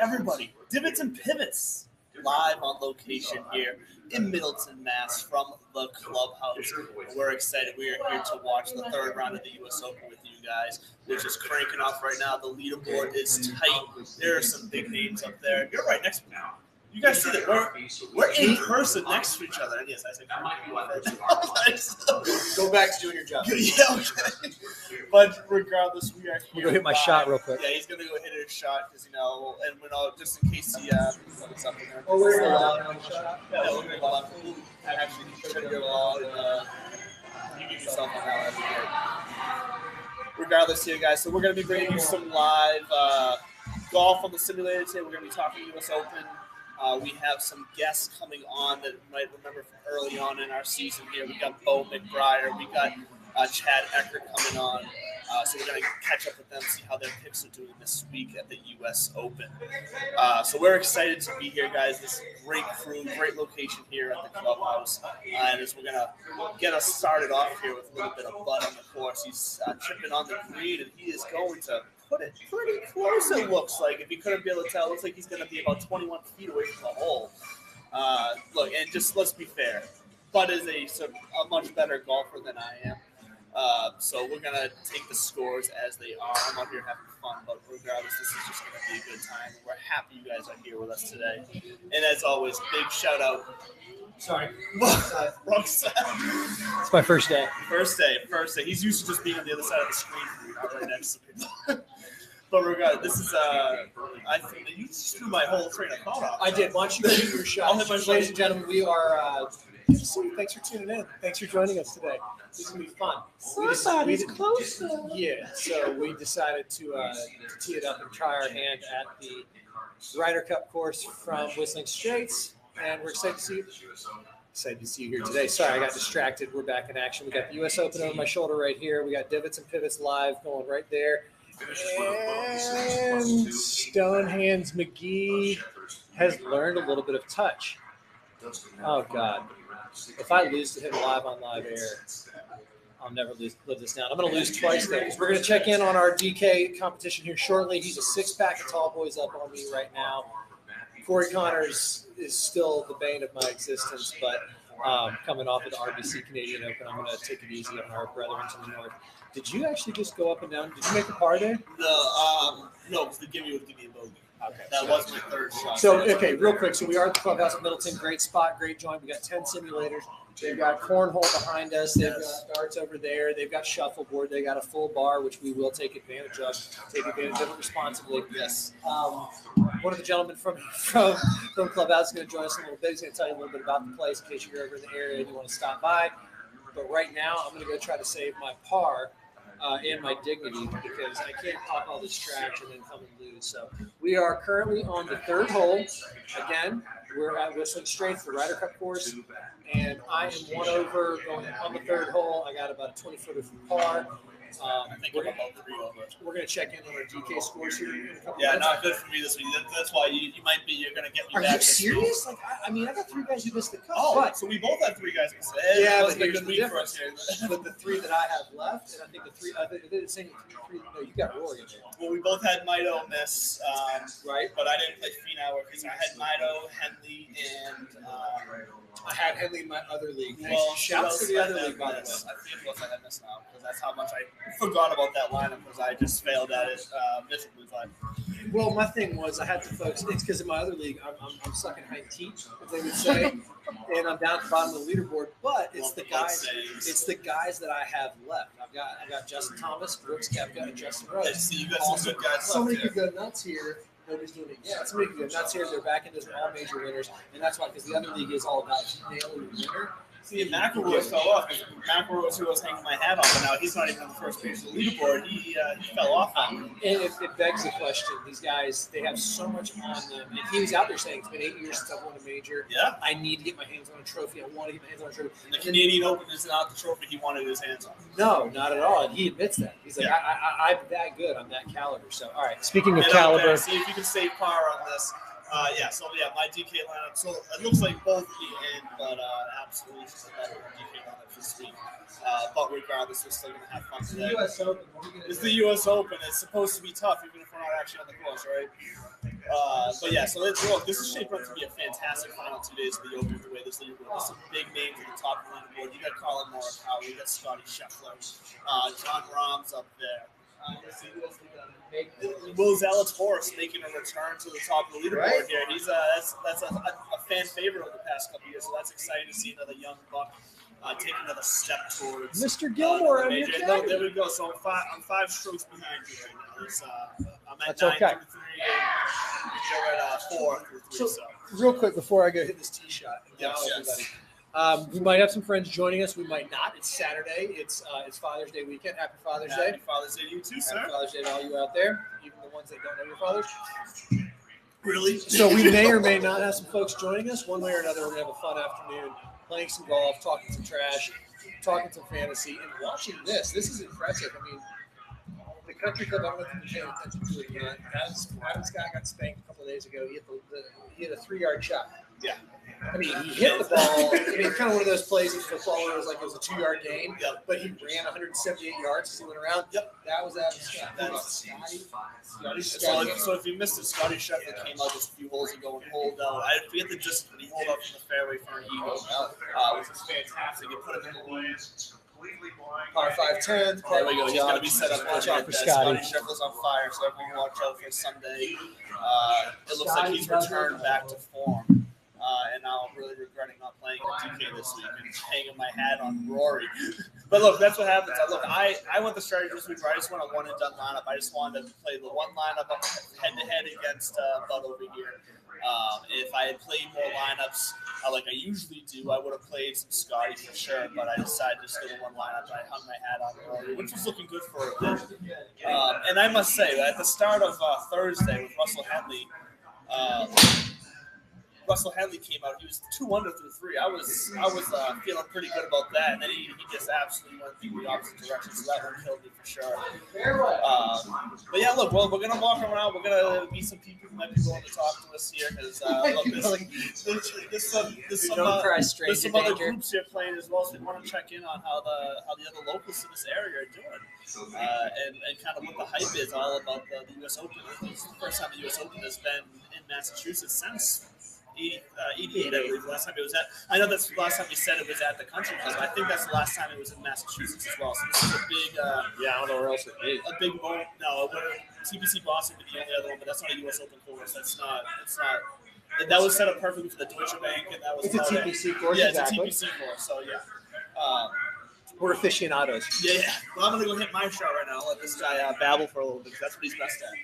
Everybody, Divots and Pivots, live on location here in Middleton, Mass, from the clubhouse. We're excited. We are here to watch the third round of the U.S. Open with you guys, which is cranking off right now. The leaderboard is tight. There are some big names up there. You're right next to me. You guys see that we're in person next to each other. And yes, I said that might be one first. Go back to doing your job. Yeah, okay. But regardless, we are here. I'm going to hit my shot real quick. Yeah, he's going to go hit his shot because, and just in case he what's up in there. Oh, we're allowed shot? Yeah, we're going to go on. Actually, you should go on. You give yourself on that. Regardless here, guys. So we're going to be bringing you some live golf on the simulator today. We're going to be talking U.S. Open. We have some guests coming on that you might remember from early on in our season here. We got Bo McBriar. We got Chad Eckert coming on. So we're going to catch up with them, see how their picks are doing this week at the U.S. Open. So we're excited to be here, guys. This great crew, great location here at the clubhouse. And as we're going to get us started off here with a little bit of Bud on the course. He's chipping on the green, and he is going to put it pretty close, it looks like. If you couldn't be able to tell, it looks like he's going to be about 21 feet away from the hole. Look, and just let's be fair. Bud is a much better golfer than I am. So we're going to take the scores as they are. I'm out here having fun, but regardless, this is just going to be a good time. We're happy you guys are here with us today. And as always, big shout out. Sorry. Wrong side. It's my first day. First day. He's used to just being on the other side of the screen, not right next to me. But regardless, this is, I think that you just threw my whole train of thought off. I did. Why don't you hit your shot? Ladies and gentlemen, we are, thanks for tuning in. Thanks for joining us today. This is going to be fun. Somebody's closer. Yeah, so we decided to tee it up and try our hand at the Ryder Cup course from Whistling Straits, and we're excited to see you here today. Sorry, I got distracted. We're back in action. We got the U.S. Open over my shoulder right here. We got Divots and Pivots live going right there. And Stonehands McGee has learned a little bit of touch. Oh, God. If I lose to him live on live air, I'll never live this down. I'm going to lose twice, though, because we're going to check in on our DK competition here shortly. He's a six-pack of tall boys up on me right now. Corey Connors is still the bane of my existence, but coming off of the RBC Canadian Open, I'm going to take it easy on our brethren to the north. Did you actually just go up and down? Did you make a par there? No, because the gimme would give me a bogey. Okay. That was my third shot. So, okay, real quick. So we are at the clubhouse at Middleton. Great spot, great joint. We got 10 simulators. They've got cornhole behind us. They've got darts over there. They've got shuffleboard. They got a full bar, which we will take advantage of. Take advantage of it responsibly. Yes. One of the gentlemen from Clubhouse is going to join us in a little bit. He's going to tell you a little bit about the place in case you're over in the area and you want to stop by. But right now, I'm going to go try to save my par and my dignity because I can't talk all this trash and then come and lose. So we are currently on the third hole. Again, we're at Whistling Straits, the Ryder Cup course, and I am one over going on the third hole. I got about a 20-footer from par. I think we're about 3 over. We're going to check in on our DK scores here in a couple Yeah, minutes. not good for me this week. That's why you're going to get me Are back. you serious? Like, I mean, I got 3 guys who missed the cut. Oh, but, so we both had 3 guys miss. Yeah, it was but a here's good the week for us here. but the 3 that I have left, and I think the same 3. No, you got Rory in there. Well, we both had Mito miss, Right. but I didn't play Finauer because I had Mito, Henley, and I had Henley in my other league. well, Shouts to the other league, by the way. I think it was I had missed now because that's how much I forgot about that lineup because I just failed at it miserably. But Well, my thing was I had to focus. It's because in my other league, I'm sucking high teeth, as they would say, and I'm down at the bottom of the leaderboard. But it's the guys. It's the guys that I have left. I've got Justin Thomas, Brooks Koepka, and Justin Rose. see, you got some good guys So many left could go nuts here. Nobody's doing it yet. Somebody could go nuts here. They're back into all major winners, and that's why because the other league is all about nailing the winner. See, McElroy fell off. McElroy was who I was hanging my hat on, but now he's not even on the first page of the leaderboard. He fell off on me. And it begs the question, these guys, they have so much on them. And he was out there saying, it's been 8 years since I've won a major. Yeah. I need to get my hands on a trophy. I want to get my hands on a trophy. And the Canadian Open is not the trophy he wanted his hands on. No, not at all. And he admits that. He's like, Yeah. I'm that good. I'm that caliber. So, all right. Speaking of And caliber. see if you can save par on this. My DK lineup. So it looks like both the end, but absolutely just a better DK lineup this week. But regardless, we're still going to have fun today. US Open. It's the U.S. Open. It's supposed to be tough, even if we're not actually on the course, right? But yeah, so let's look. This is shaping up to be a fantastic final 2 days of the Open. The way this league goes, there's some big names at the top of the leaderboard. You got Colin Morikawa, you got Scotty Scheffler, John Rahm's up there. Will Zalatoris making a return to the top of the leaderboard here. He's that's a fan favorite over the past couple years, so that's exciting to see another young buck take another step towards Mr. Gilmore. major. No, there we go. So I'm 5 strokes behind you right now. I'm at That's 9 okay. through 3, and you're at 4 through 3. So Real quick before I go hit this tee shot. Yes. Everybody. We might have some friends joining us. We might not. It's Saturday. It's Father's Day weekend. Happy Father's Day. Happy Father's Day to you too, sir. Happy Father's Day to all you out there, even the ones that don't know your fathers. Really? So we may or may not have some folks joining us. One way or another, we're going to have a fun afternoon, playing some golf, talking some trash, talking some fantasy, and watching this. This is impressive. I mean, the country club, I don't know if you've been paying attention to it yet. Adam Scott got spanked a couple of days ago. He hit a 3-yard shot. Yeah. I mean, he hit the ball. I mean, kind of one of those plays in football where it was like it was a 2-yard gain, but he ran 178 yards as he went around. Yep. That was Adam Scott. That was Scotty. So if you missed it, Scotty Scheffler came out just a few holes ago and holed out. I forget the distance, but he holed out from the fairway for an eagle, which is fantastic. You put him in the lead. Par 5-10. There we go. He's going to be set up. Watch out for Scotty Scotty. Scheffler's on fire, so everyone watch out for Sunday. It looks like he's returned back to form. And now I'm really regretting not playing at DK this week and hanging my hat on Rory. But look, that's what happens. I went the strategy this week where I just want a one and done lineup. I just wanted to play the one lineup head to head against Bud over here. If I had played more lineups like I usually do, I would have played some Scotty for sure. But I decided to just go to one lineup. I hung my hat on Rory, which was looking good for a bit. And I must say, at the start of Thursday with Russell Henley. Russell Henley came out. He was 2 under through 3. I was feeling pretty good about that, and then he just absolutely went in the opposite direction. So that one killed me for sure. But yeah, look, well, we're gonna walk around. We're gonna meet some people who might be willing to talk to us here because there's some other groups here playing as well. So we want to check in on how the other locals in this area are doing, and kind of what the hype is all about the U.S. Open. This is the first time the U.S. Open has been in Massachusetts since 88, I believe, last time it was at. I know that's the last time you said it was at the country club. I think that's the last time it was in Massachusetts as well. So this is a big, I don't know where else it is. a big moment. No, TPC Boston would be the only other one, but that's not a U.S. Open course. That's not. It's not. That was set up perfectly for the Deutsche Bank, and that was. It's a TPC course. Yeah, exactly. it's a TPC course. So yeah. We're aficionados. Yeah. Well, I'm gonna go hit my shot right now. I'll let this guy babble for a little bit because that's what he's best at.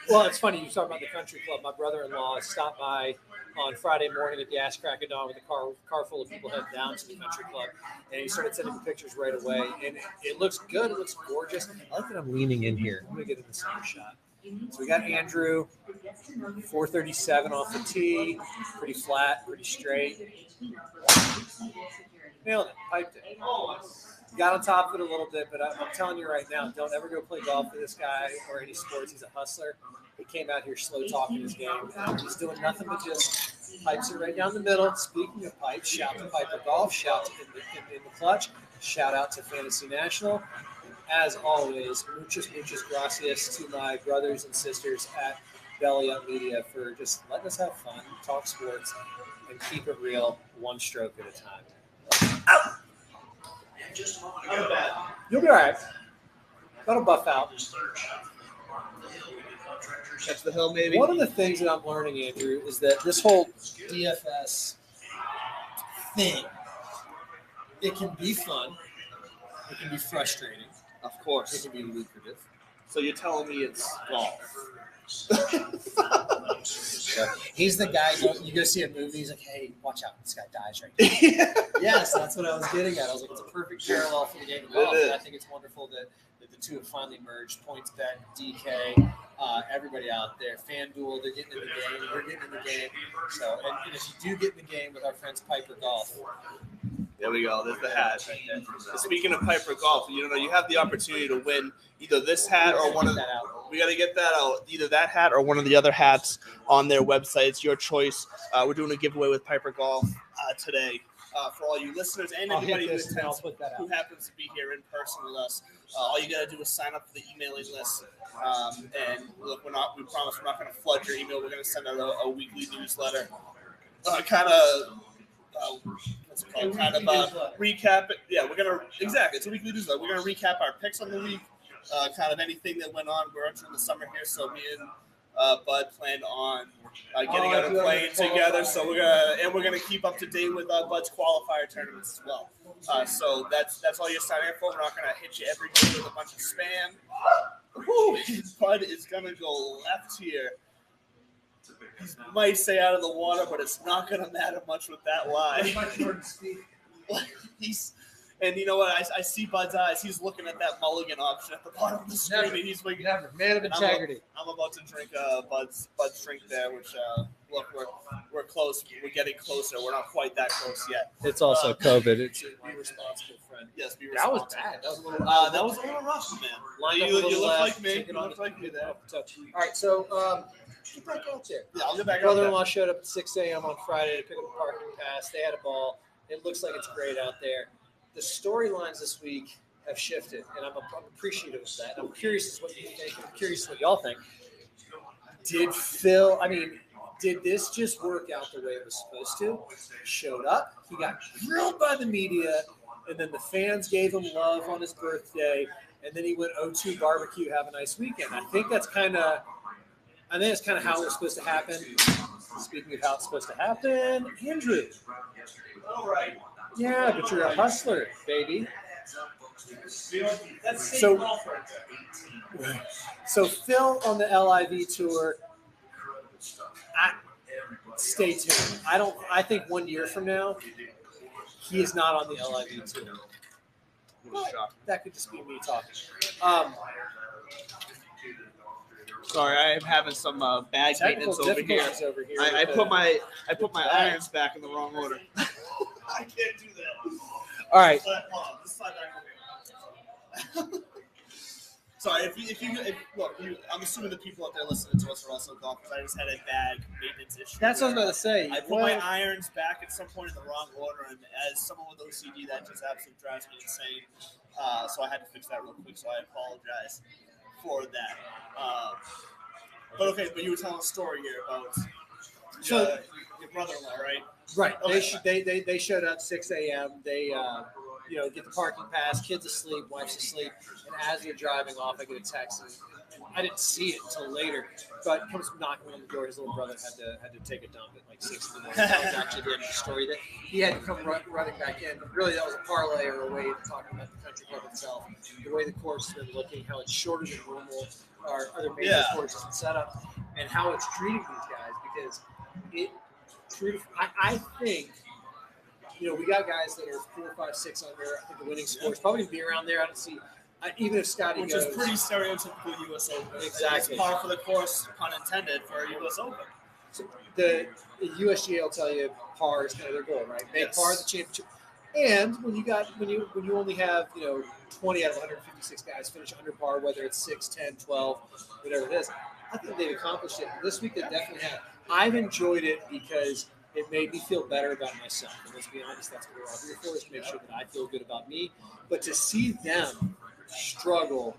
Well, it's funny you talk about the country club. My brother-in-law stopped by on Friday morning at the ass crack of dawn with a car full of people heading down to the country club, and he started sending me pictures right away. And it looks good. It looks gorgeous. I like that I'm leaning in here. I'm gonna get in the center shot. So we got Andrew, 437 off the tee, pretty flat, pretty straight. Nailed it, piped it. Got on top of it a little bit, but I'm telling you right now, don't ever go play golf with this guy or any sports. He's a hustler. He came out here slow talking his game. He's doing nothing but just pipes it right down the middle. Speaking of pipes, shout to Piper Golf, shout to in the Clutch, shout out to Fantasy National. As always, muchas gracias to my brothers and sisters at Belly Up Media for just letting us have fun, talk sports, and keep it real, one stroke at a time. Ow! You'll be all right. That'll buff out. Catch the hill, maybe. One of the things that I'm learning, Andrew, is that this whole DFS thing, it can be fun. It can be frustrating. Of course. It can be lucrative. So you're telling me it's golf? He's the guy, you go see a movie, he's like, hey, watch out, this guy dies right now. Yes, that's what I was getting at. I was like, it's a perfect parallel for the game of golf. And I think it's wonderful that the two have finally merged. PointsBet, DK, everybody out there, FanDuel, they're getting in the game. We're getting in the game. So, and if you do get in the game with our friends Piper Golf, there we go. There's the hat right there. Speaking of Piper Golf, you have the opportunity to win either this hat or one of the. We got to get that out. Either that hat or one of the other hats on their website. It's your choice. We're doing a giveaway with Piper Golf today. for all you listeners and I'll hit anybody this and I'll attends, put that who out. happens to be here in person with us. All you gotta do is sign up for the emailing list. And look, we promise we're not gonna flood your email. We're gonna send out a weekly newsletter. What's it called? Kind of recap it. Yeah, exactly. It's a weekly newsletter. We're gonna recap our picks on the week, kind of anything that went on. We're entering the summer here, so me and Bud planned on getting out and playing together. So we're gonna keep up to date with Bud's qualifier tournaments as well. So that's all you're signing up for. We're not gonna hit you every day with a bunch of spam. Woo, Bud is gonna go left here. He might stay out of the water, but it's not going to matter much with that lie. And you know what? I see Bud's eyes. He's looking at that mulligan option at the bottom of the screen, and he's like, Never. Man of integrity. I'm about to drink Bud's drink there, which look, we're close. We're getting closer. We're not quite that close yet. It's also COVID. It's be responsible, friend. Yes, be that responsible. was bad. That was a little rough, man. Lined up a You little look left, like me. take it You on look like me there. All right, so get back out there. Yeah, I'll get back out there. Brother-in-law showed up at 6 a.m. on Friday to pick up a parking pass. They had a ball. It looks like it's great out there. The storylines this week have shifted, and I'm appreciative of that. I'm curious as what you think. I'm curious what y'all think. Did this just work out the way it was supposed to? He showed up. He got grilled by the media, and then the fans gave him love on his birthday, and then he went 0-2 barbecue, have a nice weekend. I think that's kind of how it was supposed to happen. Speaking of how it's supposed to happen, Andrew. All right. Yeah, but you're a hustler, baby. So Phil on the LIV tour. Stay tuned. I think 1 year from now, he is not on the LIV tour. But that could just be me talking. Sorry, I am having some bad maintenance over here. I put my irons back in the wrong order. I can't do that. All right. Sorry, I'm assuming the people out there listening to us are also golf because I just had a bad maintenance issue. That's what I was about to say. I put my irons back at some point in the wrong order, and as someone with OCD, that just absolutely drives me insane. So I had to fix that real quick. So I apologize for that. But you were telling a story here about your brother-in-law, right? Right. Okay. They showed up 6 a.m. They get the parking pass, kids asleep, wife's asleep, and as they're driving off, I get a text. And I didn't see it until later, but comes knocking on the door. His little brother had to take a dump at like 6 in the morning. That was actually the end of the story. That he had to come running back in. But really, that was a parlay or a way of talking about the country club itself, the way the course has been looking, how it's shorter than normal, or other major courses and setup, and how it's treating these guys because I think. We got guys that are 4, 5, 6 under. I think the winning score is probably going to be around there. I don't see, even if Scotty Which goes. Which is pretty stereotypical U.S. Open. Exactly. It's par for the course, pun intended, for a U.S. Open. So the USGA will tell you par is kind of their goal, right? Make par the championship. And when you only have 20 out of 156 guys finish under par, whether it's 6, 10, 12, whatever it is, I think they've accomplished it. This week they definitely have. I've enjoyed it because it made me feel better about myself. And let's be honest, that's what we're all here for, is to make sure that I feel good about me. But to see them struggle,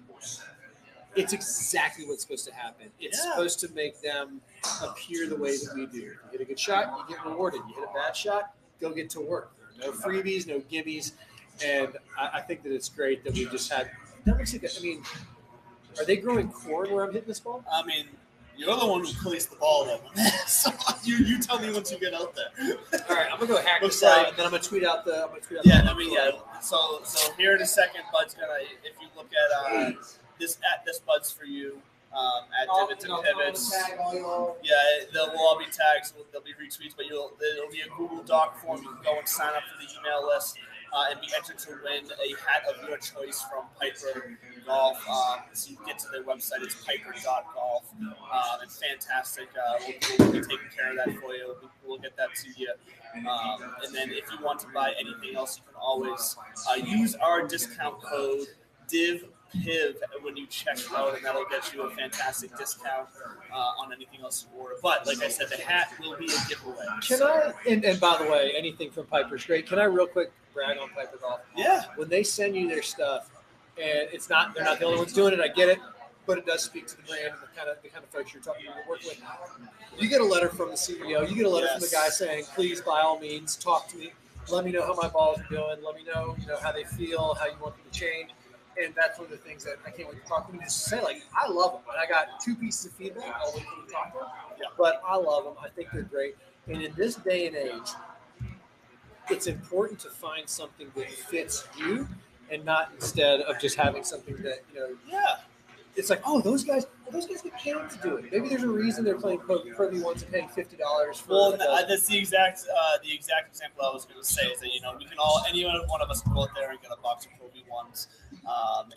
it's exactly what's supposed to happen. It's supposed to make them appear the way that we do. You hit a good shot, you get rewarded. You hit a bad shot, go get to work. There are no freebies, no gimmies. And I think that it's great that we just had – that looks like – are they growing corn where I'm hitting this ball? I mean – you're the one who placed the ball, though. So you tell me once you get out there. All right, I'm gonna go hack this out, and then I'm gonna tweet out the. So here in a second, Bud's gonna. If you look at this Bud's for you at Divots and Pivots. Yeah, they'll all be tagged. So they'll be retweets, but there'll be a Google Doc form. You can go and sign up for the email list. And be entered to win a hat of your choice from Piper Golf. So you get to their website, it's piper.golf. It's fantastic. We'll be taking care of that for you. We'll get that to you. And then if you want to buy anything else, you can always use our discount code PIV when you check out, and that'll get you a fantastic discount on anything else you order. But like I said, the hat will be a giveaway. Can I? And by the way, anything from Piper's great. Can I real quick brag on Piper Golf? Yeah. When they send you their stuff, and they're not the only ones doing it. I get it, but it does speak to the brand and the kind of folks you're talking about working with. You get a letter from the CEO. You get a letter from the guy saying, "Please, by all means, talk to me. Let me know how my balls are doing. Let me know, how they feel, how you want them to change." And that's one of the things that I can't wait to talk to them. Just to say, like, I love them. And I got 2 pieces of feedback. I'll wait for you to talk to them. Yeah. But I love them. I think they're great. And in this day and age, it's important to find something that fits you, and not instead of just having something that Yeah. It's like, those guys get paid to do it. Maybe there's a reason they're playing Pro V1s and paying $50 for. Well, that's the exact example I was going to say is that we can any one of us can go out there and get a box of Pro V1s,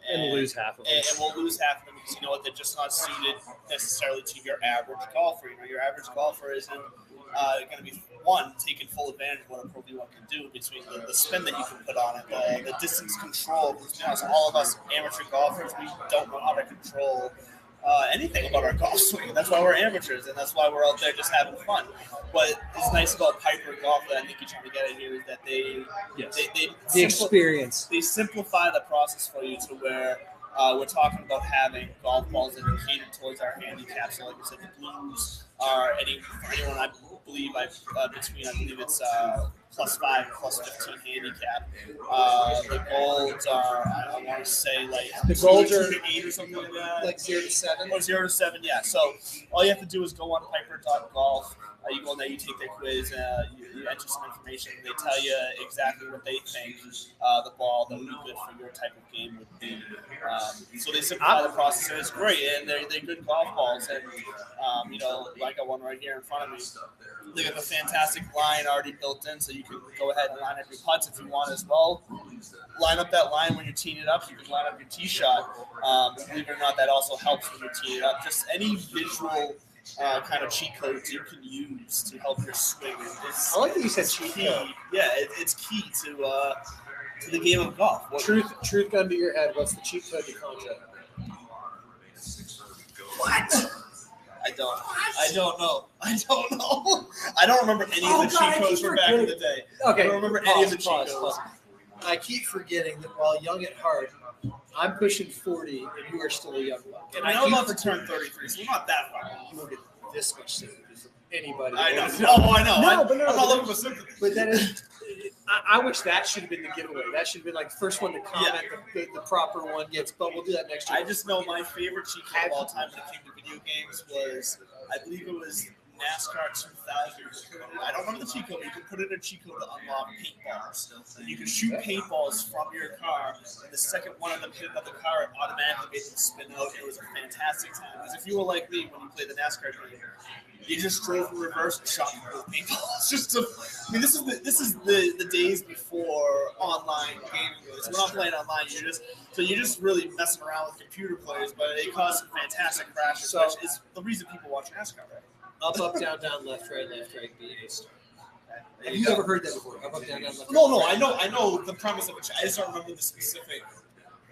and lose half of them. And we'll lose half of them because they're just not suited necessarily to your average golfer. Your average golfer isn't going to be taking full advantage of what a Pro V1 can do between the spin that you can put on it, the distance control. So all of us amateur golfers, we don't know how to control anything about our golf swing. That's why we're amateurs, and that's why we're out there just having fun. What is nice about Piper Golf that I think you're trying to get at here is that they experience. They simplify the process for you to where we're talking about having golf balls that are catered towards our handicap. So like I said, the blues are for anyone I believe it's +5, +15 handicap. The golds are I want to say like the golds are 8 or something like that, like 0 to 7 or 0 to 7. Yeah. So all you have to do is go on Piper.golf. You go in there, you take their quiz, you enter some information, and they tell you exactly what they think the ball that would be good for your type of game would be. So they simplify the process, and it's great, and they're good golf balls. And, I got one right here in front of me. They got the fantastic line already built in, so you can go ahead and line up your putts if you want as well. Line up that line when you're teeing it up. You can line up your tee shot. Believe it or not, that also helps when you're teeing it up. Just any visual kind of cheat codes you can use to help your swing. I like that you said cheat code. Yeah, it's key to the game of golf. Truth gun to your head. What's the cheat code to contract? What? I don't know. I don't remember any of the cheat codes from back in the day. Okay. I don't remember any of the cheat codes. I keep forgetting that while young at heart, I'm pushing 40 and you are still a young buck. And I'm about to turn 33, so we're not that far. You won't get this much sympathy from anybody. I know. I know. I'm not looking for sympathy. But that is, I wish that should have been the giveaway. That should have been like the first one to comment. Yeah. The proper one gets, but we'll do that next year. I just know my favorite cheat code of all time when it came to video games was, I believe it was NASCAR 2000. I don't remember the cheat code, but you can put in a cheat code to unlock paintballs. And you can shoot paintballs from your car, and the second one of them hit another car, it automatically made them spin out. It was a fantastic time. Because if you were like me when you played the NASCAR game, you just drove in reverse and shot with paintballs. This is the days before online gaming was. We're not playing online. You're just really messing around with computer players, but it caused some fantastic crashes, which is the reason people watch NASCAR, right? Up, down, left, right, B, A star. Have you ever heard that before? Up, down, left, right. No. I know the premise of it. I just don't remember the specific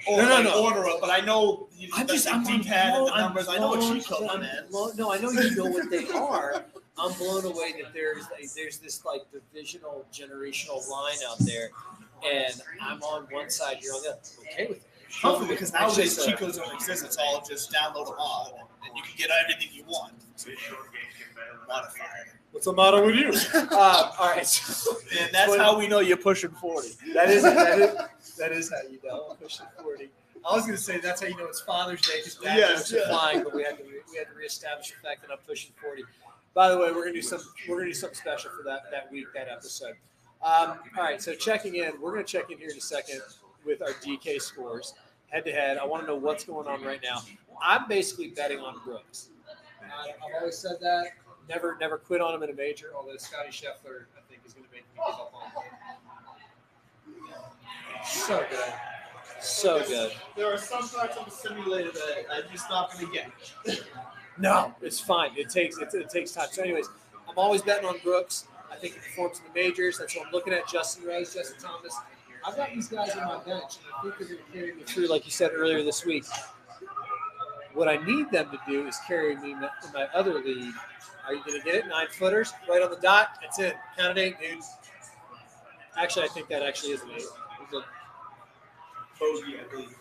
order of. But I know the D-pad and the numbers. I know what cheat code on it. No, I know you know what they are. I'm blown away that there's this like divisional generational line out there, and I'm on one side, you're on the other. Okay with it. Because nowadays cheat codes don't exist. It's all just download them on, and you can get everything you want. Modifier. What's the matter with you? All right. And that's how we know you're pushing 40. That is how you know I'm pushing 40. I was going to say that's how you know it's Father's Day because dad jokes are flying, but we had to reestablish the fact that I'm pushing 40. By the way, we're going to do something special for that week, that episode. All right, so checking in. We're going to check in here in a second with our DK scores head to head. I want to know what's going on right now. I'm basically betting on Brooks. I've always said that. Never quit on him in a major, although Scotty Scheffler, I think, is going to make me give up on him. So good. So good. There are some parts of the simulator that I'm just not going to get. No, it's fine. It takes time. So anyways, I'm always betting on Brooks. I think he performs in the majors. That's what I'm looking at. Justin Rose, Justin Thomas. I've got these guys on my bench, and I think they're going to carry me through, like you said earlier this week. What I need them to do is carry me in my other league. Are you going to get it? 9-footers, right on the dot. That's it. Count it 8, dude. Actually, I think that actually is an 8. It's a bogey, I believe.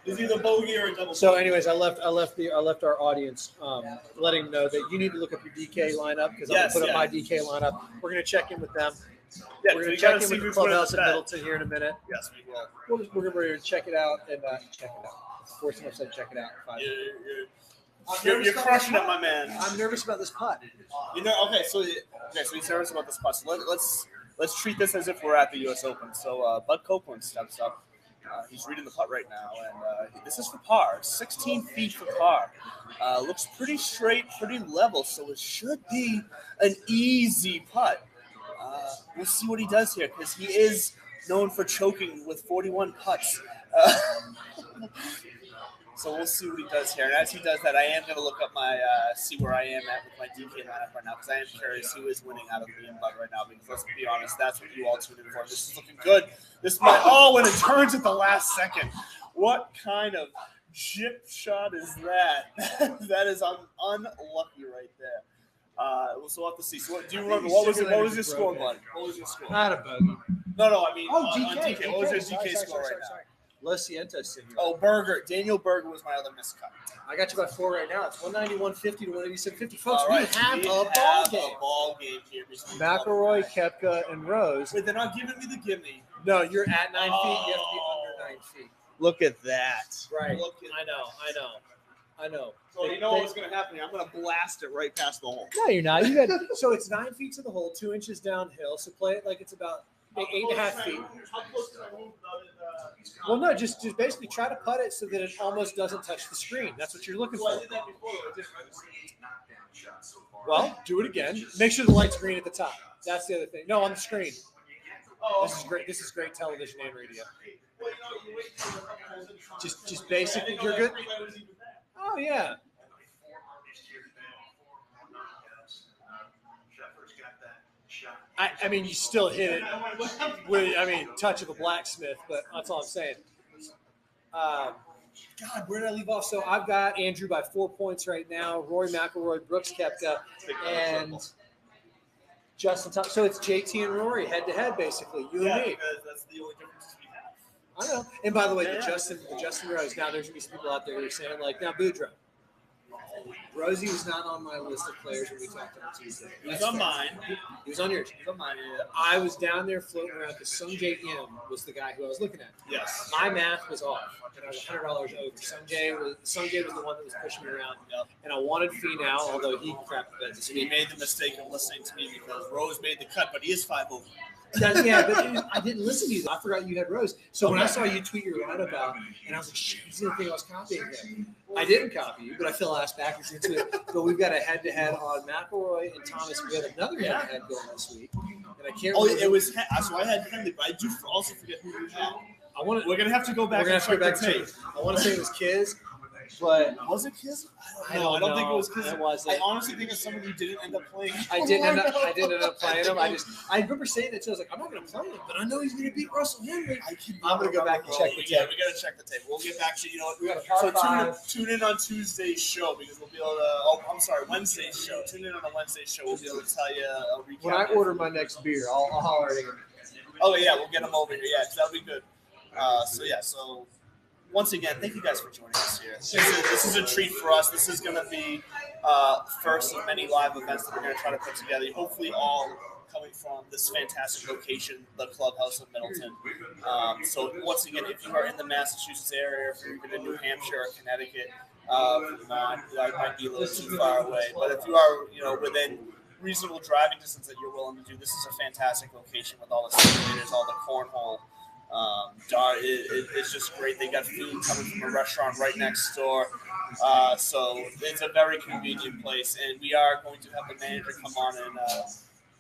Is either bogey or a double. So, anyways, I left our audience, letting them know that you need to look up your DK lineup because I'm going to put up my DK lineup. We're going to check in with them. Yeah, we're going to check in with the clubhouse in Middleton here in a minute. Yes, we will. We're going to check it out and check it out. Force him upside, check it out. You're crushing it, my man. I'm nervous about this putt. So he's nervous about this putt. So let's treat this as if we're at the U.S. Open. So Bud Copeland steps up. He's reading the putt right now, and this is for par. 16 feet for par. Looks pretty straight, pretty level, so it should be an easy putt. We'll see what he does here, because he is known for choking with 41 putts. So we'll see what he does here. And as he does that, I am going to look up see where I am at with my DK lineup right now, because I am curious who is winning out of me and Bud right now, because let's be honest, that's what you all tuned in for. This is looking good. When it turns at the last second. What kind of chip shot is that? That is unlucky right there. So we'll have to see. So do you remember, what was your score, Bud? What was your score? Not a bogey. No, I mean, DK. on DK. What was your DK score right now? Los Cientos in here. Oh, Berger. Daniel Berger was my other miscut. I got you by 4 right now. It's 190, 150 to 187.50. Folks, Right. we have a ball game here. McElroy, Koepka, and Rose. Wait, they're not giving me the gimme. No, you're at 9 feet. You have to be under 9 feet. Look at that. Right. I know. So you know what's going to happen here? I'm going to blast it right past the hole. No, you're not. So it's 9 feet to the hole, 2 inches downhill. So play it like it's about 8.5 feet. How close can I move Well, no, just basically try to putt it so that it almost doesn't touch the screen. That's what you're looking for. I did that before. Well, do it again. Make sure the light's green at the top. That's the other thing. No, on the screen. This is great. This is great television and radio. Just basically, you're good. Oh yeah. I mean, you still hit it with, touch of a blacksmith, but that's all I'm saying. God, where did I leave off? So I've got Andrew by 4 points right now, Rory McIlroy, Brooks Koepka, and Justin Thomas. So it's JT and Rory head-to-head, basically, you and me. Because that's the only difference we have. I know. And by the way, the Justin Rose, now there's going to be some people out there who are saying, like, now Boudreaux. Rosie was not on my list of players when we talked on Tuesday. He was on mine. He was on yours. He was on mine, yeah. I was down there floating around because Sungjae Im was the guy who I was looking at. Yes. My math was off, and I was $100 over. Sungjae was the one that was pushing me around. Yep. And I wanted Finau, although he crapped the bed. He made the mistake of listening to me because Rose made the cut, but he is 5 over. But I didn't listen to you. I forgot you had Rose. So when I saw you tweet your lineup out, and I was like, shit, he's going to think I was copying him. I didn't copy you, but I fell ass backwards into it. But we've got a head-to-head on McElroy and Thomas. We have another head-to-head going this week. And I can't remember. It was – so I had Henley, but I do also forget who you had. We're going to have to go back and check the tape. I want to say it was Kiz. But was it Kiz? I don't think it was Kiz. It wasn't. I honestly think it's someone who didn't end up playing. I didn't end up playing him. I remember saying it too. I was like, I'm not going to play him, but I know he's going to beat Russell Henley. I'm going to go back and check the tape. Yeah, we got to check the tape. We'll get back to we got a So tune in on Tuesday's show because we'll be able to. Wednesday's show. Tune in on a Wednesday's show. We'll be able to tell you a recap. When I order my next beer, I'll holler at him. Oh yeah, we'll get him over here. Yeah, that'll be good. So. Once again, thank you guys for joining us here. This is a treat for us. This is going to be first of many live events that we're going to try to put together. Hopefully all coming from this fantastic location, the Clubhouse of Middleton. So once again, if you are in the Massachusetts area, if you're even in New Hampshire or Connecticut, that might be a little too far away. But if you are, within reasonable driving distance that you're willing to do, this is a fantastic location with all the simulators, all the cornhole. It's just great. They got food coming from a restaurant right next door. So it's a very convenient place. And we are going to have the manager come on and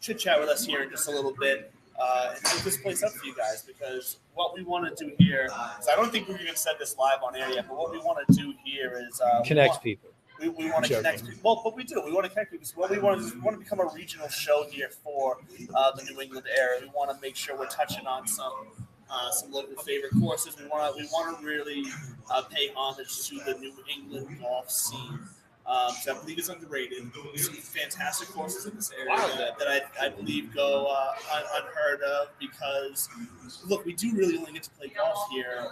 chit-chat with us here in just a little bit and put this place up for you guys. Because what we want to do here is, I don't think we're going to set this live on air yet, but what we want to do here is connect people. We want to connect people. Well, but we do. We want to connect people. So what we want to become a regional show here for the New England area. We want to make sure we're touching on some some local favorite courses. We want to really pay homage to the New England golf scene. So I believe it's underrated. Some fantastic courses in this area that I believe go unheard of because, look, we do really only get to play golf here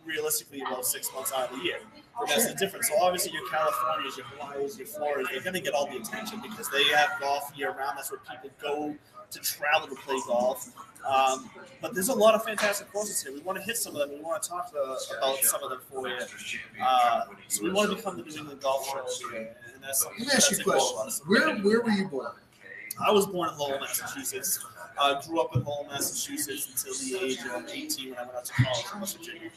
realistically about 6 months out of the year. That's the difference. So obviously your Californias, your Hawaii's, your Floridas, they're going to get all the attention because they have golf year round. That's where people go to travel to play golf. But there's a lot of fantastic courses here. We want to hit some of them. We want to talk about some of them for you. So we want to become the New England Golf Show here. And that's something. Let me ask you a question. Where were you born? I was born in Lowell, Massachusetts. Grew up in Lowell, Massachusetts until the age of 18 when I went out to college in West Virginia.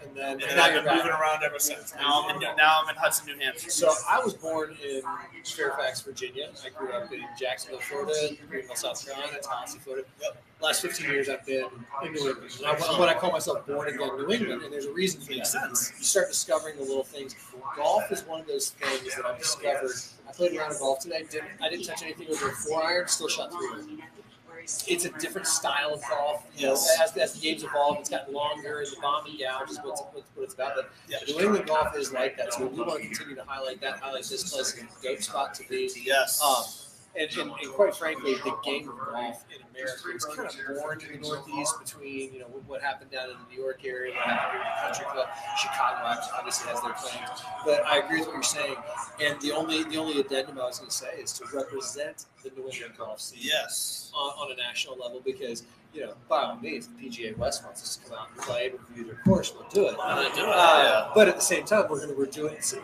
And then I've been moving around ever since. Now I'm in Hudson, New Hampshire. So I was born in Fairfax, Virginia. I grew up in Jacksonville, Florida, Greenville, South Carolina, Tallahassee, Florida. Yep. Last 15 years I've been in New England. What I call myself born again New England, and there's a reason for that. Makes sense. You start discovering the little things. Golf is one of those things that I've discovered. I played around in golf today. I didn't touch anything over a 4-iron, still shot 3-iron. It's a different style of golf. You know, as the game's evolved, it's gotten longer, and the bomb and gouge is what it's about. But New England golf is like that. So we want to continue to highlight that, highlight this place as a GOAT spot to be. Yes. And quite frankly, the game of golf in America is kind of born in the Northeast between, you know, what happened down in the New York area, what happened in the country club. Chicago obviously has their claims. But I agree with what you're saying. And the only addendum I was going to say is to represent the New England golf scene on a national level because, you know, by all means, the PGA West wants us to come out and play and review their course. We'll do it. But at the same time, we're going to do it and say,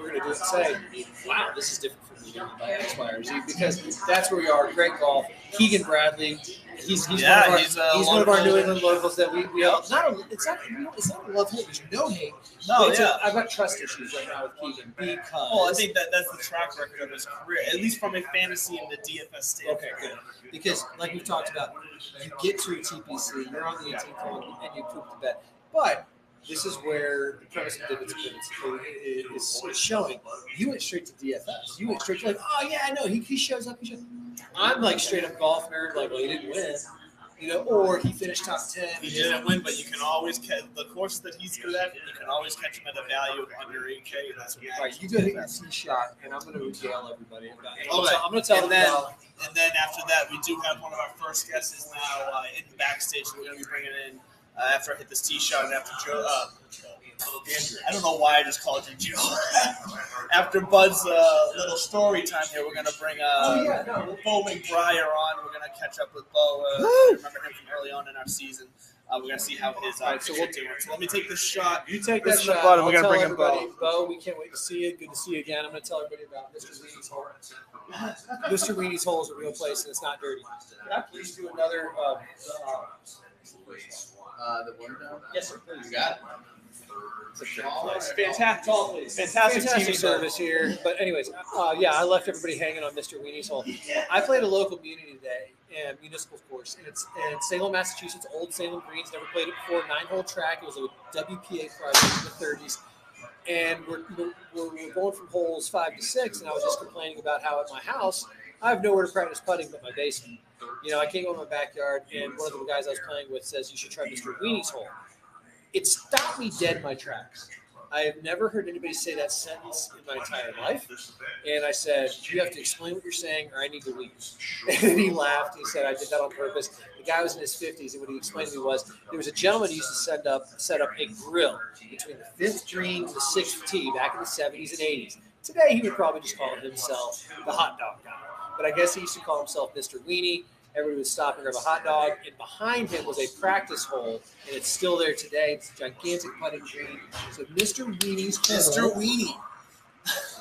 wow, this is different from the by X, Y, or Z, because that's where we are. Great golf. Keegan Bradley, he's one of our New England locals that we have. It's not a love hate. There's no hate. No, I've got trust issues right now with Keegan because. Well, I think that's the track record of his career, at least from a fantasy and the DFS standpoint. Okay, good. Because, like we've talked about, you get to a TPC, you're on the 18th hole, and you poop the bed. But this is where the premise of Divots is showing. You went straight to DFS. You went straight to oh yeah, I know. He shows up. I'm like straight up golf nerd. Like, well, he didn't win, you know, or he finished top 10. He didn't win, but you can always catch the course that he's good at. You can always catch him at a value of under 8K. And that's what right. You go hit your tee shot, and I'm going to regale everybody about it. Okay. I'm going to tell them about. And then after that, we do have one of our first guests now in the backstage. We're going to be bringing in. After I hit this tee shot and after Joe, Andrew. I don't know why I just called you Joe. After Bud's little story time here, we're going to bring Bo McBriar on. We're going to catch up with Bo. I remember him from early on in our season. We're going to see how his so let me take this shot. You take this shot. We're going to bring in Bo. We can't wait to see you. Good to see you again. I'm going to tell everybody about Mr. Weenie's Hole. Mr. Weenie's Hole is a real place, and it's not dirty. Can I please do another the one down? Yes, sir. Please. You got it. Fantastic TV service here. But anyways, I left everybody hanging on Mr. Weenie's Hole. I played a local community today, and municipal course, and it's in Salem, Massachusetts, Old Salem Greens. Never played it before. 9-hole track. It was a WPA project in the 30s. And we're going from holes 5 to 6, and I was just complaining about how at my house I have nowhere to practice putting but my basement. You know, I can't go in my backyard, and one of the guys I was playing with says you should try Mr. Weenie's Hole. It stopped me dead in my tracks. I have never heard anybody say that sentence in my entire life. And I said, you have to explain what you're saying or I need to leave. And he laughed. He said, I did that on purpose. The guy was in his 50s, and what he explained to me was there was a gentleman who used to set up a grill between the 5th green and the 6th tee back in the 70s and 80s. Today, he would probably just call himself the hot dog guy. But I guess he used to call himself Mr. Weenie. Everybody would stop and grab a hot dog, and behind him was a practice hole, and it's still there today. It's a gigantic putting green. So Mr. Weenie's Hole.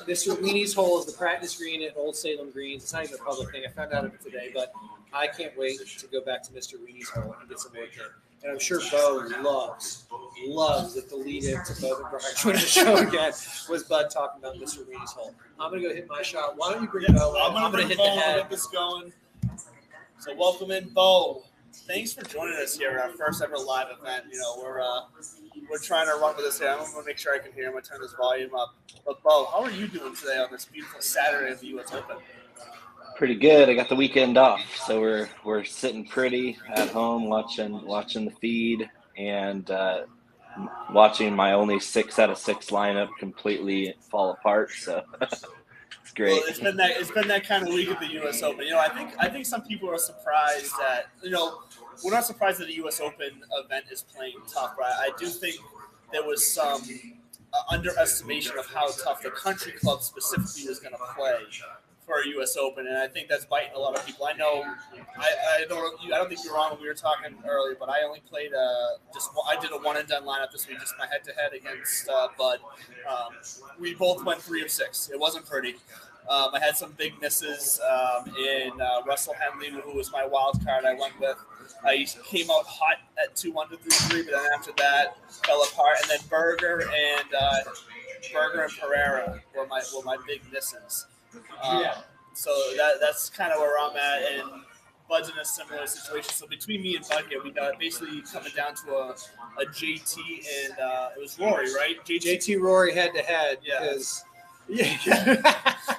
Mr. Weenie's Hole is the practice green at Old Salem Greens. It's not even a public thing. I found out of it today, but I can't wait to go back to Mr. Weenie's Hole and get some work in. And I'm sure Bo loves that the lead-in to Bo McBriar joining the show again was Bud talking about Mr. Weenie's Hole. I'm going to go hit my shot. Why don't you bring Bo in? I'm going to hit the head. Get this going. So welcome in, Bo. Thanks for joining us here at our first ever live event. You know, we're trying to run with this here. I'm going to make sure I can hear him. I'm going to turn this volume up. But Bo, how are you doing today on this beautiful Saturday of the U.S. Open? Pretty good. I got the weekend off, so we're sitting pretty at home watching the feed. and watching my only 6 out of 6 lineup completely fall apart. So it's great. Well, it's been that kind of week at the U.S. Open. I think some people are surprised that we're not surprised that the U.S. Open event is playing tough, but I do think there was some underestimation of how tough the country club specifically was going to play for a U.S. Open, and I think that's biting a lot of people. I know, I don't think you're wrong when we were talking earlier, but I only played I did a one and done lineup this week, just my head to head against Bud. We both went 3 of 6. It wasn't pretty. I had some big misses in Russell Henley, who was my wild card. I went with. He came out hot at 2 under 3, but then after that fell apart. And then Berger and Pereira were my big misses. So that's kind of where I'm at, and Bud's in a similar situation. So between me and Bud here, we got basically coming down to a JT and it was Rory, right? JT Rory head to head.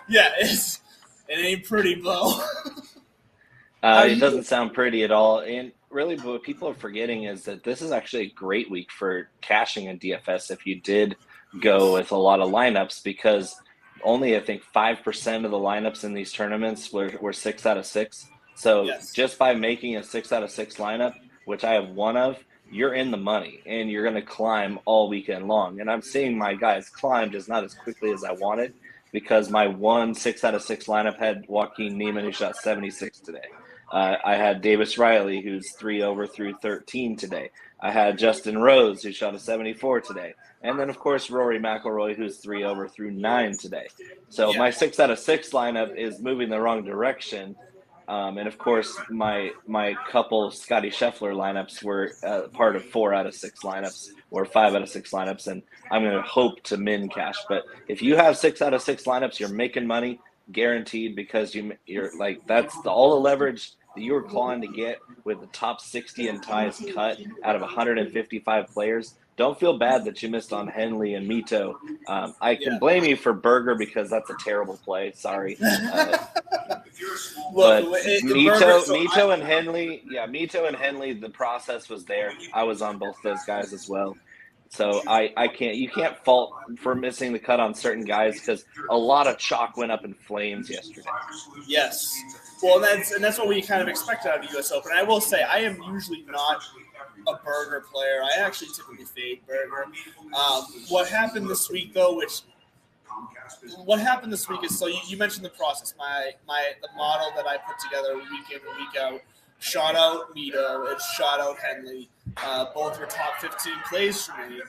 Yeah, it ain't pretty, Bo. It doesn't sound pretty at all. And really, what people are forgetting is that this is actually a great week for cashing in DFS if you did go with a lot of lineups, because only I think 5% of the lineups in these tournaments were 6 out of 6. So just by making a 6 out of 6 lineup, which I have one of, you're in the money and you're going to climb all weekend long. And I'm seeing my guys climb just not as quickly as I wanted, because my 6 out of 6 lineup had Joaquin Niemann, who shot 76 today. I had Davis Riley, who's 3 over through 13 today. I had Justin Rose, who shot a 74 today. And then, of course, Rory McIlroy, who's 3 over through 9 today. So my 6 out of 6 lineup is moving the wrong direction. And, of course, my couple Scotty Scheffler lineups were part of 4 out of 6 lineups or 5 out of 6 lineups. And I'm going to hope to min cash. But if you have 6 out of 6 lineups, you're making money guaranteed, because you're like, that's all the leverage that you were clawing to get with the top 60 and ties cut out of 155 players. Don't feel bad that you missed on Henley and Mito. I can blame you for Berger because that's a terrible play. Sorry. But Mito and Henley, the process was there. I was on both those guys as well. So you can't fault for missing the cut on certain guys, because a lot of chalk went up in flames yesterday. Yes. Well, that's what we kind of expected out of the U.S. Open. I will say I am usually not a Berger player. I actually typically fade Berger. What happened this week, though, is so you mentioned the process. The model that I put together week in and week out shot out Mito, it shot out Henley. Both were top 15 plays for me.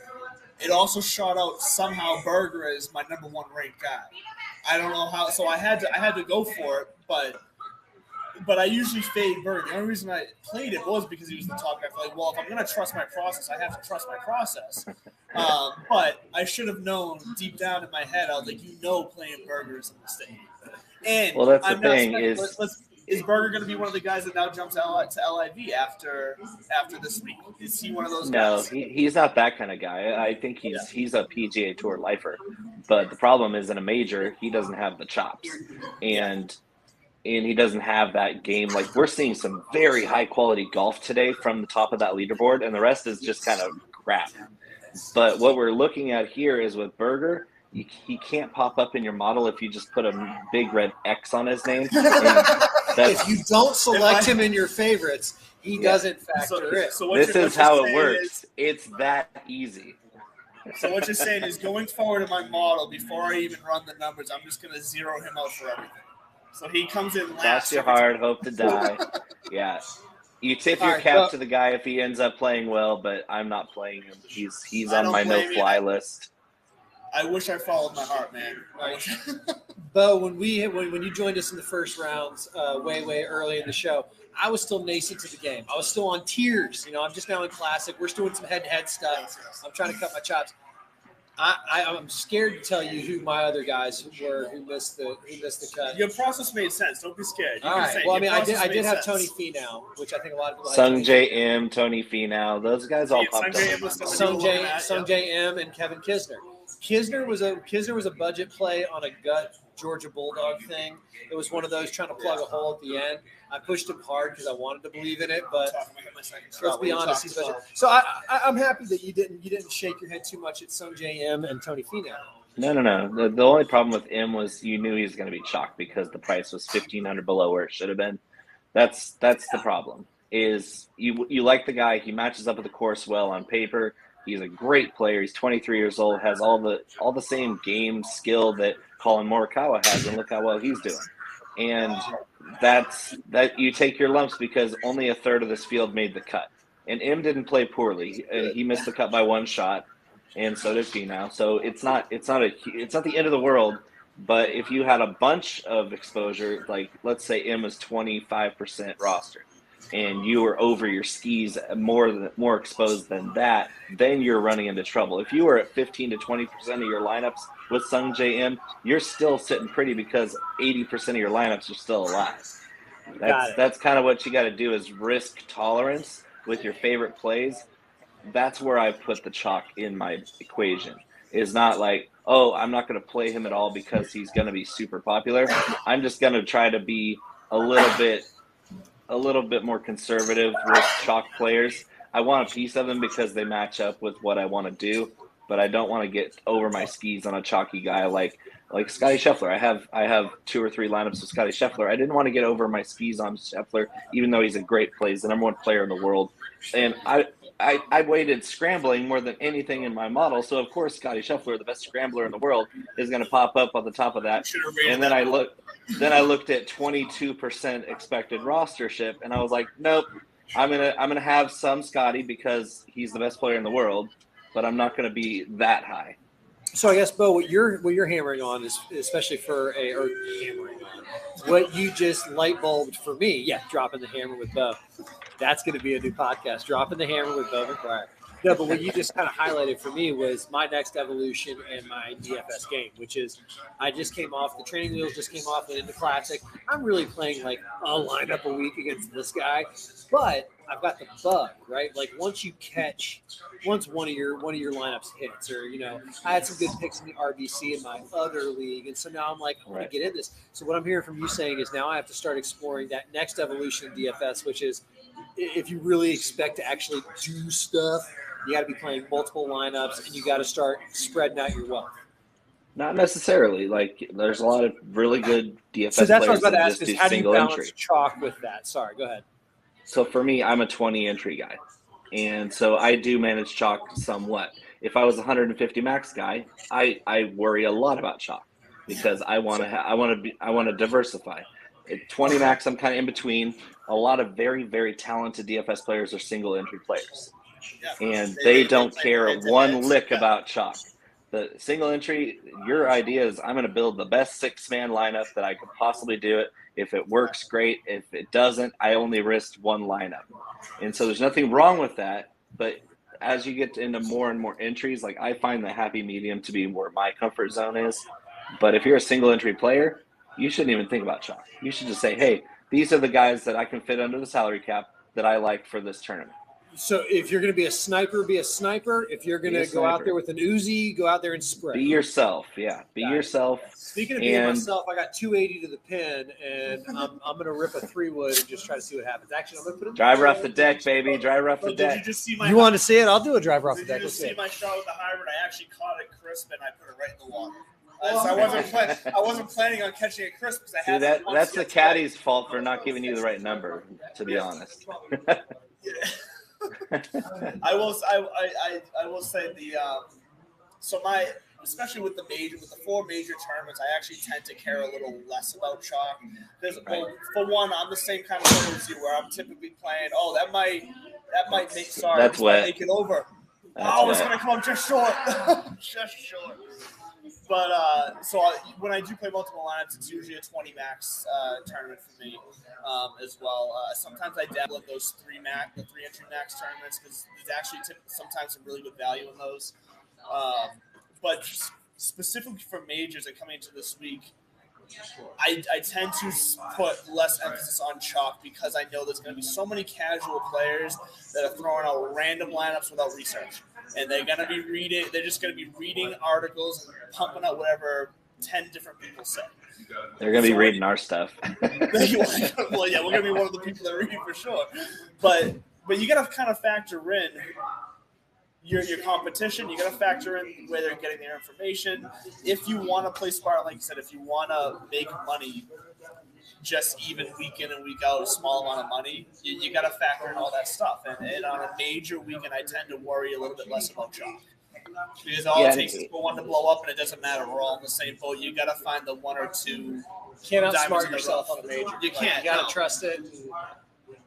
It also shot out somehow Berger as my number 1 ranked guy. I don't know how, so I had to go for it, but I usually fade Berger. The only reason I played it was because he was the top guy. Like, well, if I'm going to trust my process, I have to trust my process. But I should have known deep down in my head, I was like, playing Berger is a mistake. And well, that's the thing is Berger going to be one of the guys that now jumps to LIV after this week? Is he one of those guys? No, he's not that kind of guy. I think he's a PGA Tour lifer. But the problem is, in a major, he doesn't have the chops. And he doesn't have that game. Like, we're seeing some very high-quality golf today from the top of that leaderboard, and the rest is just kind of crap. But what we're looking at here is with Berger, he can't pop up in your model if you just put a big red X on his name. If you don't select him in your favorites, he doesn't factor in. So this is how it works. It's that easy. So what you're saying is, going forward in my model, before I even run the numbers, I'm just going to zero him out for everything. So he comes in last. Cross your heart, hope to die. Yeah. You tip your cap to the guy if he ends up playing well, but I'm not playing him. He's on my no-fly list. I wish I followed my heart, man. Bo, when you joined us in the first rounds, way early in the show, I was still nascent to the game. I was still on tiers. I'm just now in Classic. We're still doing some head-to-head stuff. I'm trying to cut my chops. I'm scared to tell you who my other guys were who missed the cut. Your process made sense. Don't be scared. All right. Well, I mean, I did have Tony Finau, which I think a lot of people. Sung J M, Tony Finau, those guys all popped up. Sung J M, and Kevin Kisner. Kisner was a budget play on a gut Georgia Bulldog thing. It was one of those trying to plug a hole at the end. I pushed him hard because I wanted to believe in it, but let's be honest, he's budget. So I'm happy that you didn't shake your head too much at Sung J M and Tony Finau. No. The only problem with him was you knew he was going to be chalked because the price was $1,500 below where it should have been. That's the problem. Is you like the guy, he matches up with the course well on paper. He's a great player. He's 23 years old, has all the same game skill that Colin Morikawa has, and look how well he's doing. And that you take your lumps because only a third of this field made the cut. And M didn't play poorly. He missed the cut by one shot, and so did Finau. So it's not the end of the world. But if you had a bunch of exposure, like let's say M is 25% roster, and you were over your skis more exposed than that, then you're running into trouble. If you were at 15 to 20% of your lineups with Sung J M, you're still sitting pretty because 80% of your lineups are still alive. That's kind of what you got to do is risk tolerance with your favorite plays. That's where I put the chalk in my equation. Is not like, oh, I'm not going to play him at all because he's going to be super popular. I'm just going to try to be a little bit more conservative with chalk players. I want a piece of them because they match up with what I want to do, but I don't want to get over my skis on a chalky guy like Scotty Scheffler. I have 2 or 3 lineups of Scotty Scheffler. I didn't want to get over my skis on Scheffler, even though he's a great player. He's the number 1 player in the world. And I waited scrambling more than anything in my model. So of course Scotty Scheffler, the best scrambler in the world, is going to pop up on the top of that. And then I looked at 22% expected rostership, and I was like, nope, I'm gonna have some Scotty because he's the best player in the world, but I'm not going to be that high. So I guess, Bo, what you're hammering on is, especially what you just light bulbed for me. Yeah, dropping the hammer with Bo. That's going to be a new podcast, dropping the hammer with Bo McGuire. No, but what you just kind of highlighted for me was my next evolution in my DFS game, which is I just came off, the training wheels just came off, went into Classic. I'm really playing like a lineup a week against this guy, but I've got the bug, right? Like once one of your lineups hits, or, I had some good picks in the RBC in my other league, and so now I'm like, I want to get in this. So what I'm hearing from you saying is now I have to start exploring that next evolution in DFS, which is if you really expect to actually do stuff, you got to be playing multiple lineups, and you got to start spreading out your wealth. Not necessarily. Like, there's a lot of really good DFS so that's players what I was about to that ask just do is how do you single balance entry. chalk with that? Sorry, go ahead. So for me, I'm a 20 entry guy, and so I do manage chalk somewhat. If I was a 150 max guy, I worry a lot about chalk because I want to diversify. At 20 max, I'm kind of in between. A lot of very, very talented DFS players are single entry players, and they don't care one lick about chalk. The single entry, your idea is I'm going to build the best 6-man lineup that I could possibly do it. If it works, great. If it doesn't, I only risked one lineup. And so there's nothing wrong with that. But as you get into more and more entries, like I find the happy medium to be where my comfort zone is. But if you're a single entry player, you shouldn't even think about chalk. You should just say, hey, these are the guys that I can fit under the salary cap that I like for this tournament. So if you're going to be a sniper, be a sniper. If you're going to go out there with an Uzi, go out there and spray. Be yourself, yeah. Be yourself. Speaking of being myself, I got 280 to the pin, and I'm going to rip a 3-wood and just try to see what happens. Actually, I'm going to put it. Driver off the deck, baby. Driver off the deck. Did you just see my? You want to see it? I'll do a driver off the deck. Did you just see my shot with the hybrid? I actually caught it crisp, and I put it right in the water. So I wasn't planning on catching it crisp because I had. That's the caddy's fault for not giving you the right number, to be honest. I will say especially with the 4 major tournaments, I actually tend to care a little less about chalk because for one, I'm the same kind of player as you, where I'm typically playing. Oh, that might make it over. It's gonna come up just short, just short. But when I do play multiple lineups, it's usually a 20 max tournament for me as well. Sometimes I dabble in those 3 entry max tournaments because there's actually sometimes some really good value in those. But specifically for majors and coming into this week, I tend to put less emphasis on chalk because I know there's going to be so many casual players that are throwing out random lineups without research. and they're going to be reading. They're just going to be reading articles and pumping out whatever 10 different people say. They're going to be reading our stuff. Well, yeah, we're going to be one of the people that read for sure. But you got to kind of factor in your competition. You got to factor in where they're getting their information. If you want to play smart, like you said, if you want to make money, just even week in and week out, a small amount of money, you got to factor in all that stuff. And on a major weekend, I tend to worry a little bit less about chalk. Because all it takes is for one to blow up, and it doesn't matter. We're all in the same boat. You got to find the one or two. Can't outsmart yourself on a major. You can't. You got to trust it.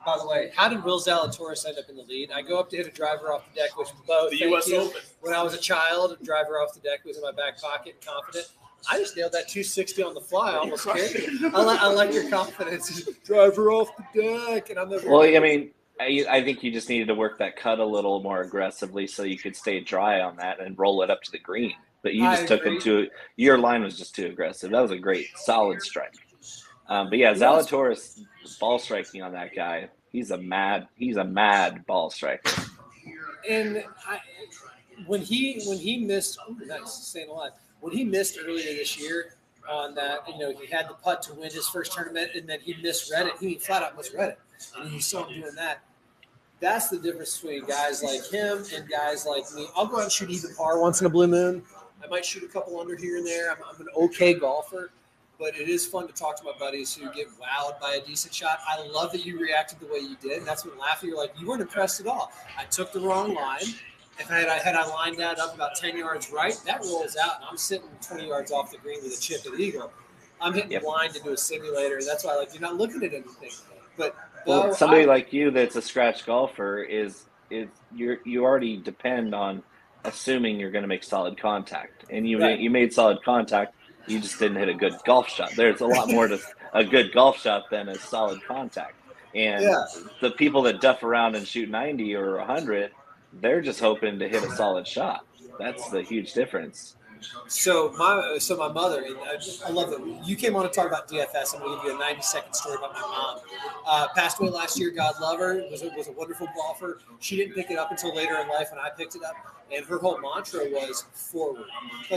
By the way, how did Will Zalatoris end up in the lead? I go up to hit a driver off the deck, which both the U.S. Open. When I was a child, a driver off the deck was in my back pocket, confident. I just nailed that 260 on the fly. I almost scared you. I like your confidence. Driver off the deck, and I'm the. Well, I mean, I think you just needed to work that cut a little more aggressively so you could stay dry on that and roll it up to the green. But you just took it to your line was just too aggressive. That was a great, solid strike. But yeah, Zalatoris ball striking on that guy. He's a mad ball striker. And when he missed, nice, staying alive. When he missed earlier this year on that, he had the putt to win his first tournament, and then he misread it. He flat out misread it, and you saw him doing that. That's the difference between guys like him and guys like me. I'll go out and shoot even par once in a blue moon. I might shoot a couple under here and there. I'm an okay golfer, but it is fun to talk to my buddies who get wowed by a decent shot. I love that you reacted the way you did. That's when laughing, you're like, you weren't impressed at all. I took the wrong line. If I lined that up about 10 yards right, that rolls out, and I'm sitting 20 yards off the green with a chipped eagle. I'm hitting blind into a simulator. That's why, you're not looking at anything. But somebody like you that's a scratch golfer is you already depend on assuming you're going to make solid contact, and you made solid contact. You just didn't hit a good golf shot. There's a lot more to a good golf shot than a solid contact. And the people that duff around and shoot 90 or 100, they're just hoping to hit a solid shot. That's the huge difference. So my mother, and I love it. You came on to talk about DFS. I'm going to give you a 90-second story about my mom. Passed away last year. God love her. Was a wonderful golfer. She didn't pick it up until later in life when I picked it up. And her whole mantra was forward.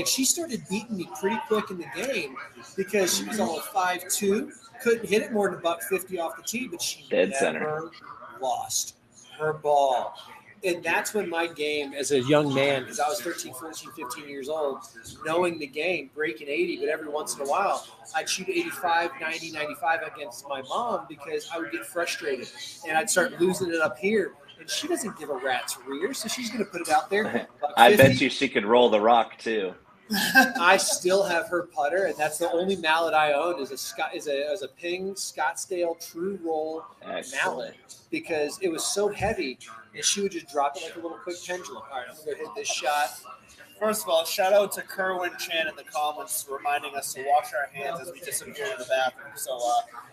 She started beating me pretty quick in the game because she was all 5'2", couldn't hit it more than $150 off the tee, but she never lost her ball. And that's when my game as a young man, because I was 13, 14, 15 years old, knowing the game, breaking 80, but every once in a while, I'd shoot 85, 90, 95 against my mom because I would get frustrated. And I'd start losing it up here. And she doesn't give a rat's rear, so she's going to put it out there. I bet you she could roll the rock, too. I still have her putter, and that's the only mallet I own is a Ping Scottsdale True Roll mallet because it was so heavy, and she would just drop it like a little quick pendulum. All right, I'm going to go hit this shot. First of all, shout out to Kerwin Chan in the comments reminding us to wash our hands as we disappear in the bathroom. So,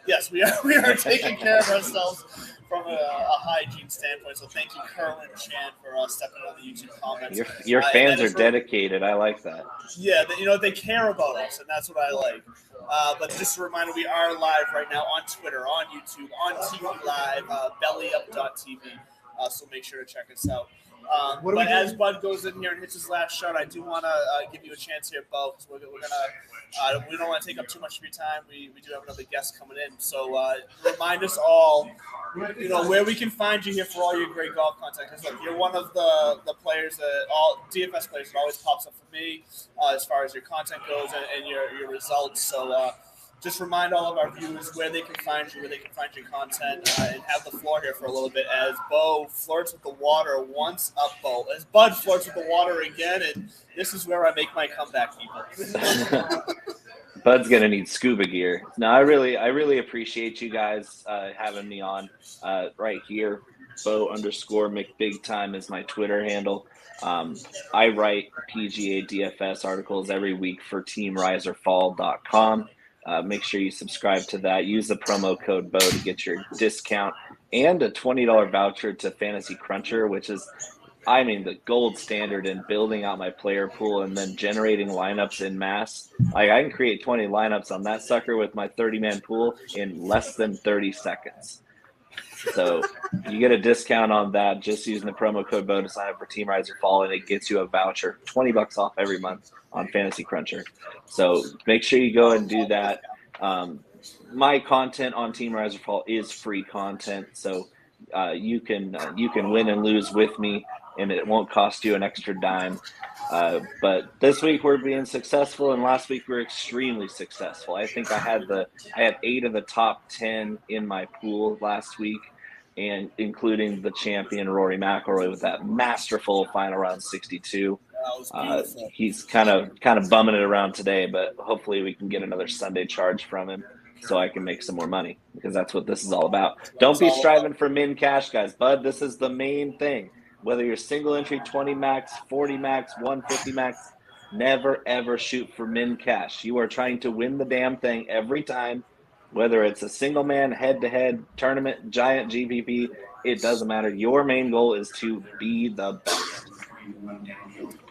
yes, we are taking care of ourselves from a hygiene standpoint. So thank you, Kerwin Chan, for stepping on the YouTube comments. Your fans are dedicated. I like that. Yeah, they care about us, and that's what I like. But just a reminder, we are live right now on Twitter, on YouTube, on TV Live, bellyup.tv. So make sure to check us out. But as Bud goes in here and hits his last shot, I do want to give you a chance here, Bo, because we're gonna we don't want to take up too much of your time. We do have another guest coming in, so remind us all, where we can find you here for all your great golf content. Because look, you're one of the players that all DFS players that always pops up for me as far as your content goes and your results. So. Just remind all of our viewers where they can find you, where they can find your content, and have the floor here for a little bit as Bo flirts with the water once up, Bo. As Bud flirts with the water again, and this is where I make my comeback, people. Bud's gonna need scuba gear. No, I really appreciate you guys having me on right here. Bo_McBigTime is my Twitter handle. I write PGA DFS articles every week for TeamRiserFall.com. Make sure you subscribe to that. Use the promo code BO to get your discount and a $20 voucher to Fantasy Cruncher, which is, the gold standard in building out my player pool and then generating lineups in mass. I can create 20 lineups on that sucker with my 30-man pool in less than 30 seconds. So you get a discount on that just using the promo code BO to sign up for Team Rise or Fall, and it gets you a voucher, $20 off every month on Fantasy Cruncher. So make sure you go and do that. My content on Team Rise or Fall is free content, so you can win and lose with me, and it won't cost you an extra dime. But this week we're being successful, and last week we were extremely successful. I think I had 8 of the top 10 in my pool last week, and including the champion Rory McIlroy with that masterful final round 62. He's kind of bumming it around today, but hopefully we can get another Sunday charge from him so I can make some more money, because that's what this is all about. Don't be striving for min cash, guys. Bud, this is the main thing. Whether you're single entry, 20 max, 40 max, 150 max, never, ever shoot for min cash. You are trying to win the damn thing every time, whether it's a single man, head-to-head, tournament, giant, GPP, it doesn't matter. Your main goal is to be the best.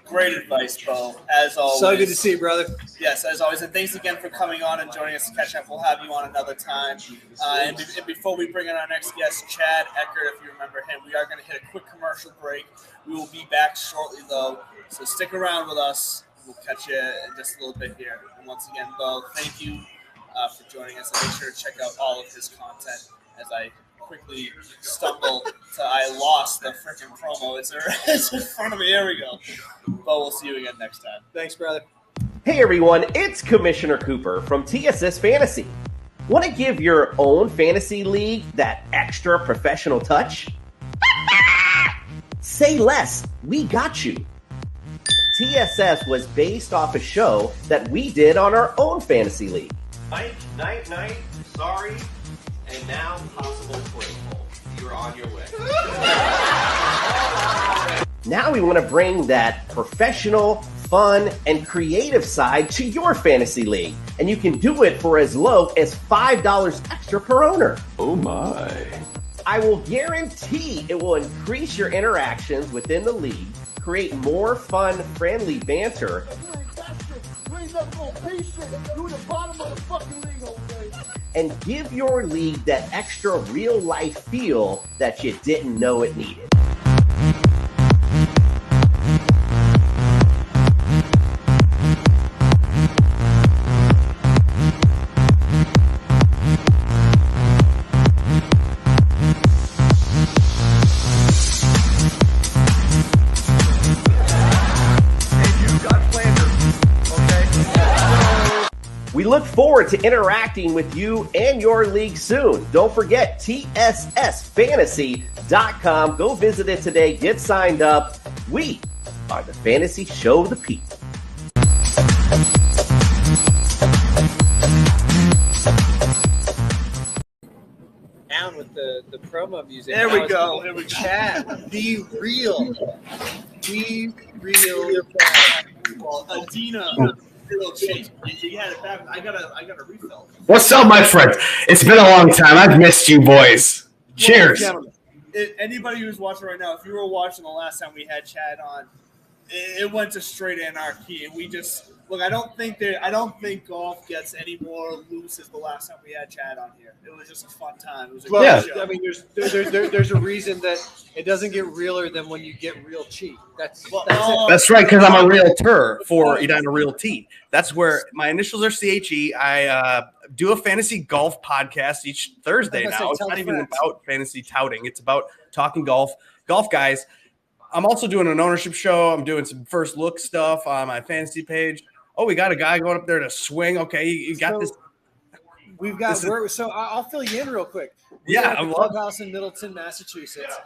Great advice, Bo, as always. So good to see you, brother. Yes, as always. And thanks again for coming on and joining us to catch up. We'll have you on another time. And before we bring in our next guest, Chad Eckert, if you remember him, we are going to hit a quick commercial break. We will be back shortly, though. So stick around with us. We'll catch you in just a little bit here. And once again, Bo, thank you for joining us. And make sure to check out all of his content as I quickly stumble to I lost the freaking promo. It's in front of me. Here we go. Bo, we'll see you again next time. Thanks, brother. Hey everyone, it's Commissioner Cooper from TSS Fantasy. Want to give your own fantasy league that extra professional touch? Say less, we got you. TSS was based off a show that we did on our own fantasy league. Night, sorry. And now possible play hole. You're on your way. Now we want to bring that professional, fun, and creative side to your fantasy league. And you can do it for as low as $5 extra per owner. Oh my. I will guarantee it will increase your interactions within the league, create more fun, friendly banter, and give your league that extra real-life feel that you didn't know it needed. We look forward to interacting with you and your league soon. Don't forget TSSFantasy.com. Go visit it today. Get signed up. We are the Fantasy Show of the People. Down with the promo music. There we go. Here we chat. Be real. Well, Adina. You had it back. I got a refill. What's up, my friend? It's been a long time. I've missed you, boys. Cheers. Well, anybody who's watching right now, if you were watching the last time we had Chad on, it went to straight anarchy, and we just look. I don't think golf gets any more loose as the last time we had Chad on here. It was just a fun time. It was a great show. I mean, there's a reason that it doesn't get realer than when you get real cheap. That's it. That's right, because I'm a realtor for Edina Realty. That's where my initials are CHE. I do a fantasy golf podcast each Thursday now. It's not even about fantasy touting. It's about talking golf guys. I'm also doing an ownership show. I'm doing some first look stuff on my fantasy page. Oh, we got a guy going up there to swing. Okay, you got this. We've got so I'll fill you in real quick. We're at the clubhouse in Middleton, Massachusetts.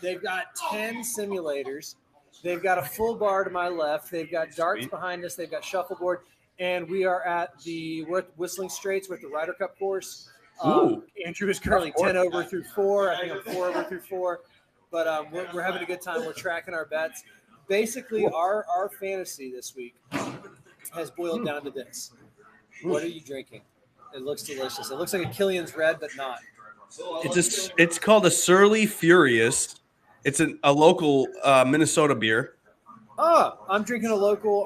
They've got 10 simulators. They've got a full bar to my left. They've got darts behind us. They've got shuffleboard, and we're at Whistling Straits. We're at the Ryder Cup course. Andrew is currently 10 over through 4. I think I'm 4 over through 4. But we're having a good time. We're tracking our bets. Basically, our fantasy this week has boiled down to this. What are you drinking? It looks delicious. It looks like a Killian's Red, but not. It's called a Surly Furious. It's a local Minnesota beer. Oh, I'm drinking a local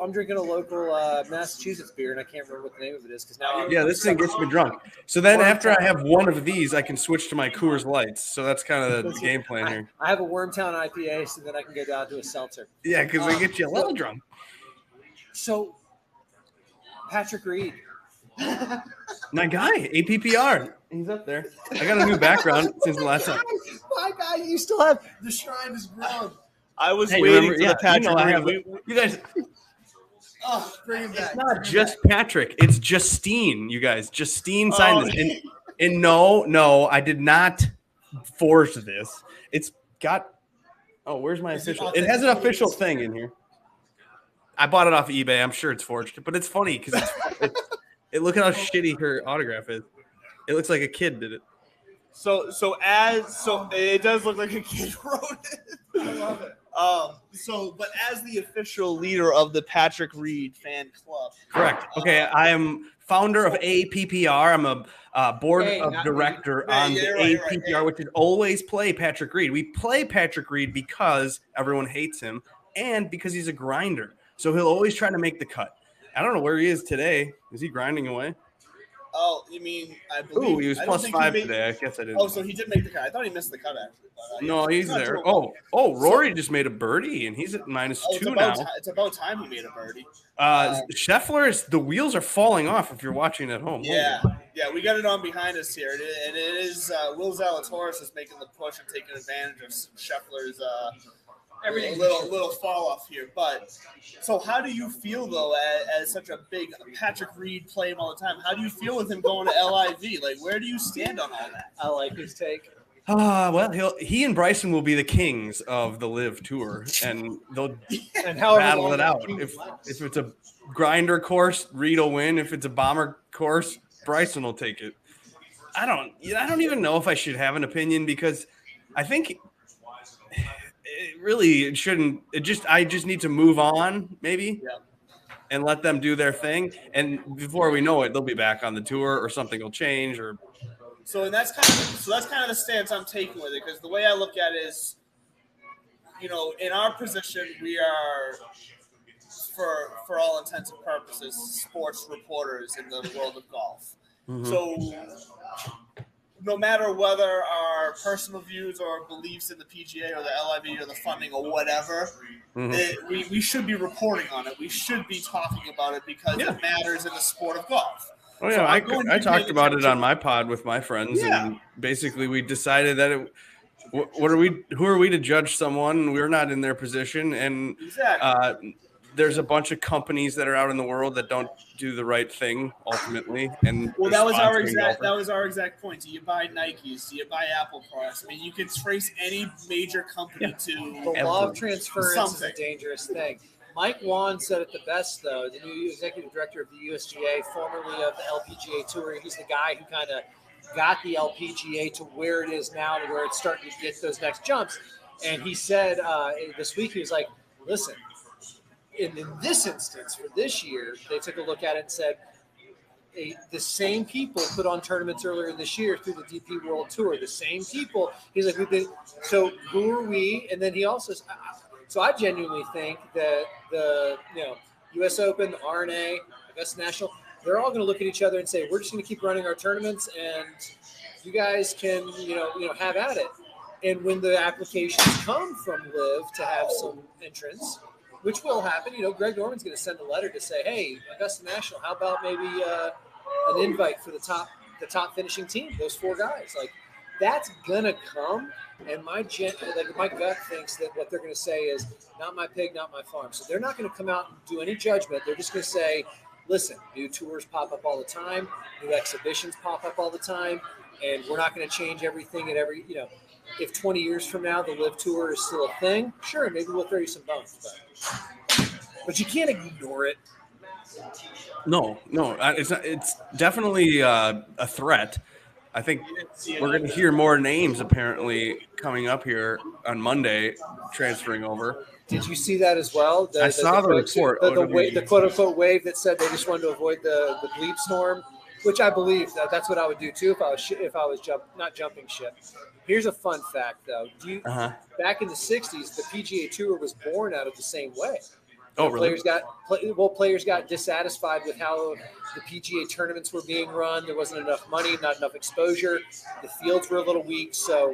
Massachusetts beer, and I can't remember what the name of it is because now. Yeah, this thing gets me drunk. So then after I have one of these, I can switch to my Coors Lights. So that's kind of the game plan here. I have a Wormtown IPA, so then I can go down to a seltzer. Yeah, because they get you a little drunk. So, Patrick Reed. My guy, APPR. He's up there. I got a new background since the last time. My guy, you still have the shrine is grown. I was waiting for the Patrick Reed. You guys. Oh, bring him back. It's not just Patrick. It's Justine, you guys. Justine signed this. And no, I did not force this. It's got. Oh, where's my official? It has an official thing in here. I bought it off of eBay. I'm sure it's forged, but it's funny because look at how shitty her autograph is. It looks like a kid did it. So it does look like a kid wrote it. I love it. But as the official leader of the Patrick Reed fan club. Correct. Okay, I am founder of APPR. I'm a board of director on the APPR, which is always play Patrick Reed. We play Patrick Reed because everyone hates him and because he's a grinder. So he'll always try to make the cut. I don't know where he is today. Is he grinding away? Oh, you mean I believe? Oh, he was +5 today. I guess I didn't. Oh, so he did make the cut. I thought he missed the cut actually. But, no, he's there. Oh, Rory just made a birdie, and he's at -2 now. It's about time he made a birdie. Scheffler the wheels are falling off. If you're watching at home. Yeah, we got it on behind us here, and it is Will Zalatoris is making the push and taking advantage of Scheffler's little fall off here. But so how do you feel though as such a big Patrick Reed play him all the time? How do you feel with him going to LIV? Like, where do you stand on all that? I like his take. Well, he and Bryson will be the kings of the LIV Tour, and they'll battle it out. If it's a grinder course, Reed will win. If it's a bomber course, Bryson will take it. I don't even know if I should have an opinion because I think it shouldn't. I just need to move on maybe and let them do their thing. And before we know it, they'll be back on the tour or something will change or. So that's kind of the stance I'm taking with it, because the way I look at it is, in our position, we are, for all intents and purposes, sports reporters in the world of golf. Mm-hmm. So no matter whether our personal views or beliefs in the PGA or the LIV or the funding or whatever, we should be reporting on it. We should be talking about it because it matters in the sport of golf. Oh yeah, so I talked about it on my pod with my friends, and basically we decided that who are we to judge someone? We're not in their position, and there's a bunch of companies that are out in the world that don't do the right thing ultimately. And that was our exact point. Do you buy Nikes? Do you buy Apple products? I mean, you can trace any major company to the law of transference is a dangerous thing. Mike Wan said it the best, though, the new executive director of the USGA, formerly of the LPGA Tour. He's the guy who kind of got the LPGA to where it is now, to where it's starting to get those next jumps. And he said this week, he was like, listen, in this instance, for this year, they took a look at it and said, the same people put on tournaments earlier this year through the DP World Tour. The same people. He's like, so who are we? And then he also – so I genuinely think that the U.S. Open, the RNA, Augusta National, they're all going to look at each other and say, we're just going to keep running our tournaments, and you guys can have at it. And when the applications come from LIV to have some entrance, which will happen, Greg Norman's going to send a letter to say, hey, Augusta National, how about maybe an invite for the top finishing team, those 4 guys, like. That's gonna come, and my gut thinks that what they're gonna say is not my pig, not my farm. So they're not gonna come out and do any judgment. They're just gonna say, listen, new tours pop up all the time, new exhibitions pop up all the time, and we're not gonna change everything at every. If 20 years from now the LIV Tour is still a thing, sure, maybe we'll throw you some bones, but you can't ignore it. No, it's not, it's definitely a threat. I think we're going to hear more names apparently coming up here on Monday, transferring over. Did you see that as well? I saw the report. The quote-unquote wave that said they just wanted to avoid the bleep storm, which I believe that's what I would do too if I was not jumping ship. Here's a fun fact, though. Uh-huh. Back in the '60s, the PGA Tour was born out of the same way. Oh, really? Players got dissatisfied with how the PGA tournaments were being run. There wasn't enough money, not enough exposure. The fields were a little weak. So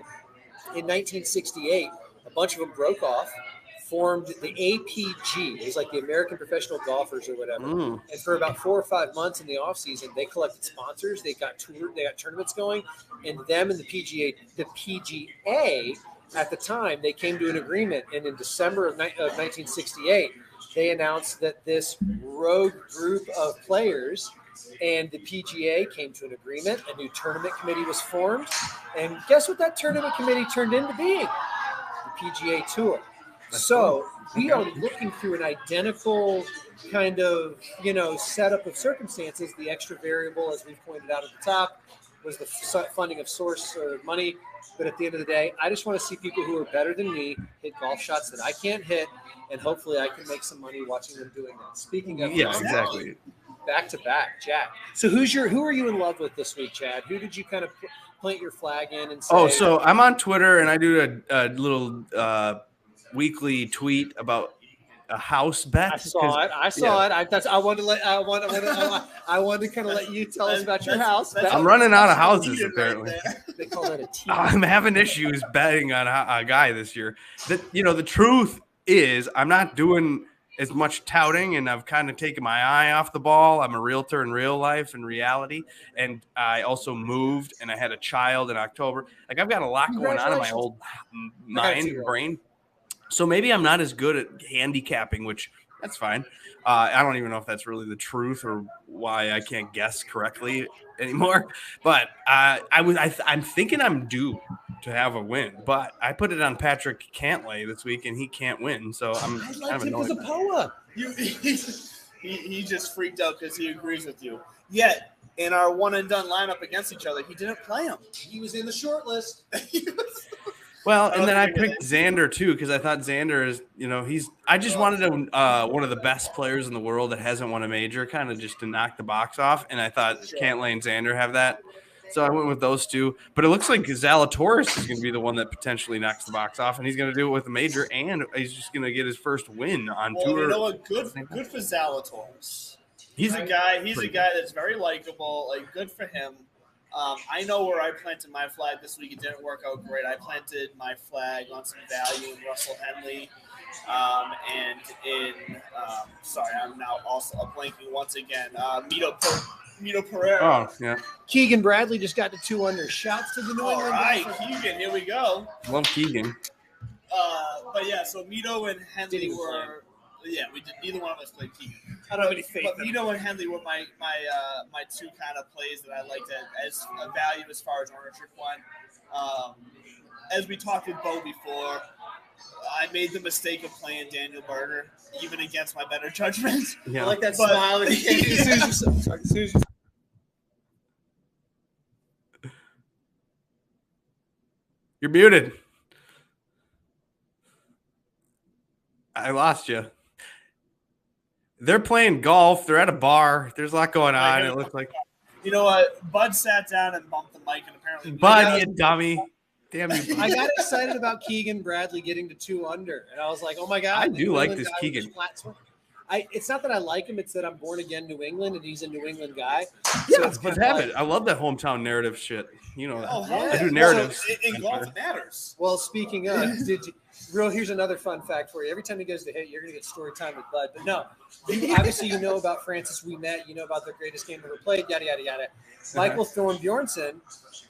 in 1968, a bunch of them broke off, formed the APG. It was like the American Professional Golfers or whatever. And for about 4 or 5 months in the off season, they collected sponsors. They got tournaments going, and them and the PGA at the time, they came to an agreement. And in December of 1968, they announced that this rogue group of players and the PGA came to an agreement. A new tournament committee was formed. And guess what that tournament committee turned into being? The PGA Tour. So we are looking through an identical kind of, setup of circumstances. The extra variable, as we've pointed out at the top, was the funding of source or money. But at the end of the day, I just want to see people who are better than me hit golf shots that I can't hit, and hopefully I can make some money watching them doing that. Speaking of exactly. Back to back, Jack. So who are you in love with this week, Chad? Who did you kind of plant your flag in and say? Oh, so I'm on Twitter and I do a little weekly tweet about a house bet. I saw it. I wanted to kind of let you tell us about your house. I'm running out of houses apparently. They call that a team. I'm having issues betting on a guy this year. The truth is I'm not doing as much touting, and I've kind of taken my eye off the ball. I'm a realtor in real life and reality, and I also moved, and I had a child in October. Like, I've got a lot going on in my old mind and brain. So maybe I'm not as good at handicapping, which that's fine. I don't even know if that's really the truth or why I can't guess correctly anymore. But I'm thinking I'm due to have a win. But I put it on Patrick Cantlay this week, and he can't win. So I'm kind of annoyed. A POA. He just freaked out because he agrees with you. Yet in our one and done lineup against each other, he didn't play him. He was in the short list. Well, and then I picked Xander too because I thought Xander is, I just wanted one of the best players in the world that hasn't won a major, kind of just to knock the box off. And I thought Cantlay and Xander have that, so I went with those two. But it looks like Zalatoris is going to be the one that potentially knocks the box off, and he's going to do it with a major, and he's just going to get his first win on tour. You know what? Good for Zalatoris. He's a guy that's very likable. Like, good for him. I know where I planted my flag this week. It didn't work out great. I planted my flag on some value in Russell Henley, and in sorry, I'm now also blanking once again. Mito Pereira. Oh yeah. Keegan Bradley just got to 2 under. Shouts to the New England. All right, Keegan, here we go. Love Keegan. But yeah, so Mito and Henley were. Yeah, we did. Neither one of us played Keegan. I don't have any faith. But Mito and Henley were my two kind of plays that I liked as a value as far as ownership went. As we talked with Bo before, I made the mistake of playing Daniel Berger, even against my better judgment. Yeah. I like that smile that he gave you. You're muted. I lost you. They're playing golf. They're at a bar. There's a lot going on. It looks like. You know what? Bud sat down and bumped the mic, and apparently. Bud, you dummy. Damn you. I got excited about Keegan Bradley getting to 2 under, and I was like, oh my God. I do like this Keegan. It's not that I like him. It's that I'm born again New England, and he's a New England guy. Yeah, so let's have it. I love that hometown narrative shit. You know that. Oh, yeah. I do narratives. So in golf, it matters. Well, speaking of, here's another fun fact for you. Every time he goes to hit, you're going to get story time with Bud. But no, obviously you know about Francis Ouimet. You know about the greatest game ever played, yada, yada, yada. Michael Thorne Bjornsson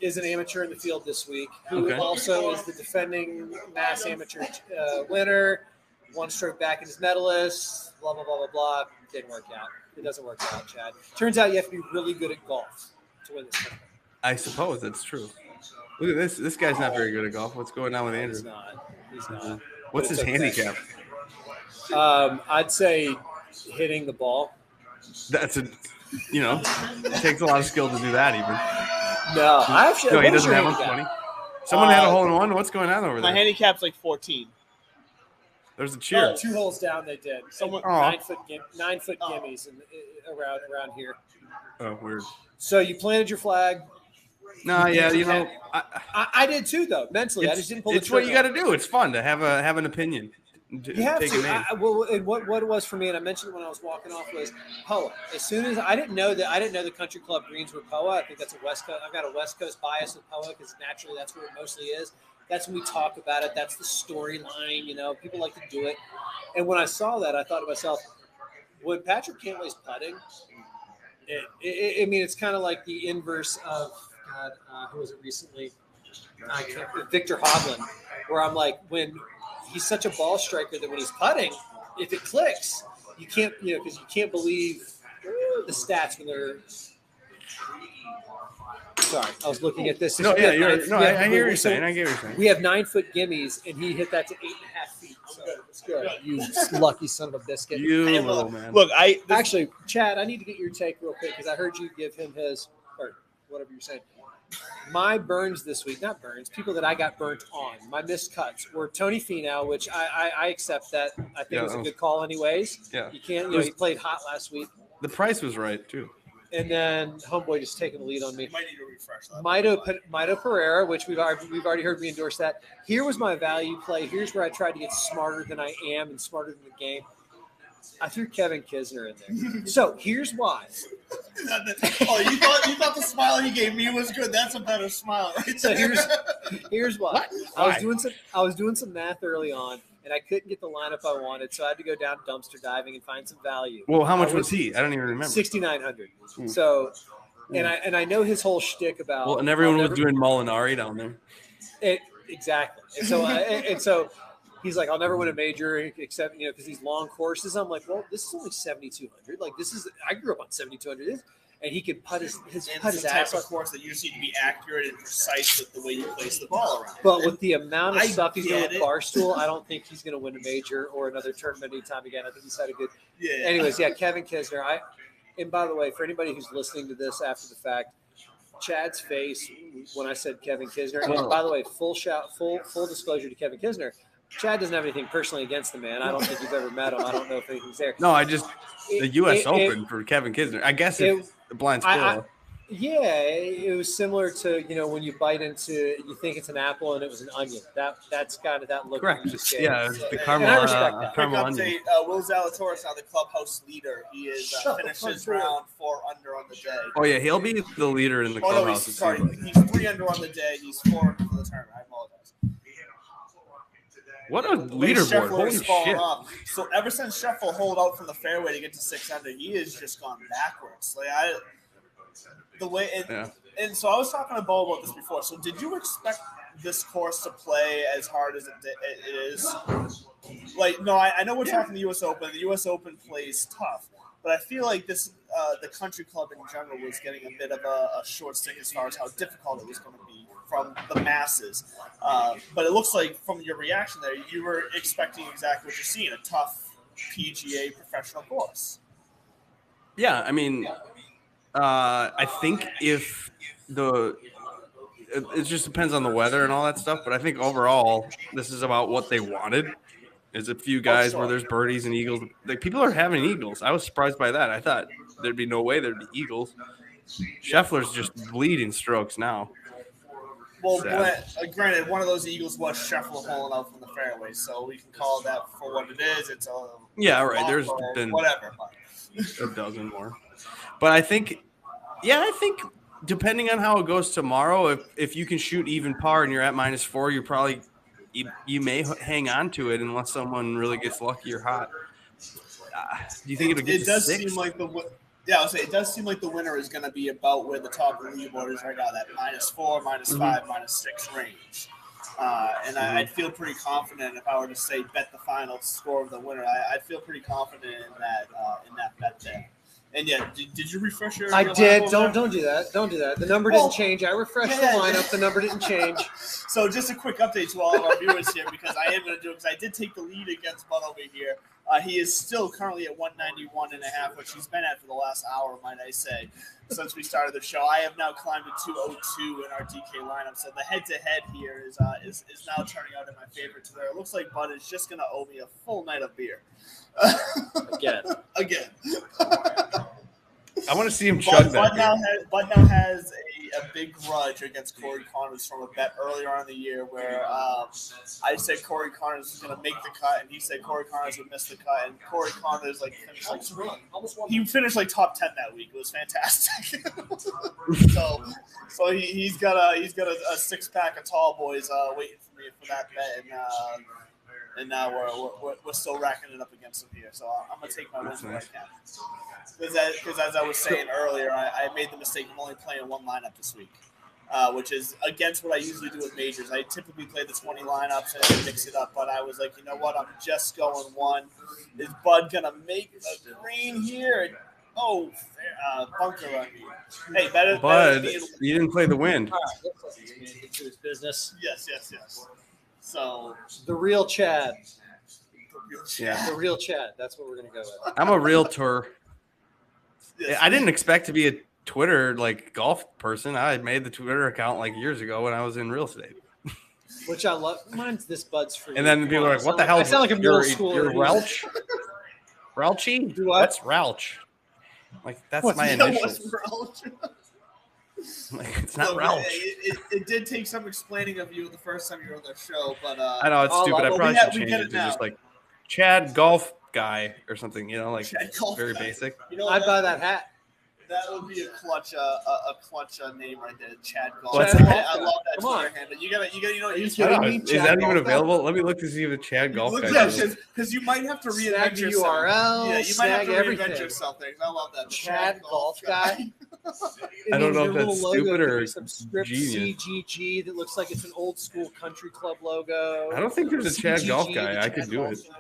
is an amateur in the field this week, who also is the defending Mass Amateur winner, 1 stroke back in his medalist, blah, blah, blah, blah, blah. Didn't work out. It doesn't work out, Chad. Turns out you have to be really good at golf to win this tournament. I suppose that's true. Look at this. This guy's not very good at golf. What's going on with Andrew? He's not. What's his handicap? I'd say hitting the ball. That's it takes a lot of skill to do that even. No, he doesn't have 120. Someone had a hole in one. What's going on over there? My handicap's like 14. There's a cheer. 2 holes down they did. Someone 9 foot gimmies around here. Oh, weird. So you planted your flag. No, yeah, I did too, though. Mentally, I just didn't pull the trigger. It's what you got to do. It's fun to have an opinion. You have to. And what it was for me, and I mentioned when I was walking off, was POA. As soon as I didn't know the country club greens were POA. I think that's a West Coast. I've got a West Coast bias with POA because naturally that's where it mostly is. That's when we talk about it. That's the storyline. People like to do it. And when I saw that, I thought to myself, when Patrick Cantlay's putting, it's kind of like the inverse of who was it recently? Victor Hovland, where I'm like, when he's such a ball striker that when he's putting, if it clicks, you can't, because you can't believe the stats when they're. Sorry, I was looking at this. I hear what you're saying. I get what you're saying. We have 9-foot gimmies, and he hit that to 8.5 feet. So it's good. You lucky son of a biscuit. You little man. Look, actually, Chad, I need to get your take real quick because I heard you give him his, or whatever you're saying. My burns this week, not burns, people that I got burnt on, my missed cuts were Tony Finau, which I accept that. I think it was a good call anyways. Yeah. You can't, he played hot last week. The price was right, too. And then Homeboy just taking the lead on me. Might need to refresh that. Mito Pereira, which we've already heard me endorse that. Here was my value play. Here's where I tried to get smarter than I am and smarter than the game. I threw Kevin Kisner in there. So here's why. You thought the smile he gave me was good. That's a better smile, right? So here's why. I was doing some math early on, and I couldn't get the lineup I wanted, so I had to go down dumpster diving and find some value. Well, how much was he? I don't even remember. 6,900. So, and I know his whole shtick about. Well, and everyone was doing Molinari down there. Exactly. And so. He's like, I'll never win a major except, because these long courses. I'm like, well, this is only 7,200. Like, I grew up on 7,200. And he could putt his ass off. Course that you just need to be accurate and precise with the way you place the ball around. But with the amount of stuff he's doing with Barstool, I don't think he's going to win a major or another tournament anytime again. I think he's had a good. Yeah. Anyways, Kevin Kisner. And by the way, for anybody who's listening to this after the fact, Chad's face when I said Kevin Kisner. And by the way, full disclosure to Kevin Kisner. Chad doesn't have anything personally against the man. I don't think you've ever met him. I don't know if anything's there. No, the U.S. Open for Kevin Kisner. I guess the blind squirrel. It was similar to when you bite into, you think it's an apple and it was an onion. That's kind of that look. Correct. It's the caramel. I respect that. Quick update: Will Zalatoris now the clubhouse leader. He is finishes round 4 under on the day. Oh yeah, he'll be the leader in the clubhouse. He's 3 under on the day. He's 4 under for the tournament. I apologize. What a leaderboard! Holy shit! Off. So ever since Scheffler holed out from the fairway to get to 6 under, he has just gone backwards. And so I was talking to Bo about this before. So did you expect this course to play as hard as it is? No, I know we're talking the U.S. Open. The U.S. Open plays tough, but I feel like this the country club in general was getting a bit of a short stick as far as how difficult it was going to be from the masses. But it looks like from your reaction there, you were expecting exactly what you're seeing, a tough PGA professional course. Yeah, I mean, I think if it just depends on the weather and all that stuff, but I think overall this is about what they wanted. There's a few guys where there's birdies and eagles. Like, people are having eagles. I was surprised by that. I thought there'd be no way there'd be eagles. Scheffler's just bleeding strokes now. Well, granted, one of those eagles was Scheffler holing out from the fairway, so we can call that for what it is. It's a There's been whatever, a dozen more. But I think depending on how it goes tomorrow, if you can shoot even par and you're at -4, you're probably you may hang on to it unless someone really gets lucky or hot. Do you think it'll get to 6? Seem like it does seem like the winner is going to be about where the top of the leaderboard is right now, that -4, -5, -6 range. And I'd feel pretty confident if I were to say bet the final score of the winner. I'd feel pretty confident in that bet there. And did you refresh your? I did. Don't do that. Don't do that. The number didn't change. I refreshed the lineup. The number didn't change. So just a quick update to all of our viewers here, because I am going to do it because I did take the lead against Bud over here. He is still currently at 191.5, which he's been at for the last hour, might I say, since we started the show. I have now climbed to 202 in our DK lineup, so the head-to-head here is now turning out in my favor to where it looks like Bud is just going to owe me a full night of beer. Again. I want to see him chug that. Bud now has a big grudge against Corey Connors from a bet earlier on in the year where I said Corey Connors was going to make the cut, and he said Corey Connors would miss the cut, and Corey Connors finished like top 10 that week. It was fantastic. so he's got a 6-pack of tall boys waiting for me for that bet, and now we're still racking it up against him here. So I'm gonna take my wins when I can. Because as I was saying earlier, I made the mistake of only playing one lineup this week, which is against what I usually do with majors. I typically play the 20 lineups and mix it up, but I was like, you know what? I'm just going one. Is Bud gonna make the green here? Oh, bunker on me. Hey, better. Bud, better you didn't play the wind. Into his business. Yes. So The real Chad. Yeah. The real Chad. That's what we're gonna go with. I'm a realtor. yes. I didn't expect to be a Twitter like golf person. I made the Twitter account like years ago when I was in real estate. Which I love. Mine's this Bud's for you. And then people are like, "What the hell? I sound like a middle schooler. You're Rauch? Rauchy? Do what? That's Rauch. Like that's my initials. Like, it's not Look, Rauch. It did take some explaining of you the first time you were on the show, but I know it's stupid. I well, probably should we change get it it to now. just like Chad Golf Guy or something. You know, like Chad Golf very Guy. basic. You know, I'd buy that hat. That would be a clutch name right there, Chad Golf. What's I that? love that Come on. Twitter handle. You gotta, you know, Are you I kidding don't know. me? Is Chad that even Golf Guy? available? Let me look to see if the Chad Golf Guy. Yeah, is. because you might have to Snag reinvent the yourself. URL, Yeah, you might have snag to reinvent everything. yourself there. I love that. Chad Golf Guy. I don't know Your if that's little logo stupid could or be some script genius. CGG that looks like it's an old school country club logo. I don't think there's a Chad CGG, Golf the Guy. I Chad could do Golf it. Guy.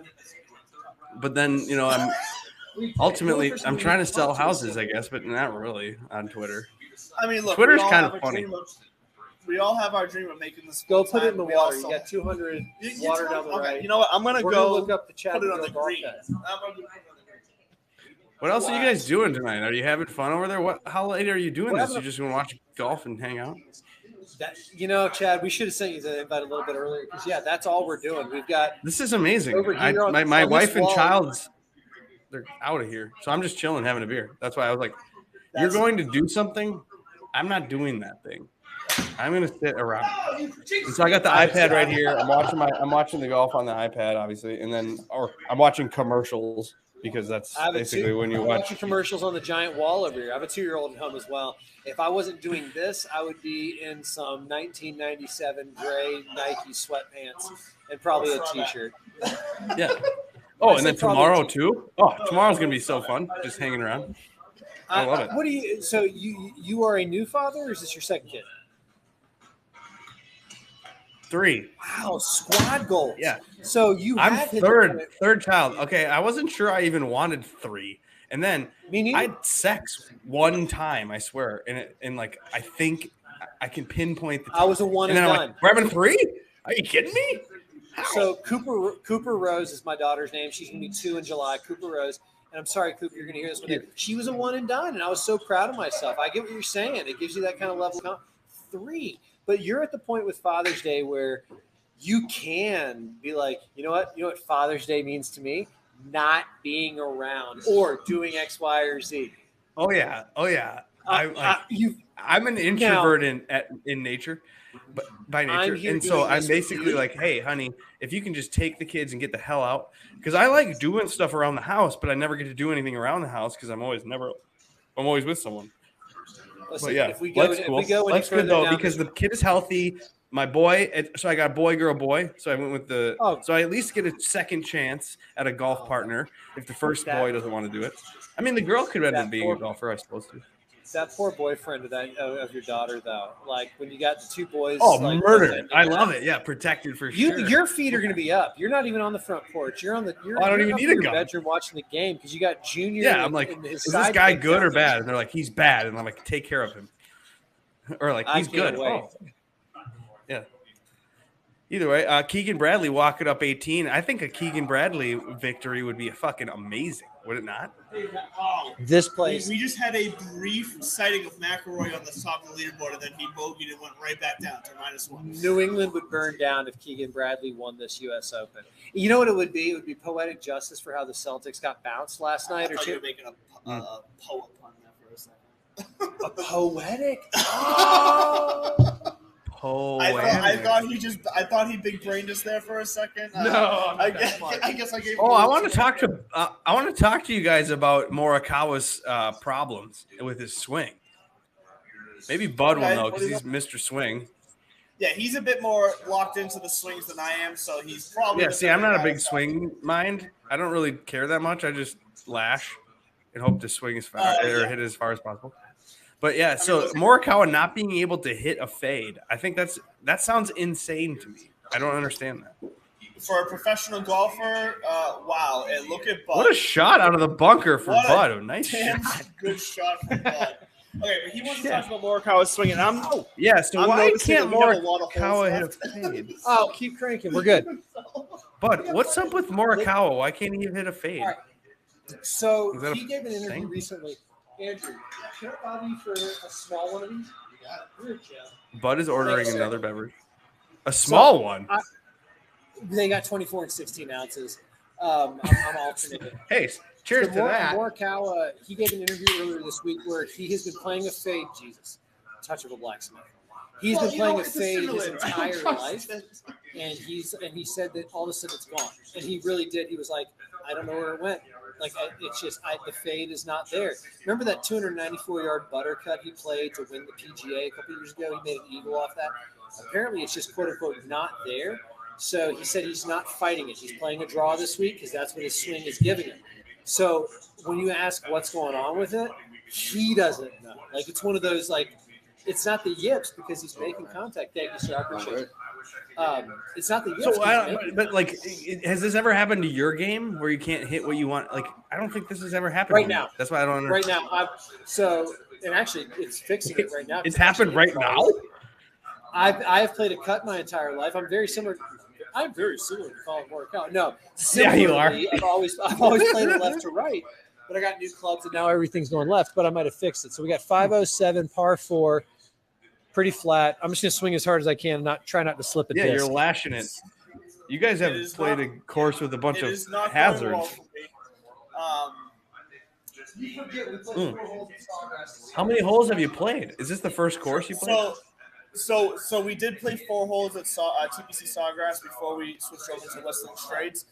But then, you know, I'm trying to sell houses, I guess, but not really on Twitter. I mean, look, Twitter's we all kind have of a funny. dream We all have our dream of making this. Go put it in the We all water. You still- got 200 You water tell- down the okay, right. You know what? I'm gonna We're go gonna look up the Chad put it on the Golf green. Guy. What else are you guys doing tonight? Are you having fun over there? How late are you doing We're this? having You just want to watch golf and hang out? You know, Chad, we should have sent you the invite a little bit earlier because yeah, that's all we're doing. We've got This is amazing. Over here on- my on this wife and wall- child's they're out of here, so I'm just chilling, having a beer. That's why I was like, "You're going to do something? I'm not doing that thing. I'm going to sit around." And so I got the iPad right here. I'm watching the golf on the iPad, obviously, and then I'm watching commercials because that's basically when you I'm watch. watching commercials on the giant wall over here. I have a 2-year-old at home as well. If I wasn't doing this, I would be in some 1997 gray Nike sweatpants and probably a T-shirt. Yeah. Oh, and then Probably tomorrow too. Oh, tomorrow's gonna be so fun, just hanging around. I love it. What do you? So you are a new father, or is this your second kid? 3. Wow, squad goals. Yeah. So you I'm have hit the point- third child. Okay, I wasn't sure I even wanted 3, and then Me neither. I had sex one time. I swear, and like I think I can pinpoint the. I was a one and and then I'm done. like, we're having 3? Are you kidding me? How? So Cooper Rose is my daughter's name. She's gonna be 2 in July. Cooper Rose. And I'm sorry, Cooper, you're gonna hear this one day. She was a one and done, and I was so proud of myself. I get what you're saying. It gives you that kind of level of 3. But you're at the point with Father's Day where you can be like, you know what Father's Day means to me? Not being around or doing X, Y, or Z. Oh yeah. I'm an introvert in nature, but by nature, here and so doing I'm this with basically you. like, hey, honey, if you can just take the kids and get the hell out, because I like doing stuff around the house, but I never get to do anything around the house because I'm always with someone. Listen, But yeah, if we go, Lex if cool. we go any Lex good further though down because this- the kid is healthy. My boy, so I got boy, girl, boy. So I went with the. Oh. So I at least get a second chance at a golf partner if the first boy doesn't want to do it. I mean, the girl could end up being a golfer, I suppose. Too. that poor boyfriend of your daughter, though. Like when you got the 2 boys. Oh, like, murder! pretending- I love it. Yeah, protected for sure. Your feet are going to be up. You're not even on the front porch. You're on the. You're, I don't you're even up need in a your gun. bedroom watching the game because you got Junior. Yeah, I'm like, and his is this guy sidekick good or down there. bad? And they're like, he's bad, and I'm like, take care of him, or like, I he's can't good. wait. Oh. Yeah. Either way, Keegan Bradley walking up 18. I think a Keegan Bradley victory would be fucking amazing, would it not? Oh, This place. we just had a brief sighting of McElroy on the top of the leaderboard, and then he bogeyed and went right back down to -1. New England would burn down if Keegan Bradley won this U.S. Open. You know what it would be? It would be poetic justice for how the Celtics got bounced last night or I thought you two. were making a poem pun there for a second. A poetic. I thought he big brained us there for a second. I guess I gave. Oh, I want to talk to you guys about Morikawa's problems with his swing. Maybe Bud will know because he's Mr. Swing. Yeah, he's a bit more locked into the swings than I am, so he's probably. Yeah, see, I'm not a big swing mind. I don't really care that much. I just lash and hope to swing as far or hit as far as possible. But yeah, so Morikawa not being able to hit a fade, I think that sounds insane to me. I don't understand that. For a professional golfer, wow! And look at Bud. What a shot out of the bunker for Bud! A nice shot. Good shot from Bud. Okay, but he wants to talk about Morikawa's swinging. So why can't Morikawa hit a fade? Oh, keep cranking. We're good. Bud, what's up with Morikawa? Why can't he hit a fade? All right. So he gave an interview recently. Andrew, can I bother you for a small one of these? Bud is ordering another beverage. A small one? They got 24 and 16 ounces. I'm alternating. Hey, cheers to that. Morikawa, he gave an interview earlier this week where he has been playing a fade. Jesus, touch of a blacksmith. He's been playing a fade his entire life, and he said that all of a sudden it's gone. And he really did. He was like, I don't know where it went. Like, it's just the fade is not there. Remember that 294-yard butter cut he played to win the PGA a couple years ago? He made an eagle off that. Apparently, it's just quote-unquote not there. So he said he's not fighting it. He's playing a draw this week because that's what his swing is giving him. So when you ask what's going on with it, he doesn't know. Like, it's one of those, like, it's not the yips because he's making contact. Thank you, sir. I appreciate it. It's not the yips. So, but like, has this ever happened to your game where you can't hit what you want? Like, I don't think this has ever happened right now. That's why I don't understand. Right now, and actually, it's fixing it right now. It's happened right now? I have played a cut my entire life. I'm very similar to Colin Morikawa. No, yeah, you are. I've always played it left to right, but I got new clubs and now everything's going left. But I might have fixed it. So we got 507 par 4, pretty flat. I'm just gonna swing as hard as I can, try not to slip a disc. You're lashing it. You guys have played a course with a bunch of hazards. How many holes have you played? Is this the first course you played? So we did play 4 holes at TPC Sawgrass before we switched over to Westland Straits.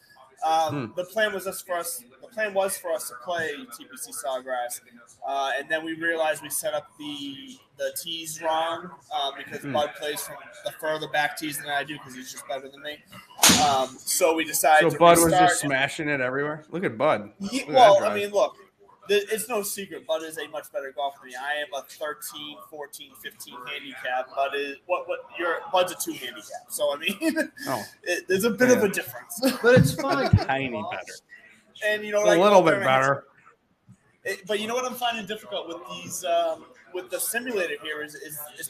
The plan was for us to play TPC Sawgrass, and then we realized we set up the tees wrong because Bud plays from the further back tees than I do because he's just better than me. So we decided. So Bud was just smashing it everywhere. Look at Bud. I mean, look. It's no secret. Bud is a much better golfer than me. I am a 13, 14, 15 handicap. Bud is Bud's a 2 handicap. So I mean, there's a bit of a difference, but it's fine. Tiny better, and a little bit better. But you know what I'm finding difficult with these with the simulator here is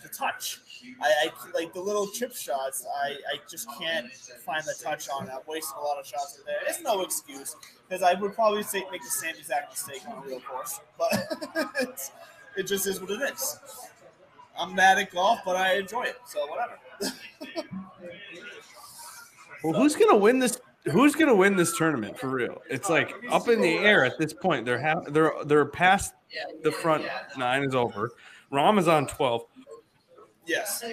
the touch. I like the little chip shots. I just can't find the touch on it. I'm wasting a lot of shots in there. It's no excuse because I would probably make the same exact mistake on a real course, but it just is what it is. I'm mad at golf, but I enjoy it, so whatever. Well, who's gonna win this? Who's gonna win this tournament for real? It's like up in the air at this point. They're past the front 9 is over. Rahm is on 12. Yes.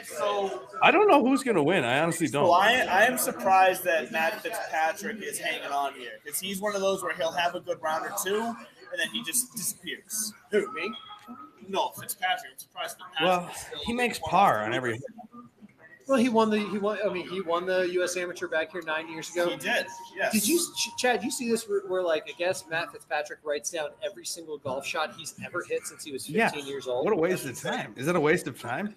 I don't know who's gonna win. I honestly don't. Well, I am surprised that Matt Fitzpatrick is hanging on here because he's one of those where he'll have a good round or two and then he just disappears. Who, me? No, Fitzpatrick. I'm surprised Fitzpatrick. Well, he makes par on every. Well, he won the U.S. Amateur back here 9 years ago. He did. Yes. Did you, Chad? You see this where like I guess Matt Fitzpatrick writes down every single golf shot he's ever hit since he was 15 years old. What a waste of time! Is it a waste of time?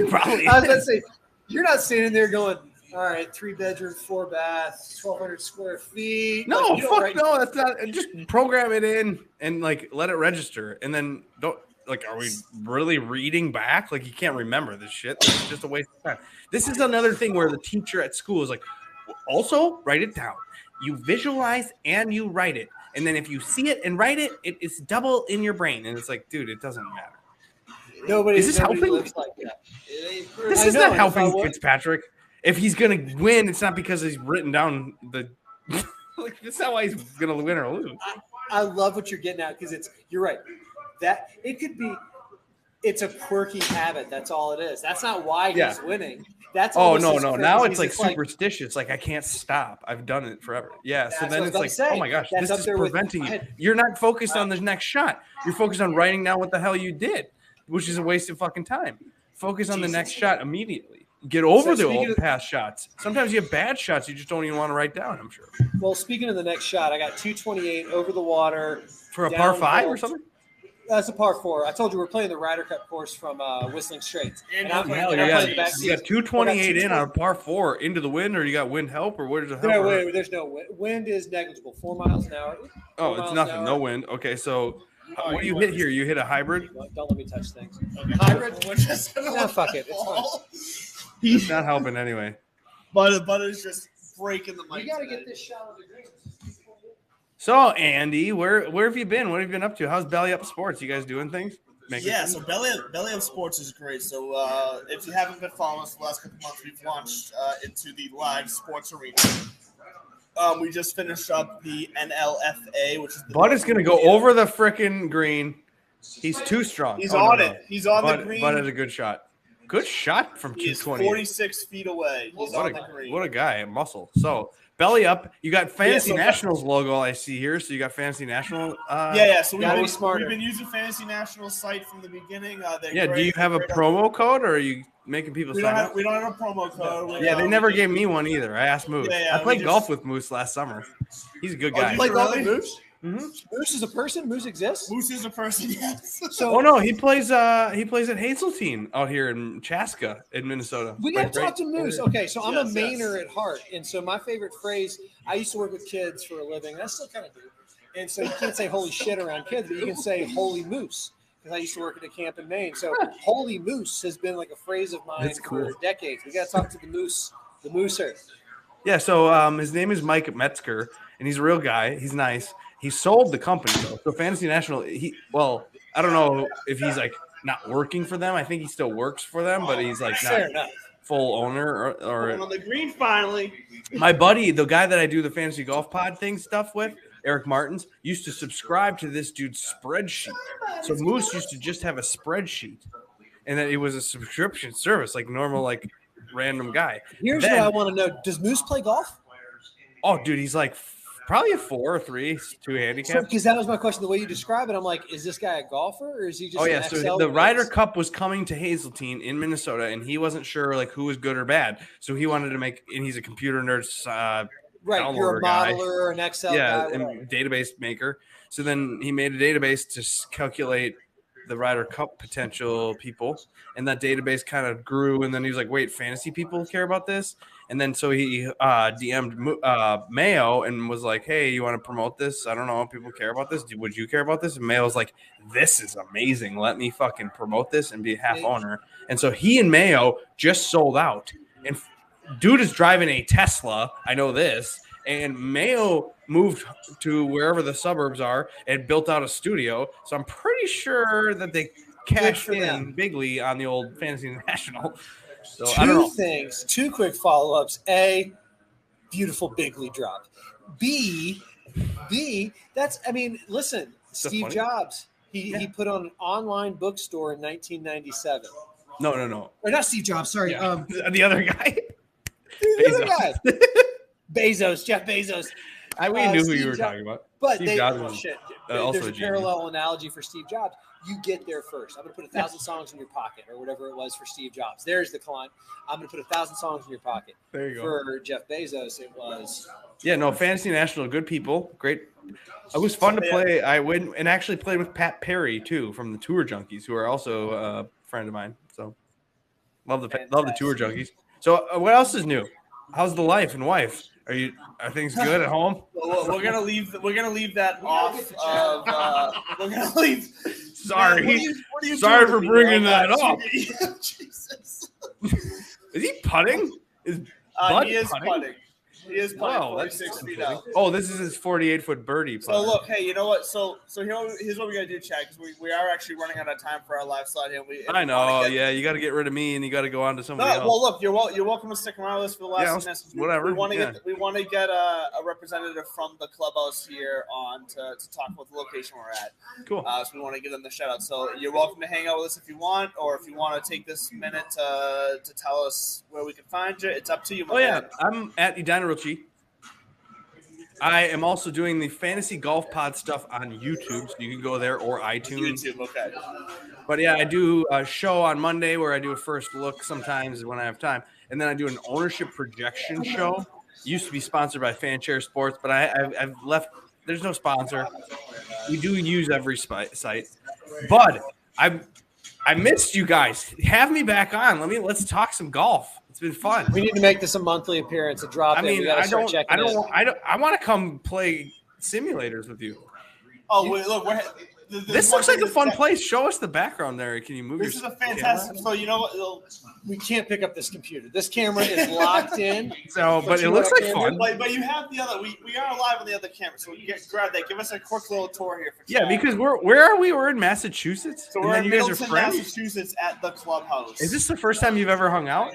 Probably. I was going to say, you're not standing there going, all right, 3-bedroom, 4-bath, 1,200 square feet. No, like, no. That's not. Just program it in and like let it register, and then don't. Like, are we really reading back? Like, you can't remember this shit. It's just a waste of time. This is another thing where the teacher at school is like, also write it down. You visualize and you write it. And then if you see it and write it, it's double in your brain. And it's like, dude, it doesn't matter. Is this helping? Like that. This is not helping Fitzpatrick. If he's going to win, it's not because he's written down the – like, that's not why he's going to win or lose. I love what you're getting at because you're right. That it could be. It's a quirky habit. That's all it is. That's not why he's winning. That's no. crazy. Now it's like superstitious. Like I can't stop. I've done it forever. Yeah. So then it's like, oh my gosh, this is preventing you. You're not focused on the next shot. You're focused on writing down what the hell you did, which is a waste of fucking time. Focus on the next shot immediately. Get over the old past shots. Sometimes you have bad shots you just don't even want to write down, I'm sure. Well, speaking of the next shot, I got 228 over the water. For a par 5 or something? That's a par 4. I told you we're playing the Ryder Cup course from Whistling Straits. And you got 228 in on a par 4 into the wind, or you got wind help, or what is it? No, there's no wind. Wind is negligible, 4 miles an hour. Oh, it's nothing. No wind. Okay, so what do you hit here? You hit a hybrid? Don't let me touch things. Hybrid? No, fuck it. It's fine. It's not helping anyway. But it's just breaking the mic. You got to get this shot on the green. So, Andy, where have you been? What have you been up to? How's Belly Up Sports? You guys doing things? So Belly Up Sports is great. So if you haven't been following us the last couple months, we've launched into the live sports arena. We just finished up the NLFA, which is Bud is going to go over the frickin' green. He's too strong. He's on it. He's on the green. Bud has a good shot. Good shot from 220. 46 feet away. He's on the green. What a guy, a muscle. So, Belly Up, you got Fantasy Nationals logo I see here. So you got Fantasy National. So we've been using Fantasy National site from the beginning. Do you have a promo code, or are you making people sign up? We don't have a promo code. They never gave me one either. I asked Moose. I played golf with Moose last summer. He's a good guy. You play golf with Moose? Mm-hmm. Moose is a person. Moose exists. Moose is a person. Yes. So, he plays at Hazeltine out here in Chaska, in Minnesota. We got to talk to Moose. Okay, so I'm a Mainer at heart, and so my favorite phrase. I used to work with kids for a living, and I still kind of do. And so you can't say "holy shit" around kids, but you can say "holy moose" because I used to work at a camp in Maine. So "holy moose" has been like a phrase of mine for decades. We got to talk to the mooser. Yeah. So his name is Mike Metzger, and he's a real guy. He's nice. He sold the company though. So Fantasy National, I don't know if he's like not working for them. I think he still works for them, but he's like not full owner or on the green finally. My buddy, the guy that I do the fantasy golf pod thing stuff with, Eric Martins, used to subscribe to this dude's spreadsheet. So Moose used to just have a spreadsheet, and then it was a subscription service, like normal, like random guy. Here's what I want to know: does Moose play golf? Oh, dude, he's like probably a 4 or 3, 2 handicap. Because that was my question. The way you describe it, I'm like, is this guy a golfer or is he just? So the Ryder Cup was coming to Hazeltine in Minnesota, and he wasn't sure like who was good or bad. So he wanted to make, and he's a computer nerd. Right, you're a modeler, an Excel guy, and database maker. So then he made a database to calculate the Ryder Cup potential people, and that database kind of grew. And then he was like, "Wait, fantasy people care about this?" And then so he DM'd Mayo and was like, "Hey, you want to promote this? I don't know if people care about this. Would you care about this?" And Mayo was like, "This is amazing. Let me fucking promote this and be a half owner." And so he and Mayo just sold out. And dude is driving a Tesla. I know this. And Mayo moved to wherever the suburbs are and built out a studio. So I'm pretty sure that they cashed in bigly on the old Fantasy National. So I don't know. Two quick follow-ups. A, beautiful bigly drop. B, listen, Steve Jobs. He put on an online bookstore in 1997. No. Or not Steve Jobs, sorry. Yeah. The other guy. The other guy. Jeff Bezos. We knew who you were talking about. But there's a parallel analogy for Steve Jobs. You get there first. I'm going to put 1,000 songs in your pocket or whatever it was for Steve Jobs. There's the climb. I'm going to put 1,000 songs in your pocket. There you go. For Jeff Bezos, it was. Yeah, no, Fantasy National, good people. Great. It was fun to play. I went and actually played with Pat Perry, too, from the Tour Junkies, who are also a friend of mine. So love the Tour Junkies. So what else is new? How's the life and wife? Are things good at home? We're gonna leave that off. We're gonna leave. Sorry, what are you sorry for bringing that up. Jesus. Is he putting? Is Bud he is putting. He is putting Wow, that's 46 feet confusing. out. Oh, this is his 48-foot birdie. So look, hey, you know what? So here's what we gotta do, Chad, because we are actually running out of time for our live slide here. I know, yeah, you got to get rid of me and you got to go on to somebody else. Well, look, you're welcome to stick around with us for the last few minutes. Whatever. We want to get a representative from the clubhouse here on to talk about the location we're at. Cool. So we want to give them the shout out. So you're welcome to hang out with us if you want, or if you want to take this minute to tell us where we can find you. It's up to you. I'm at Edina Rilchi. I am also doing the Fantasy Golf Pod stuff on YouTube, so you can go there, or iTunes. YouTube, okay. But yeah, I do a show on Monday where I do a first look sometimes when I have time, and then I do an ownership projection show. It used to be sponsored by Fanshare Sports, but I've left. There's no sponsor. We do use every site, but I missed you guys. Have me back on. Let's talk some golf. It's been fun. We need to make this a monthly appearance. A drop. I mean, I want to come play simulators with you. Oh, wait, look, this looks like a fun place. Show us the background there. Can you move? This is a fantastic. Camera? So you know what? We can't pick up this computer. This camera is locked in. So, but it looks like fun. But you have the other. We are live on the other camera. So grab that. Give us a quick little tour here. Yeah, because where are we? We're in Massachusetts. So we're in Middleton, Massachusetts, at the clubhouse. Is this the first time you've ever hung out?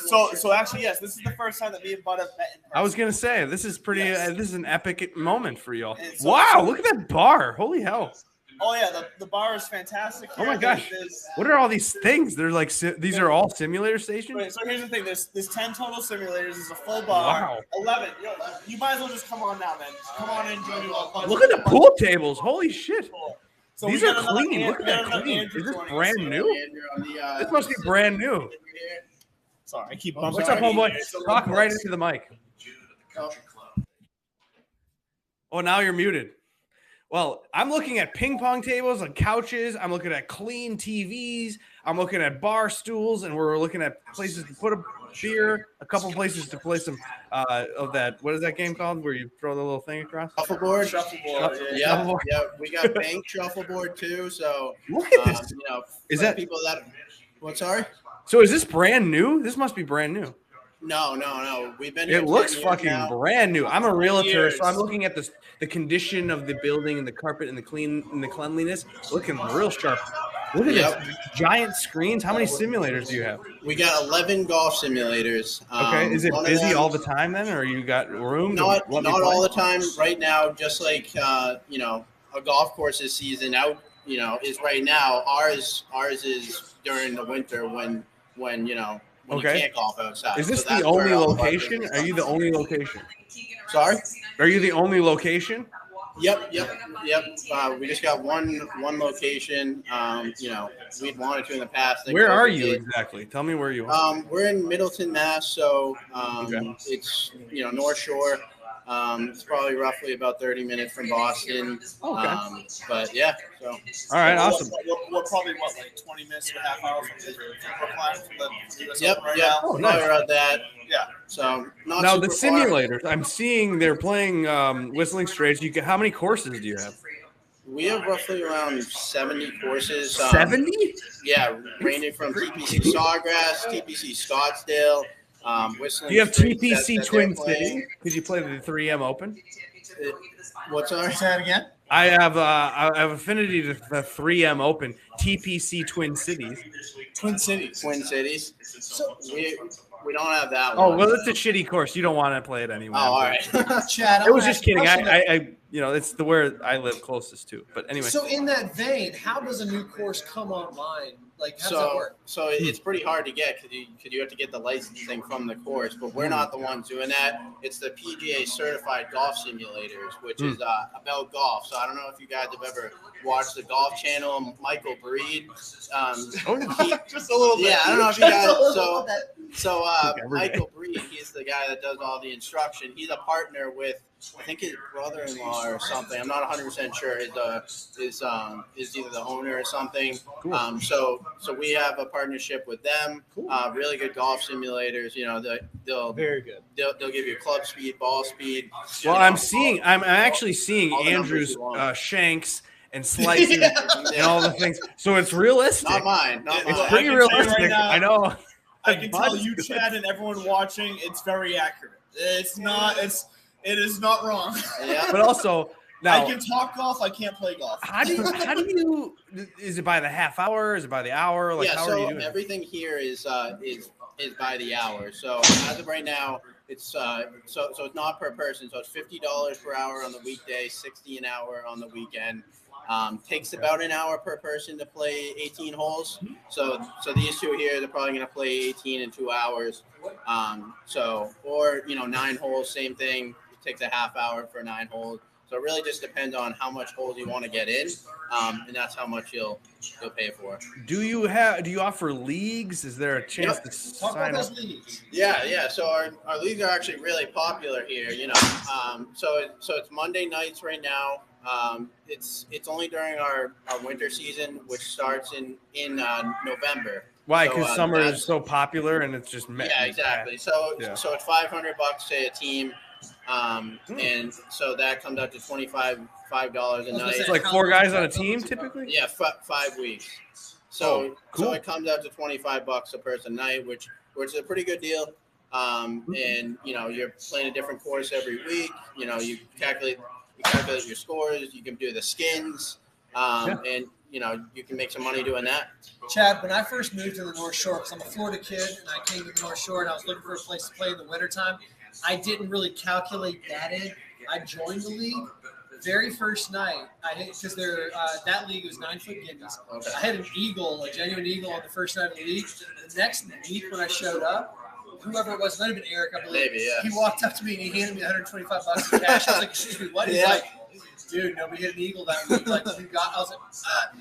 So actually, yes. This is the first time that me and Bud have met in person. I was gonna say this is pretty. Yes. This is an epic moment for y'all. So, wow! Look at that bar. Holy hell! Oh yeah, the bar is fantastic. Oh my gosh! What are all these things? They're like these are all simulator stations. Wait, so here's the thing: there's 10 total simulators. There's a full bar. Wow. 11. You might as well just come on now, man. Come on and join you. Look at the pool tables. Holy shit! So these are clean. Look at that clean. Is this brand new? This must be brand new. Sorry, I keep. What's up, homeboy? Talk right into the mic. Oh, now you're muted. Well, I'm looking at ping pong tables and couches. I'm looking at clean TVs. I'm looking at bar stools, and we're looking at places to put a beer, a couple places to play some of that. What is that game called where you throw the little thing across? Shuffleboard. Yeah. We got bank shuffleboard too. So look at this. Is that people that? What? Sorry. So is this brand new? This must be brand new. No. We've been here. It looks fucking brand new. I'm a realtor, so I'm looking at the condition of the building and the carpet and the cleanliness. Looking real sharp. Look at this giant screens. How many simulators do you have? We got 11 golf simulators. Okay. Is it busy all the time then, or you got room? Not all the time. Right now, just like a golf course's season out. Is right now. Ours is during the winter when you can't golf outside. Is this the only location? Are you the only location? Sorry? Are you the only location? Yep. We just got one location. We'd wanted to in the past. Where are you exactly? Tell me where you are. We're in Middleton, Mass. So it's North Shore. It's probably roughly about 30 minutes from Boston. Okay. But yeah. So. All right. Awesome. We're probably like 20 minutes to a half hour from the US Yep. right Yeah. now. Oh, nice. Around that. Yeah. So now the simulators. I'm seeing they're playing Whistling Straits. How many courses do you have? We have roughly around 70 courses. 70? Yeah, ranging from TPC Sawgrass, TPC Scottsdale. Do you have TPC Twin City? Could you play the 3M Open? What's our? Say that again. I have affinity to the 3M Open, TPC Twin Cities. Twin Cities. So we don't have that one. Oh well, it's a shitty course. You don't want to play it anyway. Oh, all right. Chad, it was just kidding. I it's the where I live closest to. But anyway. So in that vein, how does a new course come online? Like, how does that work? So it's pretty hard to get because you have to get the licensing from the course, but we're not the ones doing that. It's the PGA certified golf simulators, which is about golf. So I don't know if you guys have ever watched the Golf Channel. Michael Breed, just a little bit. Yeah, I don't know if you guys. So Michael Breed, he's the guy that does all the instruction. He's a partner with, I think, his brother-in-law or something. I'm not 100% sure. Is either the owner or something. Cool. So we have a partnership with them. Cool. Really good golf simulators. They'll very good. They'll give you club speed, ball speed. Well, I'm actually seeing Andrew's shanks and slices and all the things. So it's realistic. Not mine. It's pretty realistic. I know. I can tell you, Chad, and everyone watching, it's very accurate. It is not wrong. Yeah. But also, now, I can talk golf. I can't play golf. How do you? Is it by the half hour? Is it by the hour? Like, how are you doing? Everything here is by the hour. So as of right now, it's so it's not per person. So it's $50 per hour on the weekday, $60 an hour on the weekend. Takes about an hour per person to play 18 holes. So these two here, they're probably going to play 18 in 2 hours. Or 9 holes, same thing. It takes a half hour for 9 holes. So it really just depends on how much holes you want to get in, and that's how much you'll pay for. Do you offer leagues? Is there a chance to sign up? Leagues. Yeah. So our leagues are actually really popular here. So it's Monday nights right now. It's only during our winter season, which starts in November. Why? Because summer is so popular, and it's just exactly. So it's $500 to a team. And so that comes out to $25 a night. It's like 4 guys on a team typically? Yeah, 5 weeks. So cool. So it comes out to $25 a person night, which is a pretty good deal. And you're playing a different course every week. You calculate your scores, you can do the skins, and you can make some money doing that. Chad, when I first moved to the North Shore, because I'm a Florida kid, and I came to the North Shore, and I was looking for a place to play in the wintertime, I didn't really calculate that in. I joined the league. Very first night, because that league was 9-foot gimmies. Okay. I had an eagle, a genuine eagle, on the first night of the league. The next week when I showed up, whoever it was, it might have been Eric, I believe. Maybe, yeah. He walked up to me and he handed me $125 in cash. I was like, "Excuse me, what?" He's like, "Dude, nobody hit an eagle that week. Like, you got." I was like,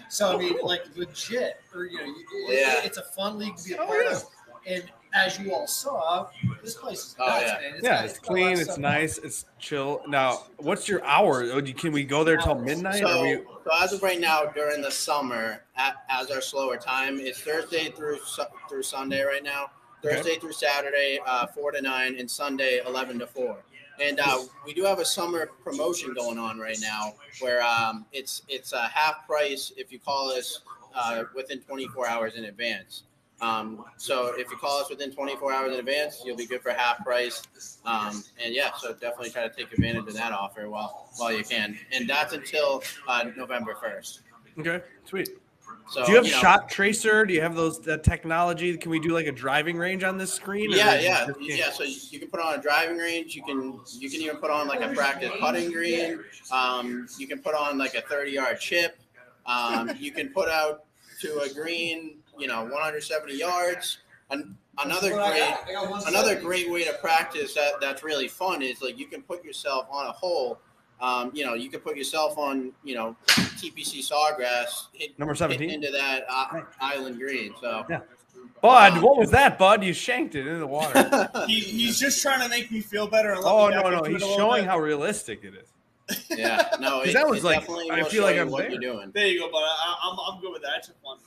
So I mean, like, legit, or it's a fun league to be a part of. And as you all saw, this place is nuts, man. It's clean, it's nice, it's chill. Now, what's your hour? Can we go there till midnight? So as of right now, during the summer, as our slower time, it's Thursday through Sunday right now. Thursday through Saturday, 4 to 9, and Sunday, 11 to 4. And we do have a summer promotion going on right now where it's a half price if you call us within 24 hours in advance. So if you call us within 24 hours in advance, you'll be good for half price. So definitely try to take advantage of that offer while you can. And that's until November 1st. Okay, sweet. So, do you have shot tracer? Do you have that technology? Can we do like a driving range on this screen? Yeah. So you can put on a driving range. You can even put on like a practice putting green. You can put on like a 30-yard chip. You can put out to a green, 170 yards. Another great way to practice that's really fun is like you can put yourself on a hole. You can put yourself on, TPC Sawgrass, number 17 into that island green. So, Bud, what was that, Bud? You shanked it into the water. He's just trying to make me feel better. And no, he's showing how realistic it is. Yeah, no, that was like I feel like I'm what there. You're doing. There you go, bud. I'm good with that. I took one.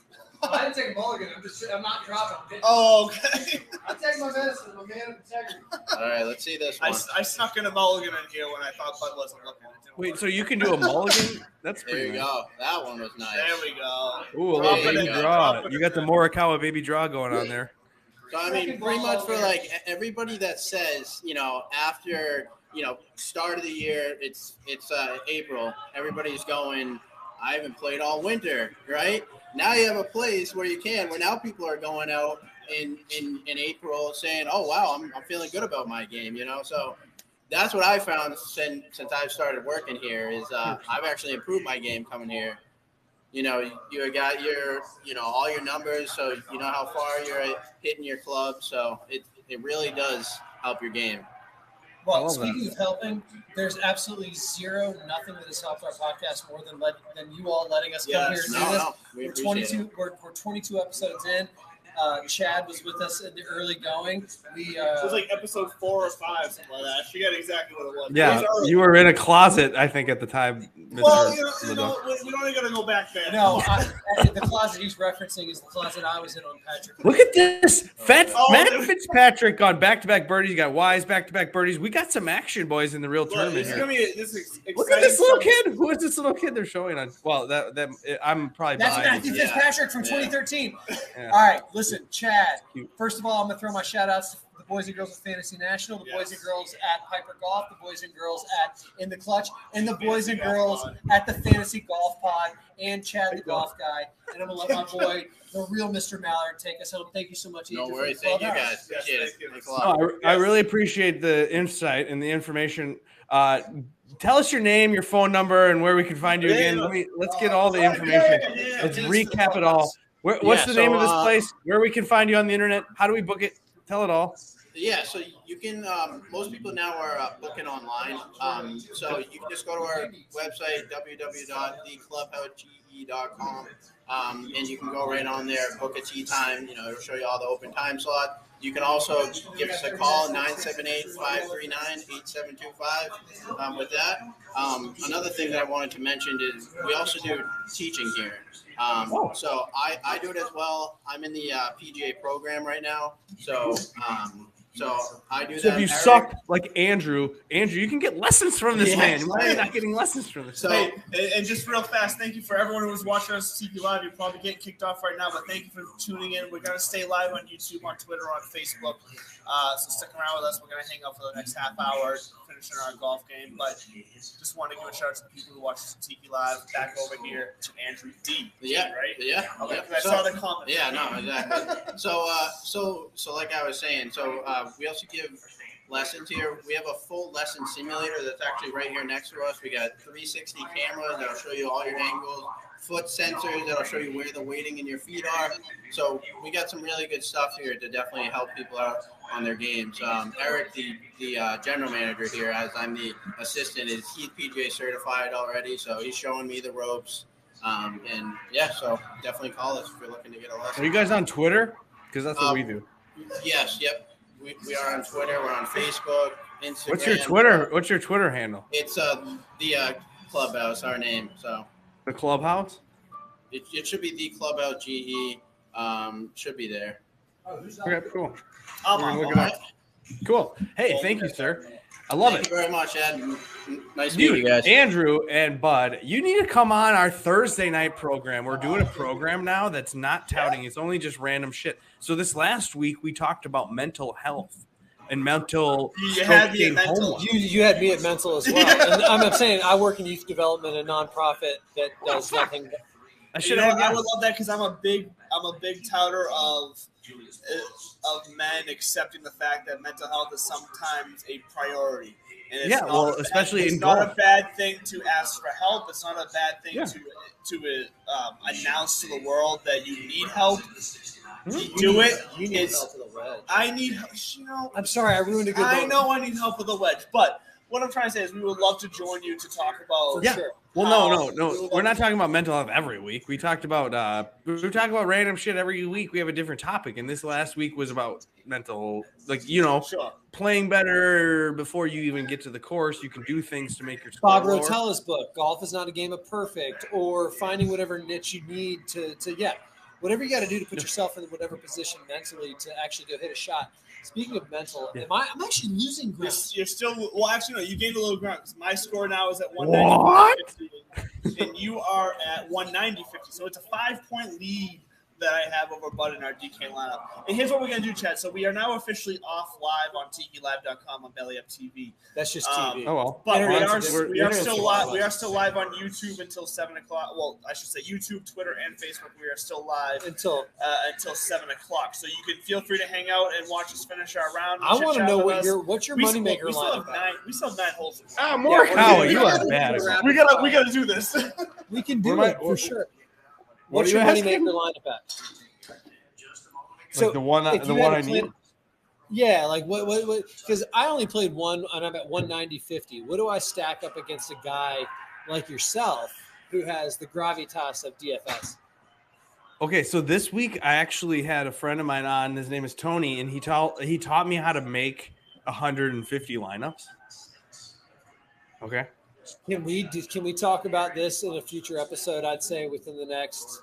I didn't take a mulligan. I'm not dropping. Oh, okay. I take my medicine. I'm man of integrity. All right, let's see this one. I snuck in a mulligan in here when I thought Bud wasn't looking. Wait, so you can do a mulligan? That's pretty There you go. That one was nice. There we go. Ooh, a little baby draw. You got the Morikawa baby draw going on there. So I mean, pretty much for like everybody that says, after start of the year, it's April. Everybody's going. I haven't played all winter, right? Now you have a place where now people are going out in April saying, oh, wow, I'm feeling good about my game, So that's what I found since I've started working here is I've actually improved my game coming here. You got your, all your numbers, so you know how far you're hitting your club. So it really does help your game. Well, speaking of helping, there's absolutely nothing that has helped our podcast more than you all letting us come here and do this. We're 22 episodes in. Chad was with us in the early going. It was like episode 4 or 5, something like that. I forget exactly what it was. Yeah, you were in a closet, I think, at the time. Well, we don't even got to go back there. No, the closet he's referencing is the closet I was in on Patrick. Look at this. Matt Fitzpatrick on back-to-back birdies. You got Wise back-to-back birdies. We got some action, boys, in the real tournament here. Look at this little kid. Who is this little kid they're showing on? Well, I'm probably That's behind. Matthew Fitzpatrick from 2013. Yeah. All right, Listen, Chad, first of all, I'm going to throw my shout-outs to the boys and girls of Fantasy National, the boys and girls at Piper Golf, the boys and girls at In the Clutch, and the boys and girls at the Fantasy Golf Pod, and Chad the Golf Guy. And I'm going to let my boy, the real Mr. Mallard, take us home. Thank you so much, No Andrew. worries. Thank you, guys. Appreciate it. Thanks a lot. No, I really appreciate the insight and the information. Tell us your name, your phone number, and where we can find you again. Let's get all the information. Let's recap it all. What's the name of this place? Where we can find you on the internet? How do we book it? Tell it all. Yeah, so you can. Most people now are booking online. So you can just go to our website www.theclubhousege.com, and you can go right on there, book a tee time. It'll show you all the open time slot. You can also give us a call, 978-539-8725. With that, another thing that I wanted to mention is we also do teaching here. So I do it as well. I'm in the PGA program right now. So I do that. So if you suck like Andrew, you can get lessons from this man. Why are you not getting lessons from this? Hey, and just real fast, thank you for everyone who was watching us TV Live. You're probably getting kicked off right now, but thank you for tuning in. We're going to stay live on YouTube, on Twitter, on Facebook. So stick around with us. We're going to hang out for the next half hour, finishing our golf game. But just want to give a shout out to the people who watch us on TV Live. Back over here to Andrew D. Yeah, right? Yeah. Okay, I saw the comment. Yeah, no, exactly. So like I was saying, we also give lessons here. We have a full lesson simulator that's actually right here next to us. We got 360 cameras that'll show you all your angles, foot sensors that'll show you where the weighting in your feet are. So we got some really good stuff here to definitely help people out on their games. Eric, the general manager here, as I'm the assistant, he's PGA certified already, so he's showing me the ropes. And yeah, so definitely call us if you're looking to get a lesson. Are you guys on Twitter? Because that's what we do. Yes, yep. We are on Twitter. We're on Facebook, Instagram. What's your Twitter handle? It's the Clubhouse, our name. So the Clubhouse. It should be the Clubhouse GE. Should be there. Okay, cool. Right. Cool. Hey, thank you, sir. I love it. Thank you very much, Ed. Nice meeting you guys. Andrew and Bud, you need to come on our Thursday night program. We're doing a program now that's not touting. It's only just random shit. So this last week, we talked about mental health and mental. You had me at mental. You had me at mental as well. And I'm saying I work in youth development, a nonprofit that does nothing. I would love that because I'm a big touter of men accepting the fact that mental health is sometimes a priority. And it's especially in golf. It's not a bad thing to ask for help. It's not a bad thing to announce to the world that you need help. Do it. You need help with a wedge. I need. I'm sorry, I ruined a good. I know I need help with a wedge, but what I'm trying to say is we would love to join you to talk about. Sure. Well, no. We're not talking about mental health every week. We talked about random shit every week. We have a different topic, and this last week was about mental, playing better before you even get to the course. You can do things to make your score Bob lower. Rotella's book, Golf is Not a Game of Perfect, or finding whatever niche you need to whatever you got to do to put yourself in whatever position mentally to actually go hit a shot. Speaking of mental, I'm actually losing ground. You're still you gained a little ground because my score now is at 190.50, and you are at 190.50. So it's a 5-point lead that I have over Bud in our DK lineup. And here's what we're gonna do, Chad. So we are now officially off live on TikiLive.com on Belly Up TV. That's just TV. But we are still live. We are still live on YouTube until 7 o'clock. Well, I should say YouTube, Twitter, and Facebook. We are still live until 7 o'clock. So you can feel free to hang out and watch us finish our round. I want to know what's your moneymaker lineup. We still have 9 holes. Morikawa, you are bad. We gotta do this. We can do it for sure. What's your moneymaker lineup at? So the one I need. Yeah, like what? Because I only played one, and I'm at 190.50. What do I stack up against a guy like yourself who has the gravitas of DFS? Okay, so this week I actually had a friend of mine on. His name is Tony, and he taught me how to make 150 lineups. Okay. Can we talk about this in a future episode? I'd say within the next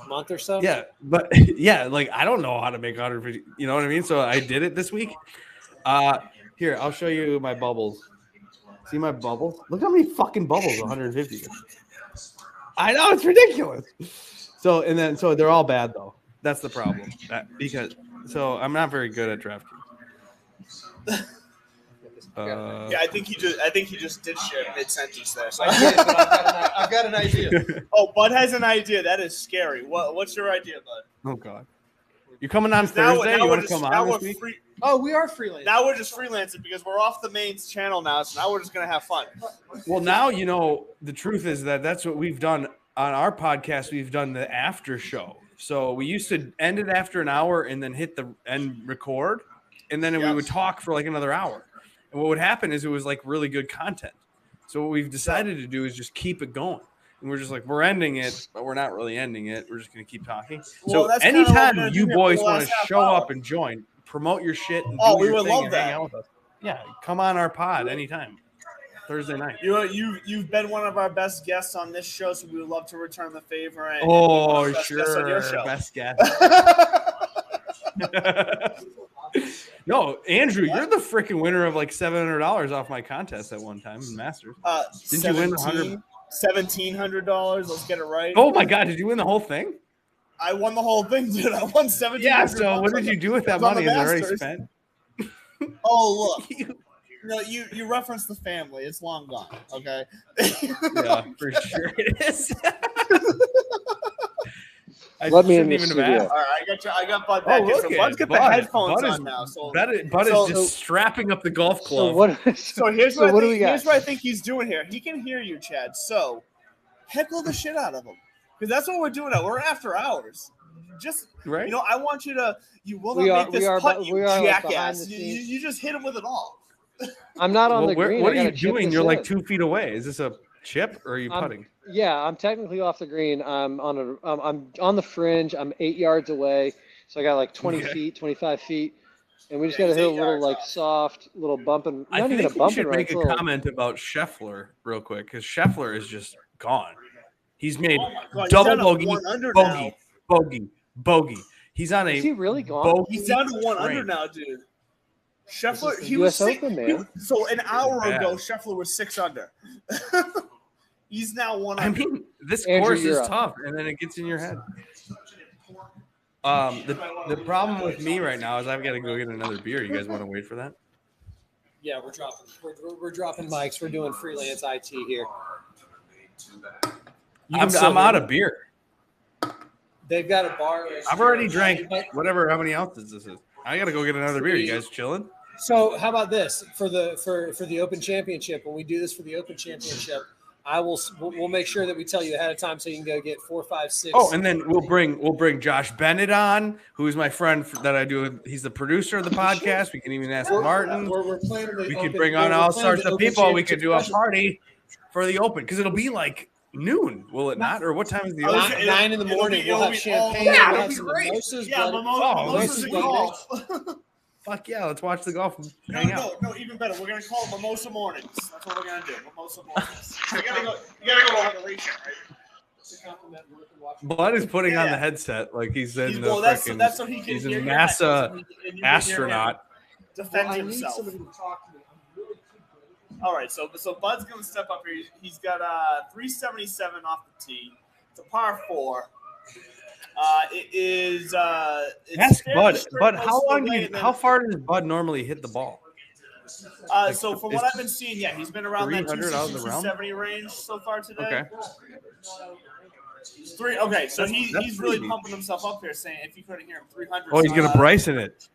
month or so. Yeah, but I don't know how to make 150. You know what I mean? So I did it this week. Here, I'll show you my bubbles. See my bubbles? Look how many fucking bubbles 150. I know, it's ridiculous. So they're all bad though. That's the problem. So I'm not very good at DraftKings. Yeah, I think he just did shit mid-sentence there. So. I did, but I've got an idea. Oh, Bud has an idea. That is scary. What's your idea, Bud? Oh God, you coming on Thursday? You want to come on this week? Oh, we are freelancing. Now we're just freelancing because we're off the main channel now. So now we're just gonna have fun. Well, now you know the truth is that's what we've done on our podcast. We've done the after show. So we used to end it after an hour and then hit the end record, and then we would talk for like another hour. And what would happen is it was like really good content. So what we've decided to do is just keep it going. And we're just like, we're ending it, but we're not really ending it. We're just going to keep talking. Well, so anytime you boys want to show up and join, promote your shit and do your thing and hang out with us. Yeah, come on our pod anytime. Thursday night. You've been one of our best guests on this show, so we would love to return the favor. And sure, best guest. No, Andrew, you're the freaking winner of like $700 off my contest at one time in Masters. Did you win $1,700? Let's get it right. Oh my God, did you win the whole thing? I won the whole thing, dude. I won $1,700. Yeah. So what did you do with that money? Is it already spent? Oh look. No, you reference the family. It's long gone. Okay. Yeah, for sure it is. Let me in the studio. All right, I got Bud back. So Bud's got the headphones on now. So Bud is just strapping up the golf club. So here's what I think he's doing here. He can hear you, Chad. So heckle the shit out of him because that's what we're doing now. We're after hours. Just right. You know, I want you to. You will not make this putt, you jackass. You just hit him with it all. I'm not on the green. What are you doing? You're like 2 feet away. Is this a chip or are you putting? Yeah, I'm technically off the green. I'm on the fringe. I'm 8 yards away, so I got like 20 feet, 25 feet, and we just got to hit a little like soft little bumping. I think we should make a comment about Scheffler real quick because Scheffler is just gone. He's made double bogey. He's on a. Is he really gone? He's down to 1 under now, dude. Scheffler, he US was Open, man. So an hour ago, Scheffler was 6 under. He's now 1 under. I mean, this course is tough, and then it gets in your head. The problem with me right now is I've got to go get another beer. You guys want to wait for that? Yeah, we're dropping mics. We're doing freelance IT here. I'm out of beer. They've got a bar. I've already drank how many ounces this is. I got to go get another beer. You guys chilling? So how about this for the Open Championship? When we do this for the Open Championship, we'll make sure that we tell you ahead of time so you can go get 4, 5, 6. Oh, and then we'll bring Josh Bennett on, who is my friend that I do. He's the producer of the podcast. We can even ask Martin. We could bring on all sorts of people. We could do a party for the Open because it'll be like noon, will it not? Or what time is the Open? 9 in the morning. We'll have champagne. Yeah, it'll be great. Mimosas and golf. Fuck yeah, let's watch the golf and hang out. No, even better. We're gonna call it Mimosa Mornings. That's what we're gonna do. Mimosa Mornings. You gotta go on the race, right? Bud is putting on the headset like he's in that's so he can he's hear a NASA astronaut. Defend himself. All right, so Bud's gonna step up here. He's got 377 off the tee. It's a par 4. It is. Ask Bud. Bud, how far does Bud normally hit the ball? So from what I've been seeing, he's been around that 270 range so far today. Okay. Okay, so he's really pumping himself up here, saying if you couldn't hear him, 300. Oh, he's gonna Bryson it.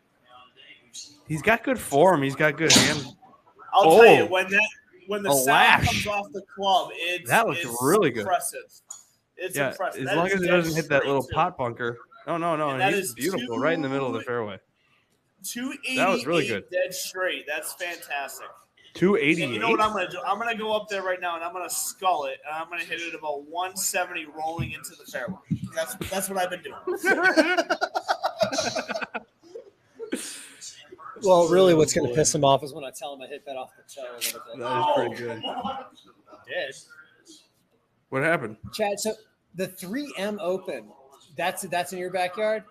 He's got good form. He's got good hand. I'll tell you when the sound comes off the club, it's really good. Impressive. It's impressive. As long as it doesn't hit that little pot bunker. No. He's beautiful, right in the middle of the fairway. 288 that was really good. Dead straight. That's fantastic. 288. And you know what I'm going to do? I'm going to go up there right now, and I'm going to skull it, and I'm going to hit it about 170 rolling into the fairway. That's what I've been doing. Well, really, what's going to piss him off is when I tell him I hit that off the toe a little bit. That is pretty good. Did. What happened? Chad, so the 3M Open, that's in your backyard?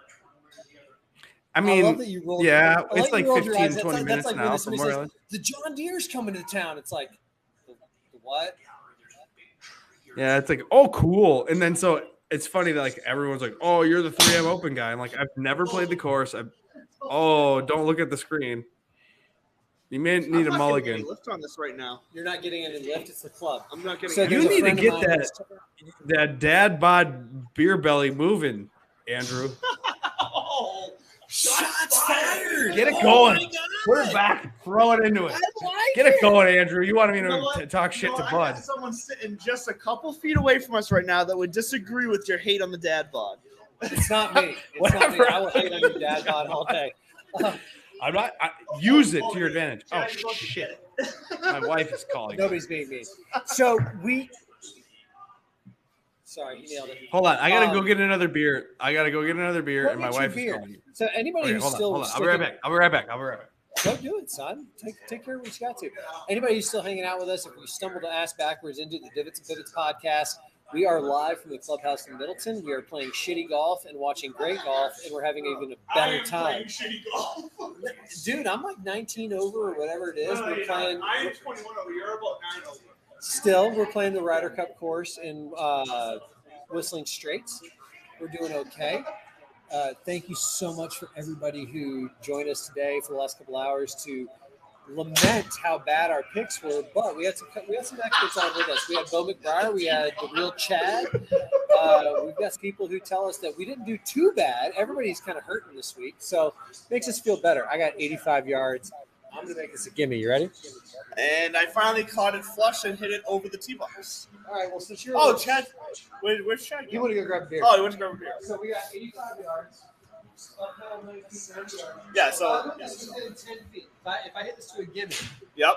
I mean, I love that you rolled it's like 15, 20 that's minutes like now. From where the John Deere's coming to town. It's like, the what? Yeah, it's like, oh, cool. And then so it's funny that like everyone's like, "Oh, you're the 3M Open guy." I'm like, I've never played the course. Don't look at the screen. You may need a mulligan. Lift on this right now. You're not getting any lift. It's the club. I'm not getting. So you need to get that dad bod beer belly moving, Andrew. Oh, shots fired! Get it going. Put it back. Throw it into it. Get it going, Andrew. You want me to talk shit to Bud? I got someone sitting just a couple feet away from us right now that would disagree with your hate on the dad bod. It's not me. It's not me. I will hate on your dad bod all day. I'm not. Use it to your advantage. Oh shit! My wife is calling. Nobody's being mean. So we. Sorry, he nailed it. Hold on, I gotta go get another beer. And my wife is calling. So anybody who's still, hold on. I'll be right back. Go do it, son. Take care of what you got to. Anybody who's still hanging out with us, if we stumbled ass backwards into the Divots and Pivots podcast, we are live from the clubhouse in Middleton. We are playing shitty golf and watching great golf, and we're having even a better time. Shitty golf. Dude, I'm like 19 over or whatever it is. We're playing. I am 21 over. You're about 9 over. Still, we're playing the Ryder Cup course in Whistling Straits. We're doing okay. Thank you so much for everybody who joined us today for the last couple hours to lament how bad our picks were, but we had some experts on with us. We had Bo McBriar, we had the real Chad. We've got some people who tell us that we didn't do too bad. Everybody's kind of hurting this week, so makes us feel better. I got 85 yards. I'm going to make this a gimme. You ready? And I finally caught it flush and hit it over the tee box. All right, well, since you're... Oh, Chad. Where's Chad? You want to go grab a beer? Oh, he went to grab a beer. So we got 85 yards. Yeah, so... 10 feet. If I hit this to a gimme. Yep.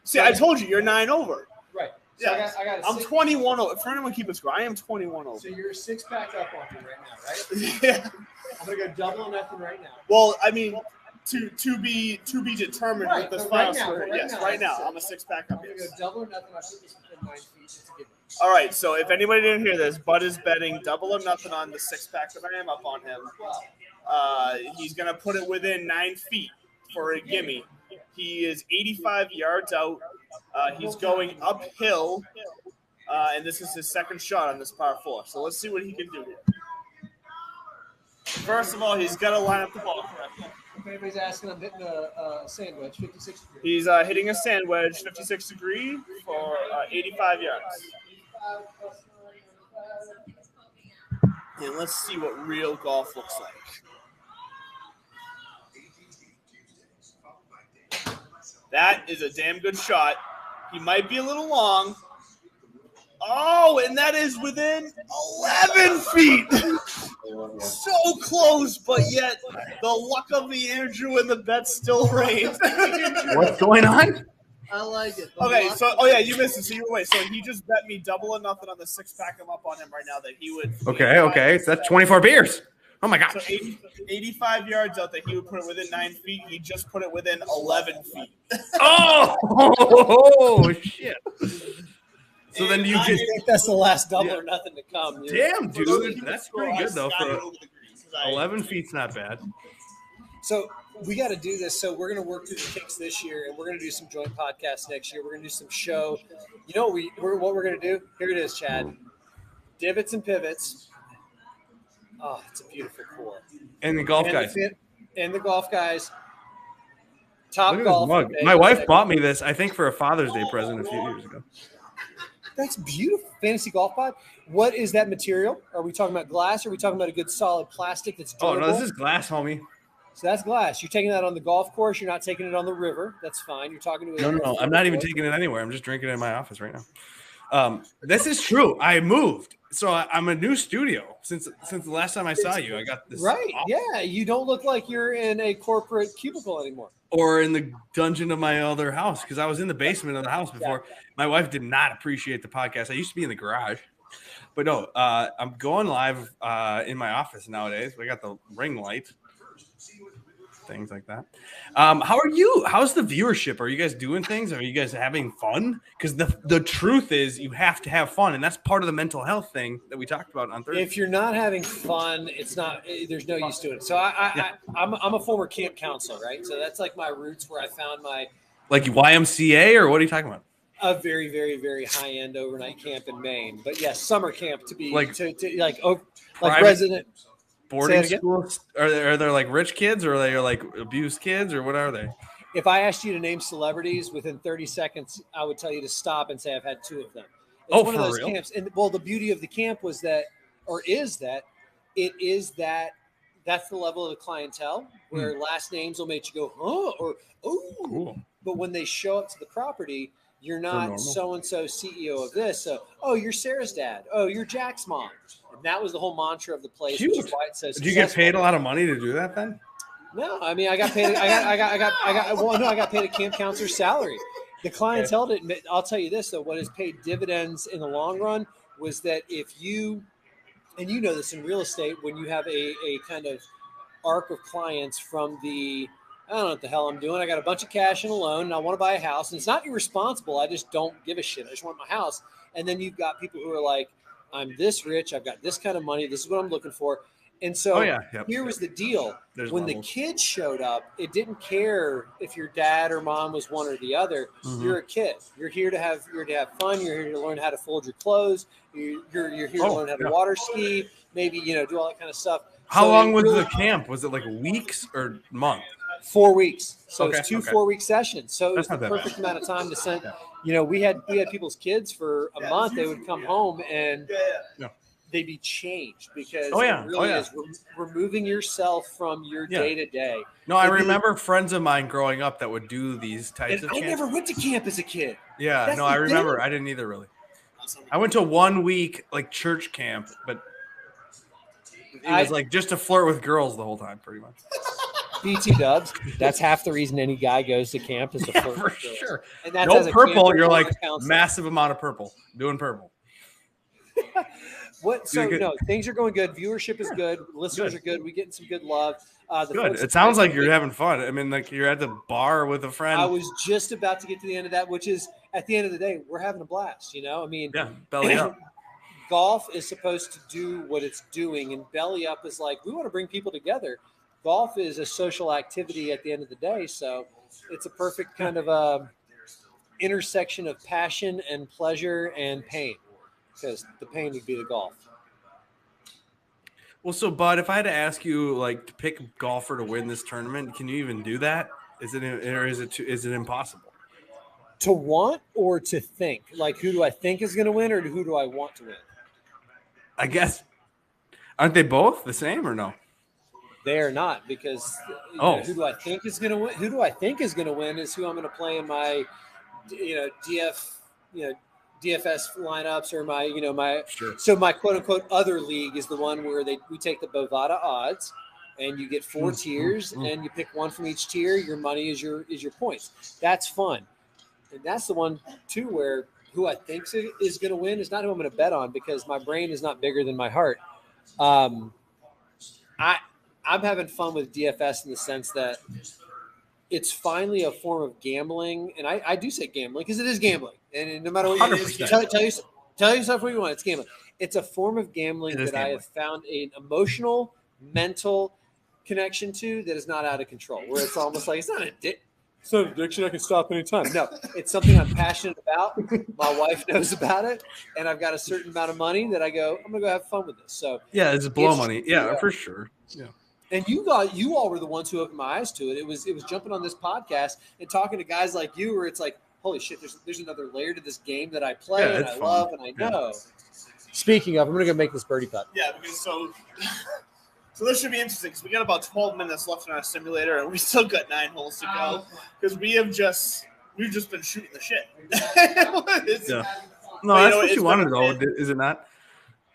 See, I told you, you're 9 over. Right. So yeah. I'm 21 over. For anyone keeping score, I am 21 over. So you're 6 pack up on me right now, right? Yeah. I'm going to go double or nothing right now. Well, I mean... To be determined with this final score. Yes, right now. I'm a 6-pack up. I'm going to go double or nothing. I shoot this within 9 feet. It's a gimme. All right, so if anybody didn't hear this, Bud is betting double or nothing on the 6-pack that I am up on him. He's going to put it within 9 feet for a gimme. He is 85 yards out. He's going uphill, and this is his second shot on this par 4. So let's see what he can do here. First of all, he's got to line up the ball correctly. If anybody's asking, I'm hitting a sandwich, 56 degrees. He's hitting a sand wedge, 56 degree for 85 yards. And let's see what real golf looks like. That is a damn good shot. He might be a little long. Oh, and that is within 11 feet. So close, but yet the luck of the Andrew and the bet still reigns. What's going on? I like it. Okay, so you missed it. So you were wait. So he just bet me double or nothing on the 6-pack. I'm up on him right now that he would. Okay. So that's 24 beers. Oh my gosh. So 85 yards out that he would put it within 9 feet. He just put it within 11 feet. Oh shit. So then you just think that's the last double or nothing to come. Damn, dude. That's pretty good, though. For 11 feet's not bad. So we got to do this. So we're going to work through the kicks this year, and we're going to do some joint podcasts next year. We're going to do some show. You know what we're going to do? Here it is, Chad. Divots and Pivots. Oh, it's a beautiful core. And the golf guys. And the golf guys. Top Look at golf. this mug. My wife bought me this, I think, for a Father's Day present a few years ago. That's beautiful. Fantasy Golf Pod. What is that material? Are we talking about glass? Or are we talking about a good solid plastic that's durable? Oh, no, this is glass, homie. So that's glass. You're taking that on the golf course. You're not taking it on the river. That's fine. You're talking to No. I'm not even taking it anywhere. I'm just drinking it in my office right now. This is true. I moved. So I'm a new studio since the last time I saw you. I got this. Right. Office. Yeah. You don't look like you're in a corporate cubicle anymore. Or in the dungeon of my other house, because I was in the basement of the house before. Yeah. My wife did not appreciate the podcast. I used to be in the garage. But no, I'm going live in my office nowadays. We got the ring light, things like that. How are you? How's the viewership? Are you guys doing things? Are you guys having fun? Because the truth is you have to have fun, and that's part of the mental health thing that we talked about on Thursday. If you're not having fun, there's no use to it. So I'm a former camp counselor, right? So that's like my roots where I found my like YMCA, or what are you talking about? a very, very, very high end overnight camp in Maine. But yes, summer camp to be Like like private resident boarding schools. Are there like rich kids or are they like abused kids or what are they? If I asked you to name celebrities within 30 seconds, I would tell you to stop and say I've had 2 of them. It's one of those real? camps. And well, the beauty of the camp was that, or is that, it is that that's the level of the clientele where last names will make you go, huh, or oh. Cool. But when they show up to the property, you're not so-and-so CEO of this. So, oh, you're Sarah's dad. Oh, you're Jack's mom. And that was the whole mantra of the place. Cute. Which is why it's so Did you get paid a lot of money to do that then? No, I mean, I got paid. I got paid a camp counselor's salary. The clientele didn't. I'll tell you this though: what has paid dividends in the long run was that if you, and you know this in real estate, when you have a kind of arc of clients from the, I don't know what the hell I'm doing. I got a bunch of cash and a loan, and I want to buy a house. And it's not irresponsible. I just don't give a shit. I just want my house. And then you've got people who are like, I'm this rich. I've got this kind of money. This is what I'm looking for. And so here was the deal. When the kids showed up, it didn't care if your dad or mom was one or the other. You're a kid. You're here to have fun. You're here to learn how to fold your clothes. You're here to learn how to water ski. Maybe do all that kind of stuff. How long was the camp? Was it like weeks or month? 4 weeks. So it's 2 4-week sessions. So it was the perfect amount of time to send. We had people's kids for a month. They would come home and they'd be changed because it really is removing yourself from your day to day. No, I remember friends of mine growing up that would do these types of camps. I never went to camp as a kid. Yeah, I remember. I didn't either really. I went to 1 week like church camp, but it was like just to flirt with girls the whole time, pretty much. BT dubs. That's half the reason any guy goes to camp is to flirt for with girls. Sure. And that's no purple. You're like massive amount of purple. Doing purple. Things are going good. Viewership is good. Listeners are good. We're getting some good love. Good. It sounds like you're having fun. I mean, like you're at the bar with a friend. I was just about to get to the end of that, which is at the end of the day, we're having a blast. I mean, belly up. Golf is supposed to do what it's doing, and belly up is like we want to bring people together. Golf is a social activity at the end of the day, so it's a perfect kind of intersection of passion and pleasure and pain. Because the pain would be the golf. Well, so Bud, if I had to ask you like to pick a golfer to win this tournament, can you even do that? Is it impossible? To want or to think? Like who do I think is going to win, or who do I want to win? I guess aren't they both the same or no? They are not because who do I think is going to win? Who do I think is going to win is who I'm going to play in my DFS lineups or so my quote unquote other league is the one where we take the Bovada odds and you get 4 tiers and you pick one from each tier. Your money is your points. That's fun. And that's the one too, where who I think is going to win is not who I'm going to bet on because my brain is not bigger than my heart. I'm having fun with DFS in the sense that it's finally a form of gambling. And I do say gambling because it is gambling. And no matter what you tell yourself what you want, it's gambling. It's a form of gambling that I have found an emotional, mental connection to that is not out of control. Where it's almost like it's not an addiction I can stop anytime. No, it's something I'm passionate about. My wife knows about it, and I've got a certain amount of money that I go, I'm gonna go have fun with this. So it's blow money. Yeah, for sure. Yeah. And you all were the ones who opened my eyes to it. It was jumping on this podcast and talking to guys like you, where it's like, holy shit, there's another layer to this game that I play and I love and I know. Speaking of, I'm gonna go make this birdie putt. Yeah, because so this should be interesting because we got about 12 minutes left in our simulator and we still got 9 holes to go because we've just been shooting the shit. No, that's what you wanted though, is it not?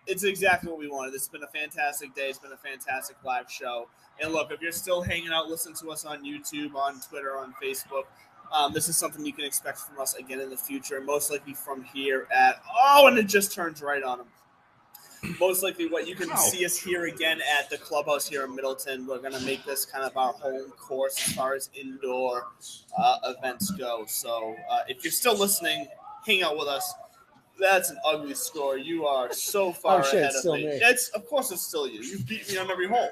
It's exactly what we wanted. It's been a fantastic day. It's been a fantastic live show. And look, if you're still hanging out, listening to us on YouTube, on Twitter, on Facebook, this is something you can expect from us again in the future, most likely from here and it just turns right on them. Most likely what you can see us here again at the clubhouse here in Middleton. We're going to make this kind of our home course as far as indoor events go. So if you're still listening, hang out with us. That's an ugly score. You are so far ahead of me. Of course it's still you. You beat me on every hole.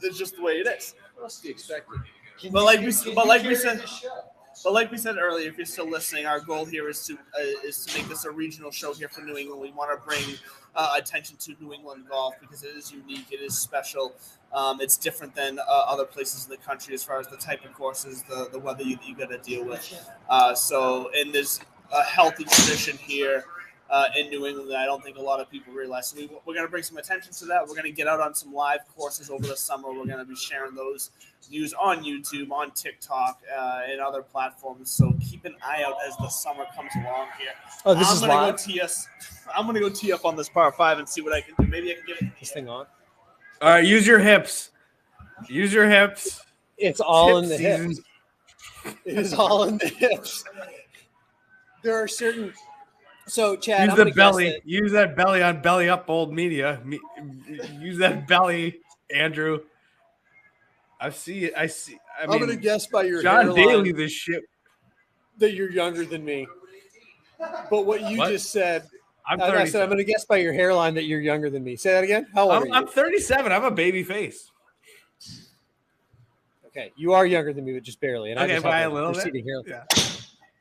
It's just the way it is. What else do you expect? But like we said But like we said earlier, if you're still listening, our goal here is to make this a regional show here for New England. We want to bring attention to New England golf because it is unique, it is special. It's different than other places in the country as far as the type of courses, the weather you got to deal with. And there's a healthy tradition here in New England that I don't think a lot of people realize. So we're going to bring some attention to that. We're going to get out on some live courses over the summer. We're going to be sharing those news on YouTube, on TikTok, and other platforms. So keep an eye out as the summer comes along here. Oh, this is live? I'm going to go tee up on this par 5 and see what I can do. Maybe I can get this thing on. All right, use your hips. Use your hips. It's all in the hips. It is all in the hips. There are certain. So, Chad, use the belly. Use that belly on Belly Up Old Media. Use that belly, Andrew. I see. I'm going to guess by your John hairline Daly this shit that you're younger than me. But what you just said, I'm going to guess by your hairline that you're younger than me. Say that again. How old are you? I'm 37. I'm a baby face. Okay, you are younger than me, but just barely. And okay, by a little bit. Yeah.